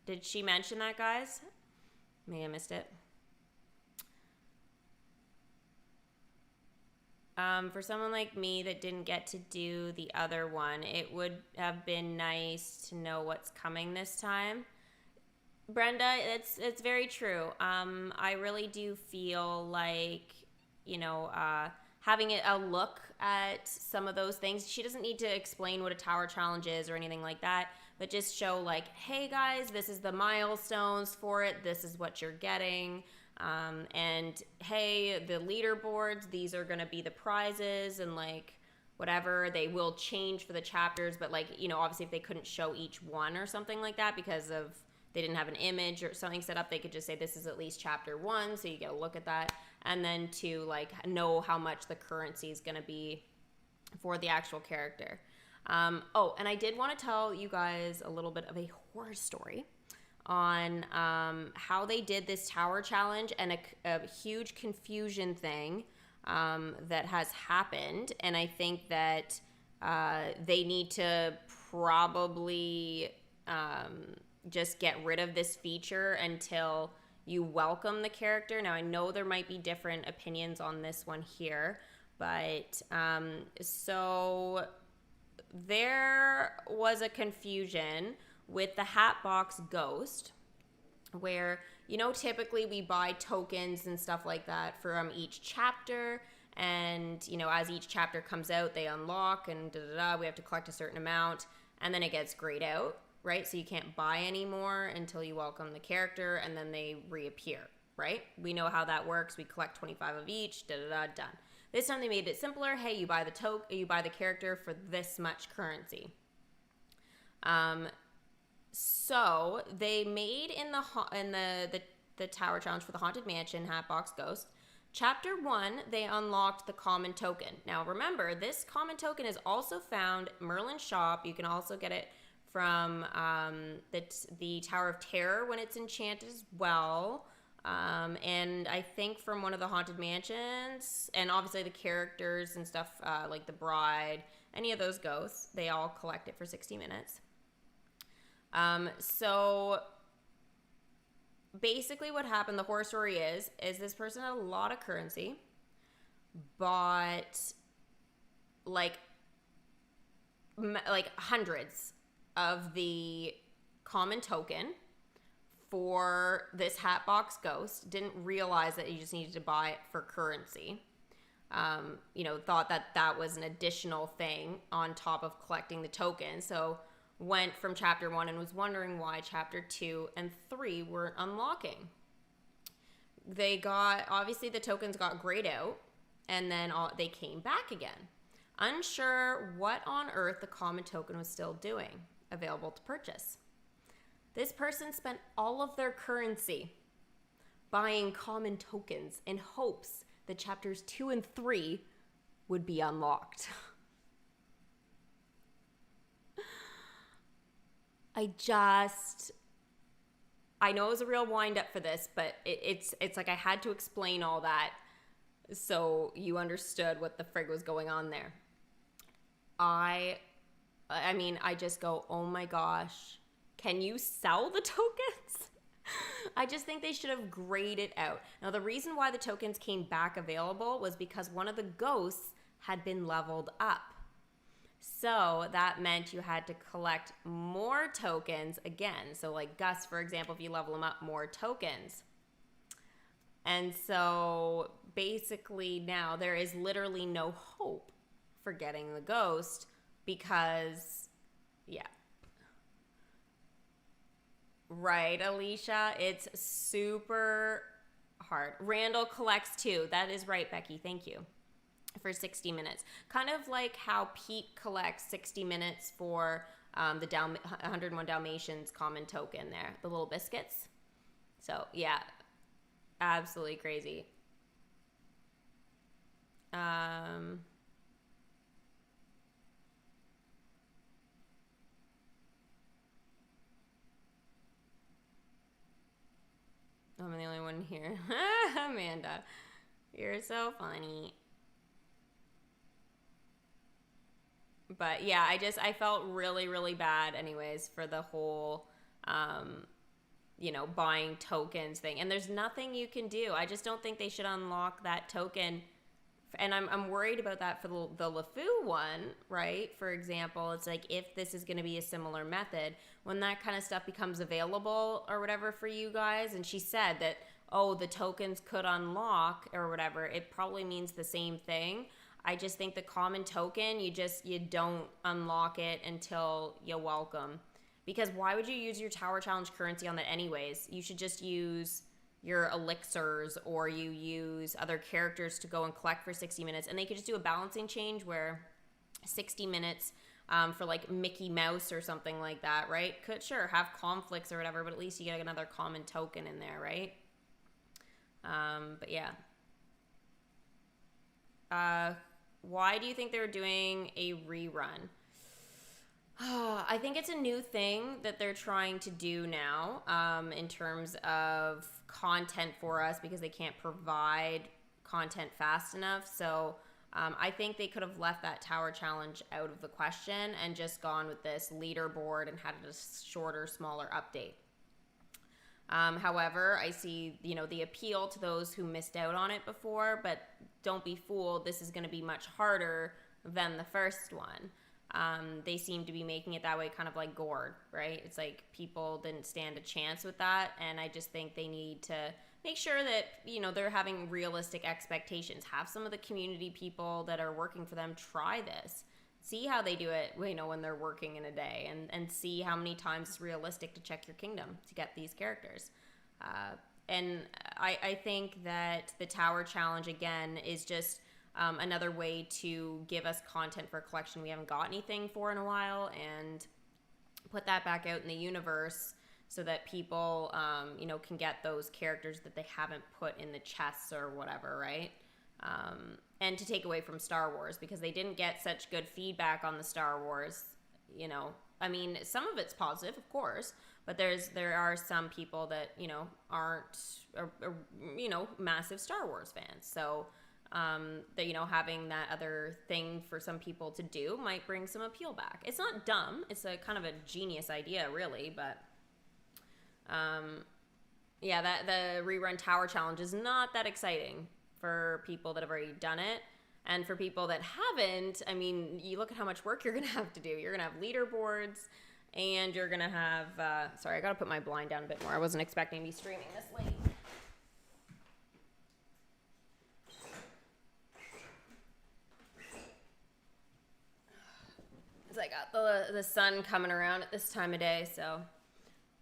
Speaker 1: Did she mention that, guys? May have missed it. For someone like me that didn't get to do the other one, it would have been nice to know what's coming this time. Brenda, it's very true. I really do feel like, having a look at some of those things. She doesn't need to explain what a Tower Challenge is or anything like that, but just show like, hey guys, this is the milestones for it. This is what you're getting. And hey, the leaderboards, these are going to be the prizes and like whatever. They will change for the chapters, but like, obviously if they couldn't show each one or something like that because of they didn't have an image or something set up, they could just say this is at least chapter 1, so you get a look at that, and then to like know how much the currency is going to be for the actual character. And I did want to tell you guys a little bit of a horror story on how they did this Tower Challenge and a huge confusion thing that has happened, and I think that they need to probably just get rid of this feature until you welcome the character. Now, I know there might be different opinions on this one here, but so there was a confusion with the Hatbox Ghost where, typically we buy tokens and stuff like that from each chapter, and, as each chapter comes out, they unlock and we have to collect a certain amount, and then it gets grayed out. Right? So you can't buy anymore until you welcome the character, and then they reappear, right? We know how that works. We collect 25 of each, done. This time they made it simpler. Hey, you buy the character for this much currency. So they made in the Tower Challenge for the Haunted Mansion Hatbox Ghost, Chapter 1, they unlocked the common token. Now remember, this common token is also found Merlin's shop. You can also get it from the Tower of Terror when it's enchanted as well. And I think from one of the Haunted Mansions, and obviously the characters and stuff like the bride, any of those ghosts, they all collect it for 60 minutes. So basically what happened, the horror story is this person had a lot of currency, bought like hundreds of the common token for this Hatbox Ghost, didn't realize that you just needed to buy it for currency. Thought that was an additional thing on top of collecting the token. So went from chapter 1 and was wondering why chapter 2 and 3 weren't unlocking. Obviously the tokens got grayed out, and then they came back again. Unsure what on earth the common token was still doing, available to purchase. This person spent all of their currency buying common tokens in hopes that chapters 2 and 3 would be unlocked. I know it was a real wind up for this, but it's like I had to explain all that so you understood what the frig was going on there. I mean, I just go, oh my gosh, can you sell the tokens? I just think they should have grayed it out. Now, the reason why the tokens came back available was because one of the ghosts had been leveled up. So that meant you had to collect more tokens again. So like Gus, for example, if you level him up, more tokens. And so basically now there is literally no hope for getting the ghost because, yeah. Right, Alicia, it's super hard. Randall collects too. That is right, Becky. Thank you. For 60 minutes. Kind of like how Pete collects 60 minutes for the 101 Dalmatians common token there. The little biscuits. So, yeah. Absolutely crazy. I'm the only one here. Amanda, you're so funny. But yeah, I felt really, really bad anyways for the whole, buying tokens thing. And there's nothing you can do. I just don't think they should unlock that token. And I'm worried about that for the LeFou one, right? For example, it's like if this is going to be a similar method, when that kind of stuff becomes available or whatever for you guys, and she said that, oh, the tokens could unlock or whatever, it probably means the same thing. I just think the common token, you don't unlock it until you're welcome. Because why would you use your Tower Challenge currency on that anyways? You should just use your elixirs or you use other characters to go and collect for 60 minutes. And they could just do a balancing change where 60 minutes for like Mickey Mouse or something like that, right? Could sure have conflicts or whatever, but at least you get another common token in there, right? But yeah. Why do you think they're doing a rerun? I think it's a new thing that they're trying to do now in terms of content for us because they can't provide content fast enough. So I think they could have left that Tower Challenge out of the question and just gone with this leaderboard and had a shorter, smaller update. However, I see, the appeal to those who missed out on it before, but don't be fooled. This is going to be much harder than the first one. They seem to be making it that way, kind of like Gord, right? It's like people didn't stand a chance with that. And I just think they need to make sure that, they're having realistic expectations. Have some of the community people that are working for them try this. See how they do it, when they're working in a day and see how many times it's realistic to check your kingdom to get these characters. And I think that the Tower Challenge, again, is just another way to give us content for a collection we haven't got anything for in a while and put that back out in the universe so that people, can get those characters that they haven't put in the chests or whatever, right? And to take away from Star Wars because they didn't get such good feedback on the Star Wars, I mean, some of it's positive, of course, but there are some people that, aren't, massive Star Wars fans. So, that, having that other thing for some people to do might bring some appeal back. It's not dumb. It's a kind of a genius idea, really, but, yeah, the rerun Tower Challenge is not that exciting for people that have already done it. And for people that haven't, I mean, you look at how much work you're going to have to do. You're going to have leaderboards and you're going to have, sorry, I got to put my blind down a bit more. I wasn't expecting to be streaming this late. Because I got the sun coming around at this time of day, so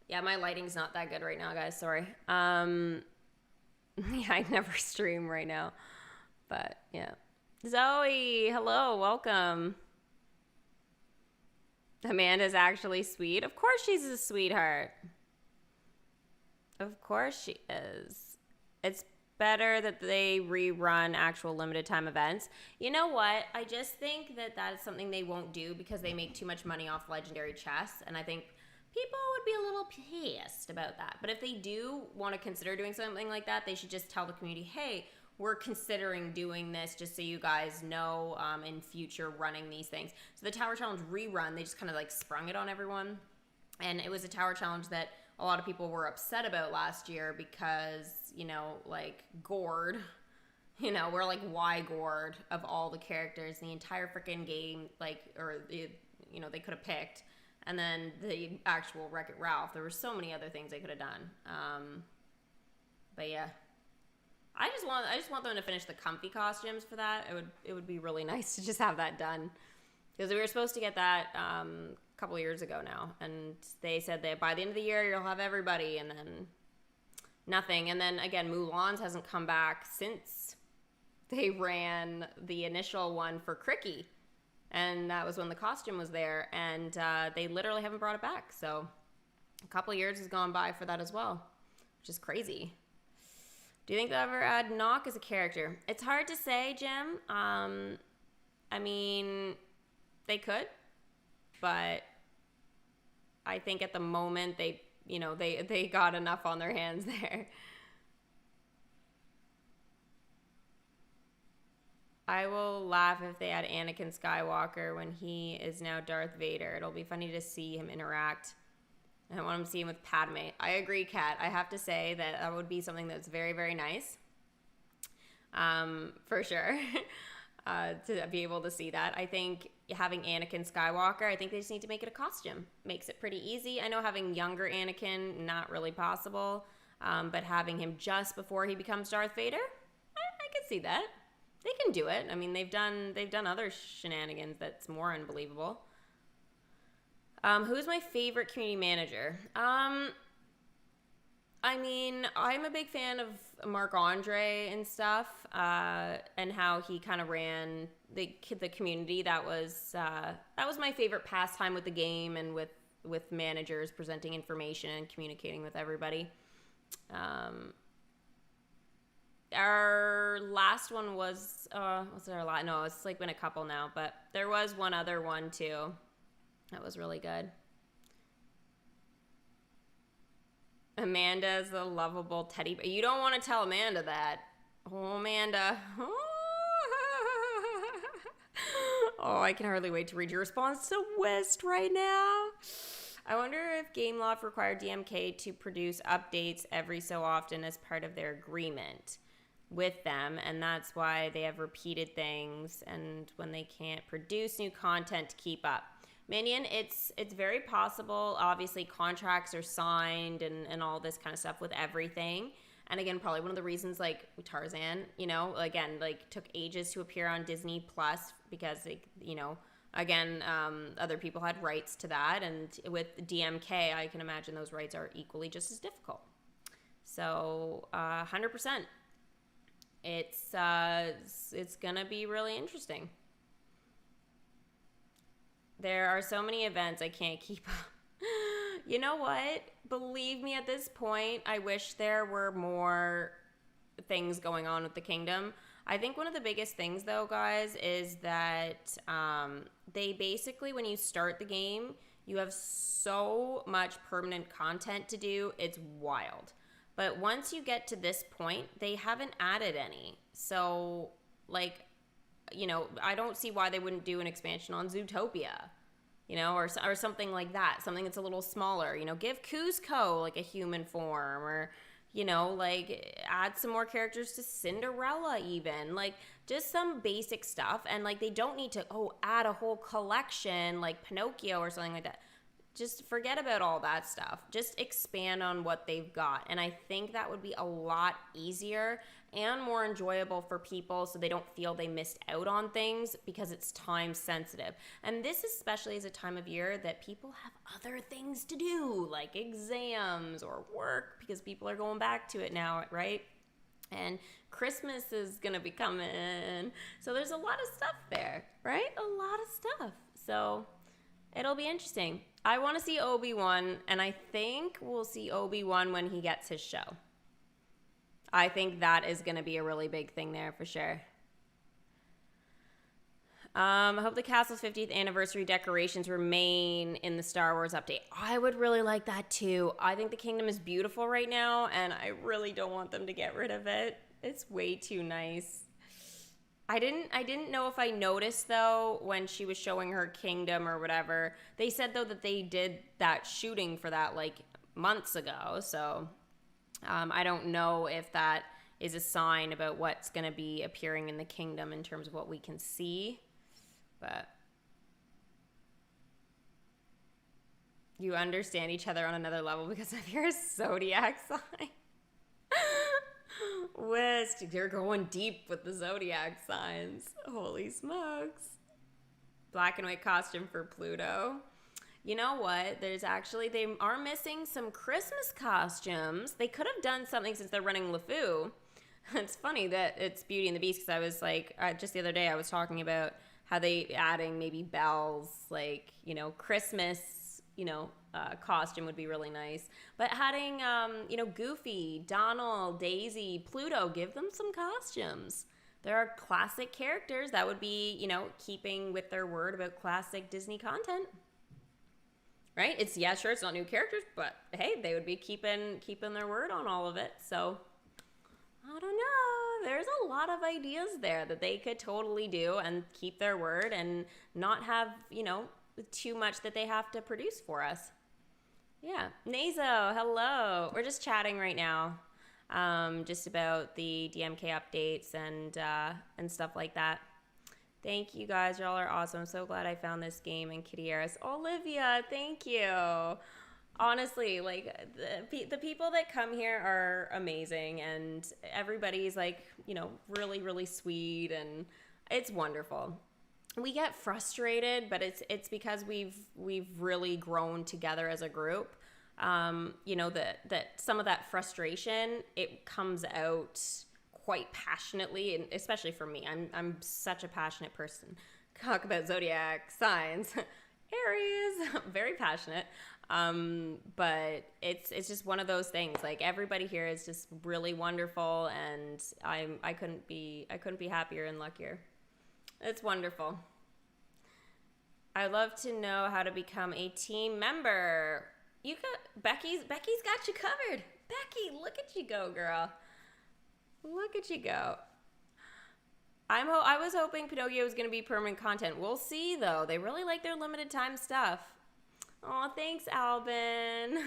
Speaker 1: yeah, my lighting's not that good right now, guys. Sorry. Yeah, I never stream right now, but yeah. Zoe, hello, welcome. Amanda's actually sweet. Of course she's a sweetheart. Of course she is. It's better that they rerun actual limited time events. You know what? I just think that is something they won't do because they make too much money off legendary chests, and I think people would be a little pissed about that. But if they do want to consider doing something like that, they should just tell the community, hey, we're considering doing this just so you guys know in future running these things. So the Tower Challenge rerun, they just kind of like sprung it on everyone. And it was a Tower Challenge that a lot of people were upset about last year because, you know, like Gord, you know, we're like, why Gord of all the characters in the entire freaking game, like, or, you know, they could have picked. And then the actual Wreck-It Ralph, there were so many other things they could have done. But yeah. I just want them to finish the comfy costumes for that. It would be really nice to just have that done, because we were supposed to get that a couple years ago now, and they said that by the end of the year you'll have everybody, and then nothing. And then again, Mulan's hasn't come back since they ran the initial one for Cricky, and that was when the costume was there, and they literally haven't brought it back. So a couple years has gone by for that as well, which is crazy. Do you think they'll ever add Nock as a character? It's hard to say, Jim. I mean, they could, but I think at the moment they got enough on their hands there. I will laugh if they add Anakin Skywalker when he is now Darth Vader. It'll be funny to see him interact. I don't want him to see him with Padme. I agree, Kat. I have to say that would be something that's very, very nice. For sure. To be able to see that. I think having Anakin Skywalker, I think they just need to make it a costume. Makes it pretty easy. I know having younger Anakin, not really possible. But having him just before he becomes Darth Vader, I could see that. They can do it. I mean, they've done other shenanigans that's more unbelievable. Who's my favorite community manager? I mean, I'm a big fan of Marc Andre and stuff, and how he kind of ran the community. That was my favorite pastime with the game and with managers presenting information and communicating with everybody. Our last one was what's our last? No, it's like been a couple now, but there was one other one too. That was really good. Amanda is a lovable teddy bear. You don't want to tell Amanda that. Oh, Amanda. Oh, I can hardly wait to read your response to West right now. I wonder if Gameloft required DMK to produce updates every so often as part of their agreement with them, and that's why they have repeated things and when they can't produce new content to keep up. Minion, it's very possible. Obviously, contracts are signed and all this kind of stuff with everything. And again, probably one of the reasons, like Tarzan, you know, again, like took ages to appear on Disney Plus because, you know, again, other people had rights to that. And with DMK, I can imagine those rights are equally just as difficult. So 100%. It's going to be really interesting. There are so many events I can't keep up. You know what? Believe me, at this point, I wish there were more things going on with the kingdom. I think one of the biggest things, though, guys, is that they basically, when you start the game, you have so much permanent content to do. It's wild. But once you get to this point, they haven't added any. So, like, you know, I don't see why they wouldn't do an expansion on Zootopia, you know, or something like that, something that's a little smaller, you know, give Kuzco like a human form, or, you know, like add some more characters to Cinderella even, like just some basic stuff. And like, they don't need to, add a whole collection like Pinocchio or something like that. Just forget about all that stuff. Just expand on what they've got. And I think that would be a lot easier and more enjoyable for people, so they don't feel they missed out on things because it's time sensitive. And this especially is a time of year that people have other things to do, like exams or work, because people are going back to it now, right? And Christmas is going to be coming. So there's a lot of stuff there, right? A lot of stuff. So it'll be interesting. I want to see Obi-Wan, and I think we'll see Obi-Wan when he gets his show. I think that is going to be a really big thing there for sure. I hope the castle's 50th anniversary decorations remain in the Star Wars update. I would really like that too. I think the kingdom is beautiful right now, and I really don't want them to get rid of it. It's way too nice. I didn't know if I noticed though when she was showing her kingdom or whatever. They said though that they did that shooting for that like months ago, so I don't know if that is a sign about what's going to be appearing in the kingdom in terms of what we can see. But you understand each other on another level because of your zodiac sign. West, you're going deep with the zodiac signs. Holy smokes. Black and white costume for Pluto. You know what? They are missing some Christmas costumes. They could have done something since they're running LeFou. It's funny that it's Beauty and the Beast because I was like, just the other day I was talking about how they adding maybe Belle's, like, you know, Christmas, you know, costume would be really nice. But adding, you know, Goofy, Donald, Daisy, Pluto, give them some costumes. There are classic characters that would be, you know, keeping with their word about classic Disney content. Right? It's not new characters, but hey, they would be keeping their word on all of it. So I don't know. There's a lot of ideas there that they could totally do and keep their word and not have, you know, too much that they have to produce for us. Yeah. Nazo, hello. We're just chatting right now. Just about the DMK updates and stuff like that. Thank you guys. Y'all are awesome. I'm so glad I found this game in Kittyarris. Olivia, thank you. Honestly, like the people that come here are amazing, and everybody's like, you know, really, really sweet, and it's wonderful. We get frustrated, but it's because we've really grown together as a group. You know, that some of that frustration, it comes out quite passionately, and especially for me. I'm such a passionate person. Talk about zodiac signs. Aries, very passionate. But it's just one of those things. Like, everybody here is just really wonderful, and I couldn't be happier and luckier. It's wonderful. I'd love to know how to become a team member. Becky's got you covered. Becky, look at you go, girl. Look at you go. I was hoping Pinocchio was going to be permanent content. We'll see, though. They really like their limited time stuff. Oh, thanks, Albin.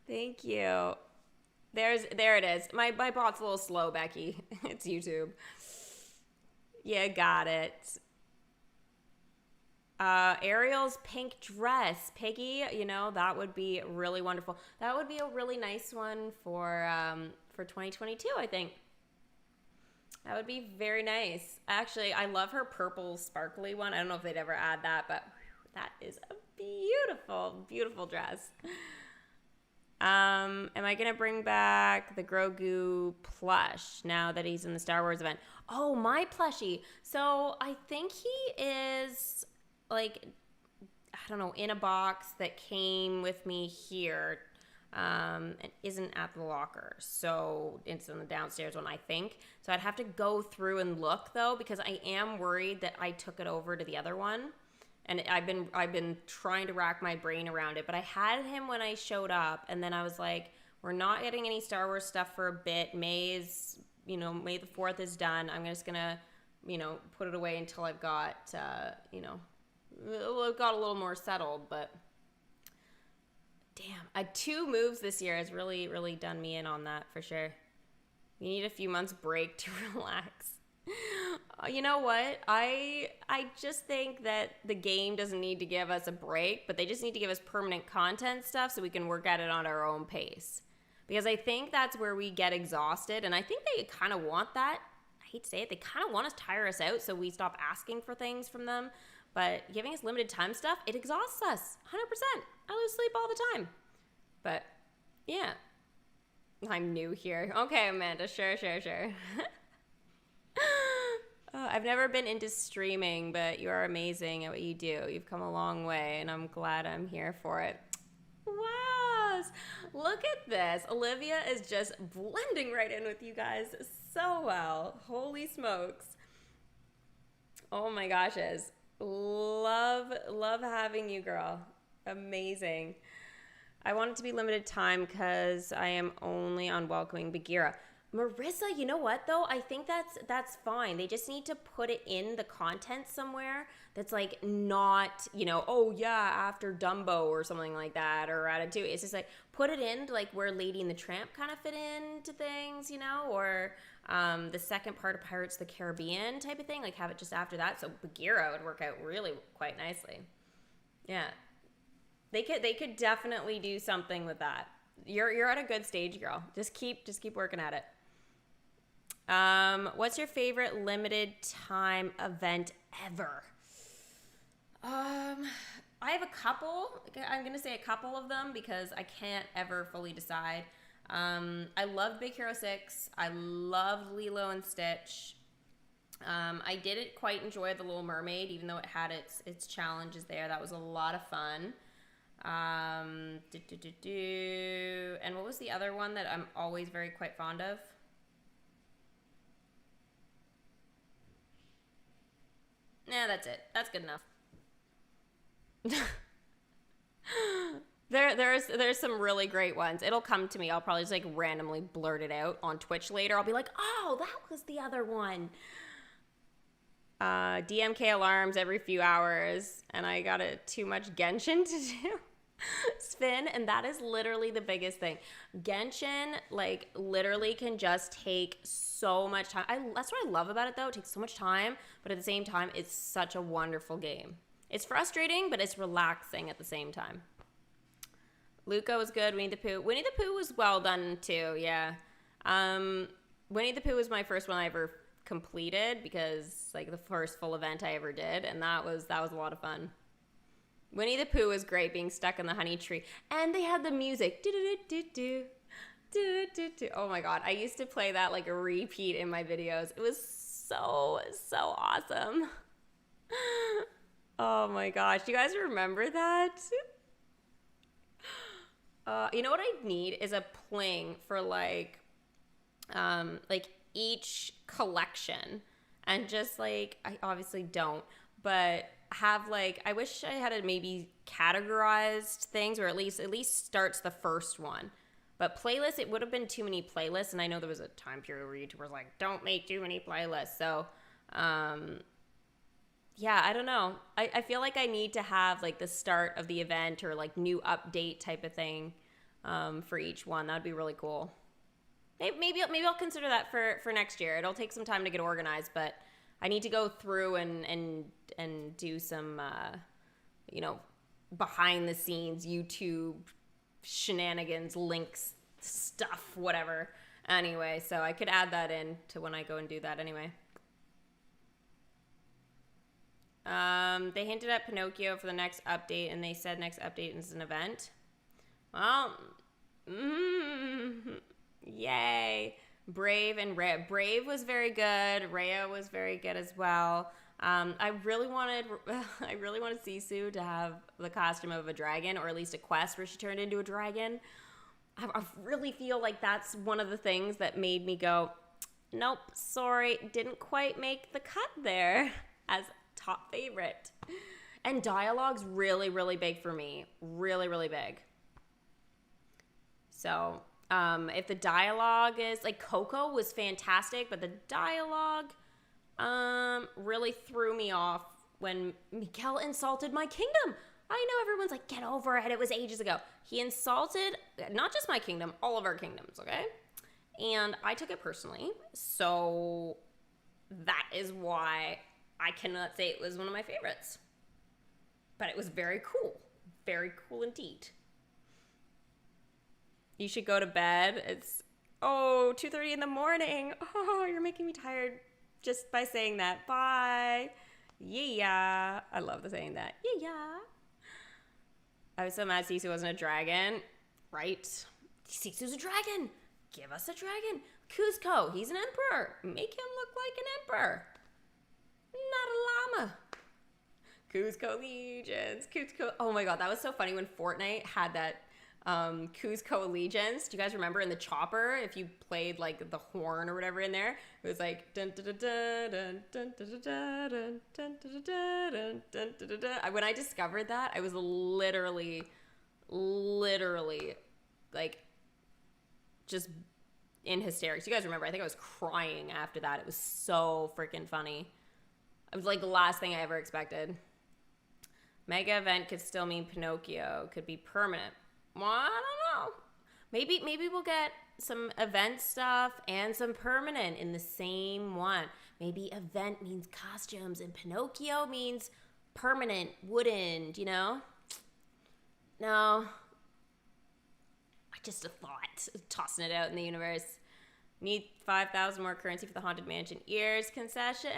Speaker 1: Thank you. There it is. My bot's a little slow, Becky. It's YouTube. Yeah, got it. Ariel's pink dress. Peggy, you know, that would be really wonderful. That would be a really nice one for 2022, I think. That would be very nice. Actually, I love her purple sparkly one. I don't know if they'd ever add that, but that is a beautiful, beautiful dress. Am I going to bring back the Grogu plush now that he's in the Star Wars event? Oh, my plushie. So I think he is, like, I don't know, in a box that came with me here. And isn't at the locker, so it's in the downstairs one, I think. So I'd have to go through and look, though, because I am worried that I took it over to the other one, and I've been trying to rack my brain around it. But I had him when I showed up, and then I was like, we're not getting any Star Wars stuff for a bit. May the 4th is done. I'm just gonna, put it away until I've got, I've got a little more settled, but. Damn, 2 moves this year has really, really done me in on that for sure. You need a few months break to relax. You know what? I just think that the game doesn't need to give us a break, but they just need to give us permanent content stuff so we can work at it on our own pace. Because I think that's where we get exhausted, and I think they kind of want that. I hate to say it, they kind of want to tire us out so we stop asking for things from them. But giving us limited time stuff, it exhausts us, 100%. I lose sleep all the time. But, yeah. I'm new here. Okay, Amanda, sure. I've never been into streaming, but you are amazing at what you do. You've come a long way, and I'm glad I'm here for it. Wow, us. Look at this. Olivia is just blending right in with you guys so well. Holy smokes. Oh my goshes. Love having you, girl. Amazing. I want it to be limited time because I am only on welcoming Bagheera. Marissa, you know what though? I think that's fine. They just need to put it in the content somewhere that's like not, you know, oh yeah, after Dumbo or something like that, or Ratatouille. It's just like put it in like where Lady and the Tramp kind of fit into things, you know, or the second part of Pirates of the Caribbean type of thing. Like have it just after that. So Bagheera would work out really quite nicely. Yeah, they could definitely do something with that. You're at a good stage, girl. Just keep working at it. What's your favorite limited time event ever? I have a couple. I'm gonna say a couple of them because I can't ever fully decide. I loved Big Hero 6. I loved Lilo and Stitch. I didn't quite enjoy The Little Mermaid, even though it had its challenges there. That was a lot of fun. And what was the other one that I'm always very quite fond of? Nah, that's it. That's good enough. There's some really great ones. It'll come to me. I'll probably just like randomly blurt it out on Twitch later. I'll be like, oh, that was the other one. DMK alarms every few hours, and I got too much Genshin to do. Spin, and that is literally the biggest thing. Genshin, like, literally can just take so much time. That's what I love about it, though. It takes so much time, but at the same time, it's such a wonderful game. It's frustrating, but it's relaxing at the same time. Luca was good. Winnie the Pooh. Winnie the Pooh was well done, too, yeah. Winnie the Pooh was my first one I ever completed because, like, the first full event I ever did, and that was a lot of fun. Winnie the Pooh was great, being stuck in the honey tree. And they had the music. Do-do-do-do-do. Do-do-do-do. Oh my god. I used to play that like a repeat in my videos. It was so awesome. Oh my gosh. Do you guys remember that? You know what I need is a pling for like each collection. And just like, I obviously don't, but have like, I wish I had maybe categorized things, or at least starts the first one. But playlists, it would have been too many playlists, and I know there was a time period where YouTube was like, don't make too many playlists. So yeah, I don't know. I feel like I need to have like the start of the event or like new update type of thing for each one. That would be really cool. Maybe I'll consider that for next year. It'll take some time to get organized, but I need to go through and do some, behind the scenes YouTube shenanigans, links, stuff, whatever. Anyway, so I could add that in to when I go and do that anyway. They hinted at Pinocchio for the next update, and they said next update is an event. Well, yay. Brave and Rhea. Brave was very good. Rhea was very good as well. I really wanted Sisu to have the costume of a dragon, or at least a quest where she turned into a dragon. I really feel like that's one of the things that made me go, nope, sorry, didn't quite make the cut there as top favorite. And dialogue's really, really big for me. Really, really big. So, if the dialogue is, like, Coco was fantastic, but the dialogue really threw me off when Miguel insulted my kingdom. I know everyone's like, get over it, it was ages ago. He insulted not just my kingdom, all of our kingdoms, okay? And I took it personally, so that is why I cannot say it was one of my favorites. But it was very cool indeed. You should go to bed. It's 2:30 in the morning. Oh, you're making me tired just by saying that. Bye. Yeah. I love the saying that. Yeah. I was so mad Sisu wasn't a dragon. Right? Sisu's a dragon. Give us a dragon. Cusco, he's an emperor. Make him look like an emperor. Not a llama. Cusco legions. Cusco. Oh my god, that was so funny when Fortnite had that Cusco Allegiance. Do you guys remember in the chopper, if you played like the horn or whatever in there, it was like dun dun dun dun dun dun dun dun dun dun dun dun dun dun. When I discovered that, I was literally like just in hysterics. You guys remember? I think I was crying after that. It was so freaking funny. It was like the last thing I ever expected. Mega event could still mean Pinocchio. Could be permanent. Well, I don't know. Maybe we'll get some event stuff and some permanent in the same one. Maybe event means costumes and Pinocchio means permanent, wooden, you know? No. Just a thought. Tossing it out in the universe. Need 5,000 more currency for the Haunted Mansion ears concession.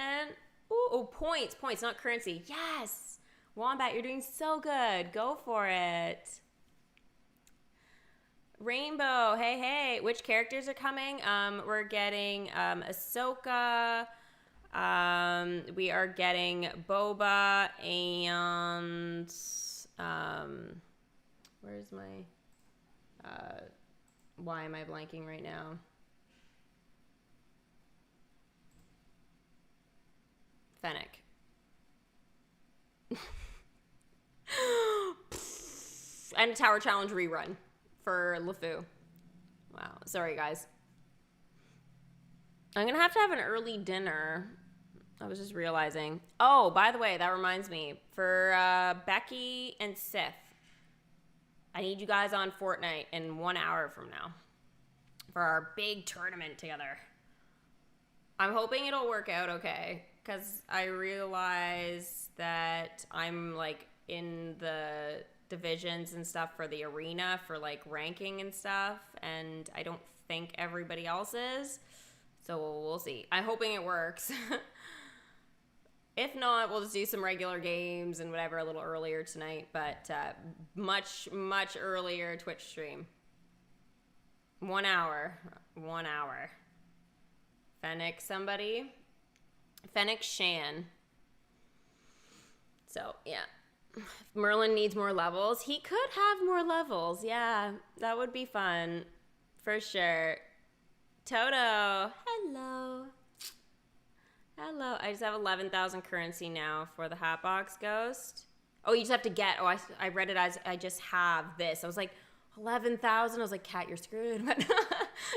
Speaker 1: Ooh, points, not currency. Yes! Wombat, you're doing so good. Go for it. Rainbow, hey. Which characters are coming? We're getting Ahsoka. We are getting Boba and where's my why am I blanking right now? Fennec. And a Tower Challenge rerun for LeFou. Wow. Sorry, guys. I'm going to have an early dinner. I was just realizing. Oh, by the way, that reminds me. For Becky and Sith, I need you guys on Fortnite in 1 hour from now for our big tournament together. I'm hoping it'll work out okay, because I realize that I'm like in the divisions and stuff for the arena for like ranking and stuff, and I don't think everybody else is, so we'll see. I'm hoping it works. If not, we'll just do some regular games and whatever a little earlier tonight, but much earlier Twitch stream. 1 hour. Fennec somebody. Fennec Shan. So, yeah. If Merlin needs more levels. He could have more levels. Yeah, that would be fun. For sure. Toto. Hello. I just have 11,000 currency now for the Hatbox Ghost. Oh, you just have to get... Oh, I read it as I just have this. I was like, 11,000? I was like, Kat, you're screwed. But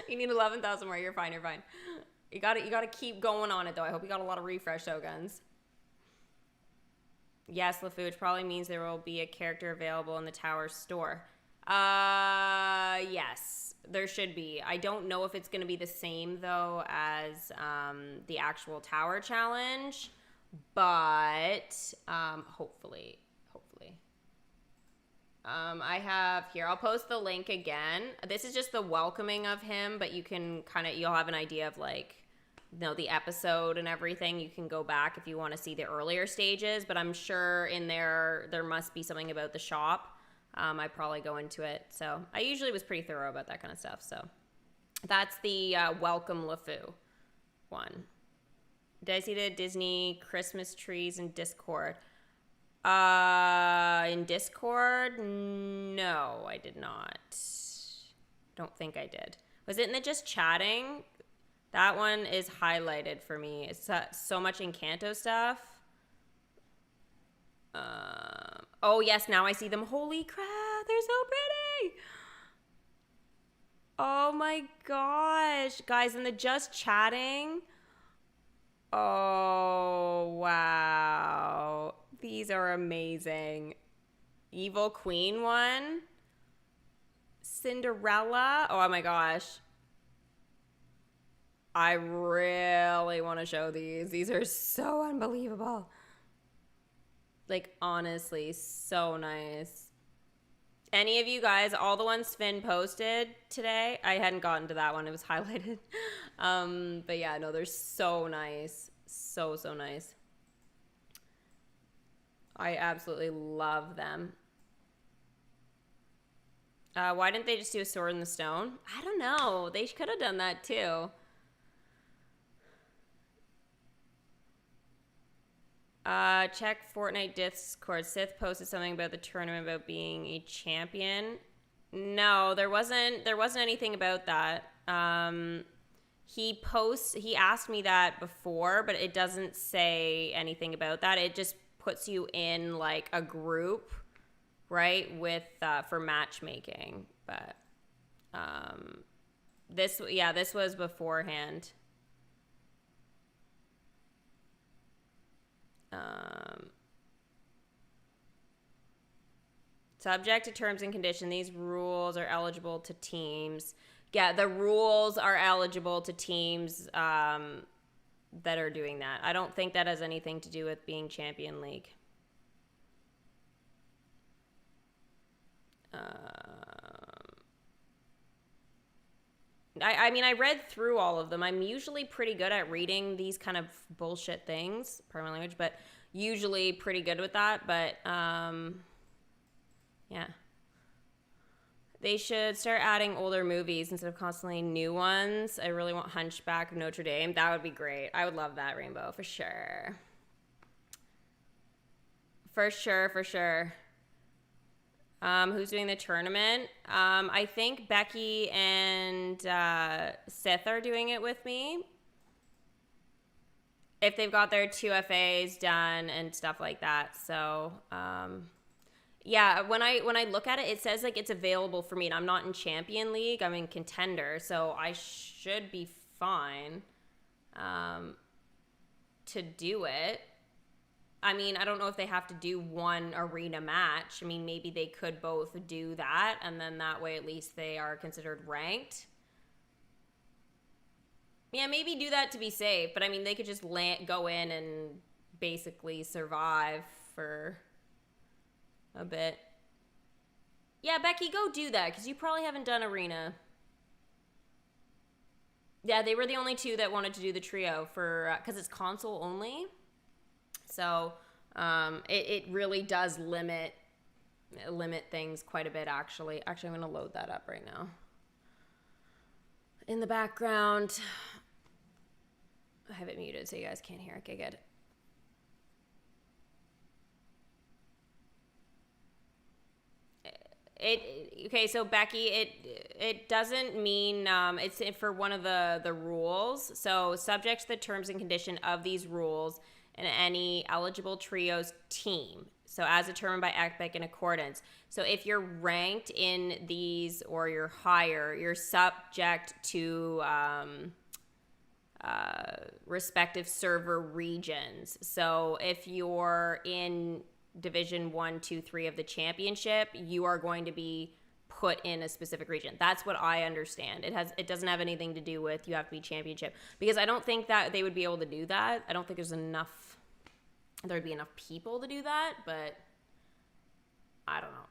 Speaker 1: you need 11,000 more. You're fine. You gotta keep going on it, though. I hope you got a lot of refresh tokens. Yes, LeFou, which probably means there will be a character available in the Tower store. Yes. There should be. I don't know if it's going to be the same, though, as the actual Tower Challenge, but hopefully. I have here, I'll post the link again. This is just the welcoming of him, but you can you'll have an idea of like, the episode and everything. You can go back if you want to see the earlier stages, but I'm sure in there must be something about the shop. I probably go into it. So I usually was pretty thorough about that kind of stuff. So that's the welcome LeFou one. Did I see the Disney Christmas trees in Discord? In Discord? No, I did not. Don't think I did. Was it in the just chatting? That one is highlighted for me. It's so much Encanto stuff. Oh, yes, now I see them. Holy crap, they're so pretty. Oh, my gosh. Guys, in the just chatting. Oh, wow. These are amazing. Evil Queen one. Cinderella. Oh, my gosh. I really want to show these. These are so unbelievable. Like, honestly, so nice. Any of you guys, all the ones Finn posted today, I hadn't gotten to that one. It was highlighted. But yeah, no, they're so nice. So nice. I absolutely love them. Why didn't they just do a Sword in the Stone? I don't know. They could have done that too. Check Fortnite Discord. Sith posted something about the tournament about being a champion. No, there wasn't anything about that. He asked me that before, but it doesn't say anything about that. It just puts you in like a group, right, with for matchmaking. But this was beforehand. Subject to terms and conditions, these rules are eligible to teams. Yeah, the rules are eligible to teams that are doing that. I don't think that has anything to do with being Champion League. I mean, I read through all of them. I'm usually pretty good at reading these kind of bullshit things, pardon my language, but usually pretty good with that. But yeah. They should start adding older movies instead of constantly new ones. I really want Hunchback of Notre Dame. That would be great. I would love that, Rainbow, for sure. For sure. Who's doing the tournament? I think Becky and Sith are doing it with me. If they've got their 2FAs done and stuff like that. So, yeah, when I look at it, it says like it's available for me, and I'm not in Champion League. I'm in Contender, so I should be fine to do it. I mean, I don't know if they have to do one arena match. I mean, maybe they could both do that, and then that way at least they are considered ranked. Yeah, maybe do that to be safe, but I mean, they could just go in and basically survive for a bit. Yeah, Becky, go do that, because you probably haven't done arena. Yeah, they were the only two that wanted to do the trio for because it's console only. So it really does limit things quite a bit, actually. Actually, I'm going to load that up right now. In the background, I have it muted so you guys can't hear. Okay, good. Okay, so Becky, it doesn't mean it's for one of the rules. So subject to the terms and condition of these rules and any eligible trios team. So as determined by Epic in accordance. So if you're ranked in these or you're higher, you're subject to respective server regions. So if you're in Division 1, 2, 3 of the championship, you are going to be put in a specific region. That's what I understand. It doesn't have anything to do with you have to be championship, because I don't think that they would be able to do that. I don't think there'd be enough people to do that, but I don't know.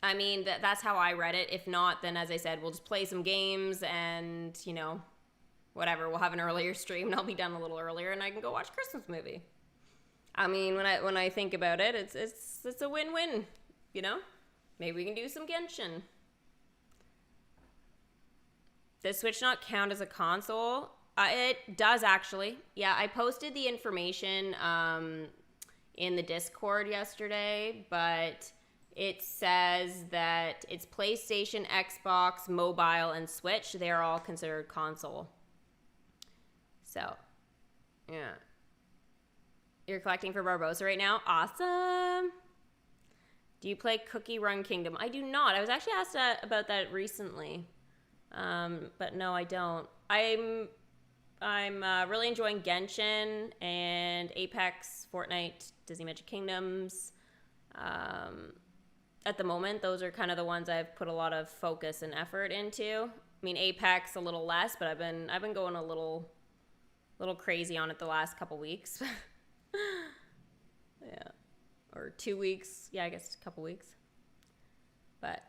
Speaker 1: I mean, that's how I read it. If not, then as I said, we'll just play some games and, whatever, we'll have an earlier stream and I'll be done a little earlier and I can go watch a Christmas movie. I mean, when I think about it, it's a win-win, Maybe we can do some Genshin. Does Switch not count as a console? It does, actually. Yeah, I posted the information in the Discord yesterday, but it says that it's PlayStation, Xbox, mobile, and Switch. They're all considered console. So, yeah. You're collecting for Barbosa right now? Awesome. Do you play Cookie Run Kingdom? I do not. I was actually asked about that recently. But no, I don't. I'm really enjoying Genshin and Apex, Fortnite, Disney Magic Kingdoms. At the moment, those are kind of the ones I've put a lot of focus and effort into. I mean, Apex a little less, but I've been going a little crazy on it the last couple weeks. Yeah. Or 2 weeks. Yeah, I guess a couple weeks. But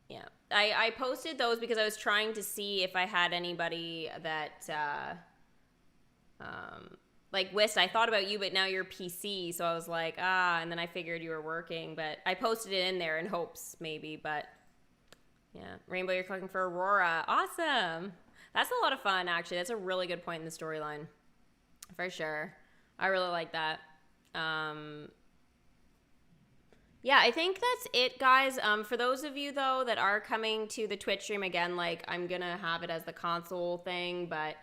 Speaker 1: yeah, I posted those because I was trying to see if I had anybody that like Wist, I thought about you, but now you're PC, so I was like, and then I figured you were working, but I posted it in there in hopes maybe, but yeah. Rainbow, you're collecting for Aurora. Awesome. That's a lot of fun, actually. That's a really good point in the storyline. For sure. I really like that. Yeah, Yeah, I think that's it, guys. For those of you, though, that are coming to the Twitch stream, again, like, I'm going to have it as the console thing, but,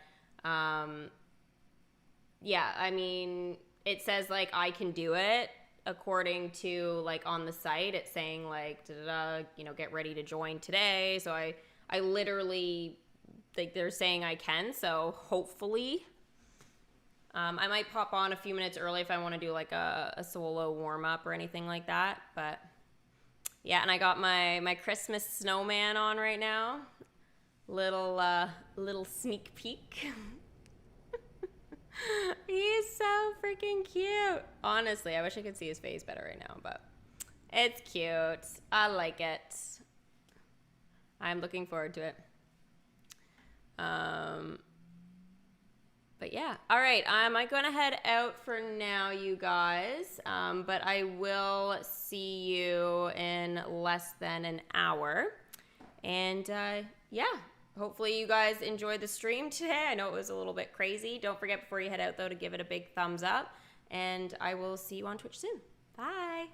Speaker 1: yeah, I mean, it says, like, I can do it according to, like, on the site. It's saying, like, get ready to join today. So I literally, like, they're saying I can, so hopefully... I might pop on a few minutes early if I want to do like a solo warm-up or anything like that. But yeah, and I got my Christmas snowman on right now. Little sneak peek. He's so freaking cute. Honestly, I wish I could see his face better right now, but it's cute. I like it. I'm looking forward to it. But yeah, all right, I'm going to head out for now, you guys, but I will see you in less than an hour, and yeah, hopefully you guys enjoyed the stream today. I know it was a little bit crazy. Don't forget before you head out, though, to give it a big thumbs up, and I will see you on Twitch soon. Bye.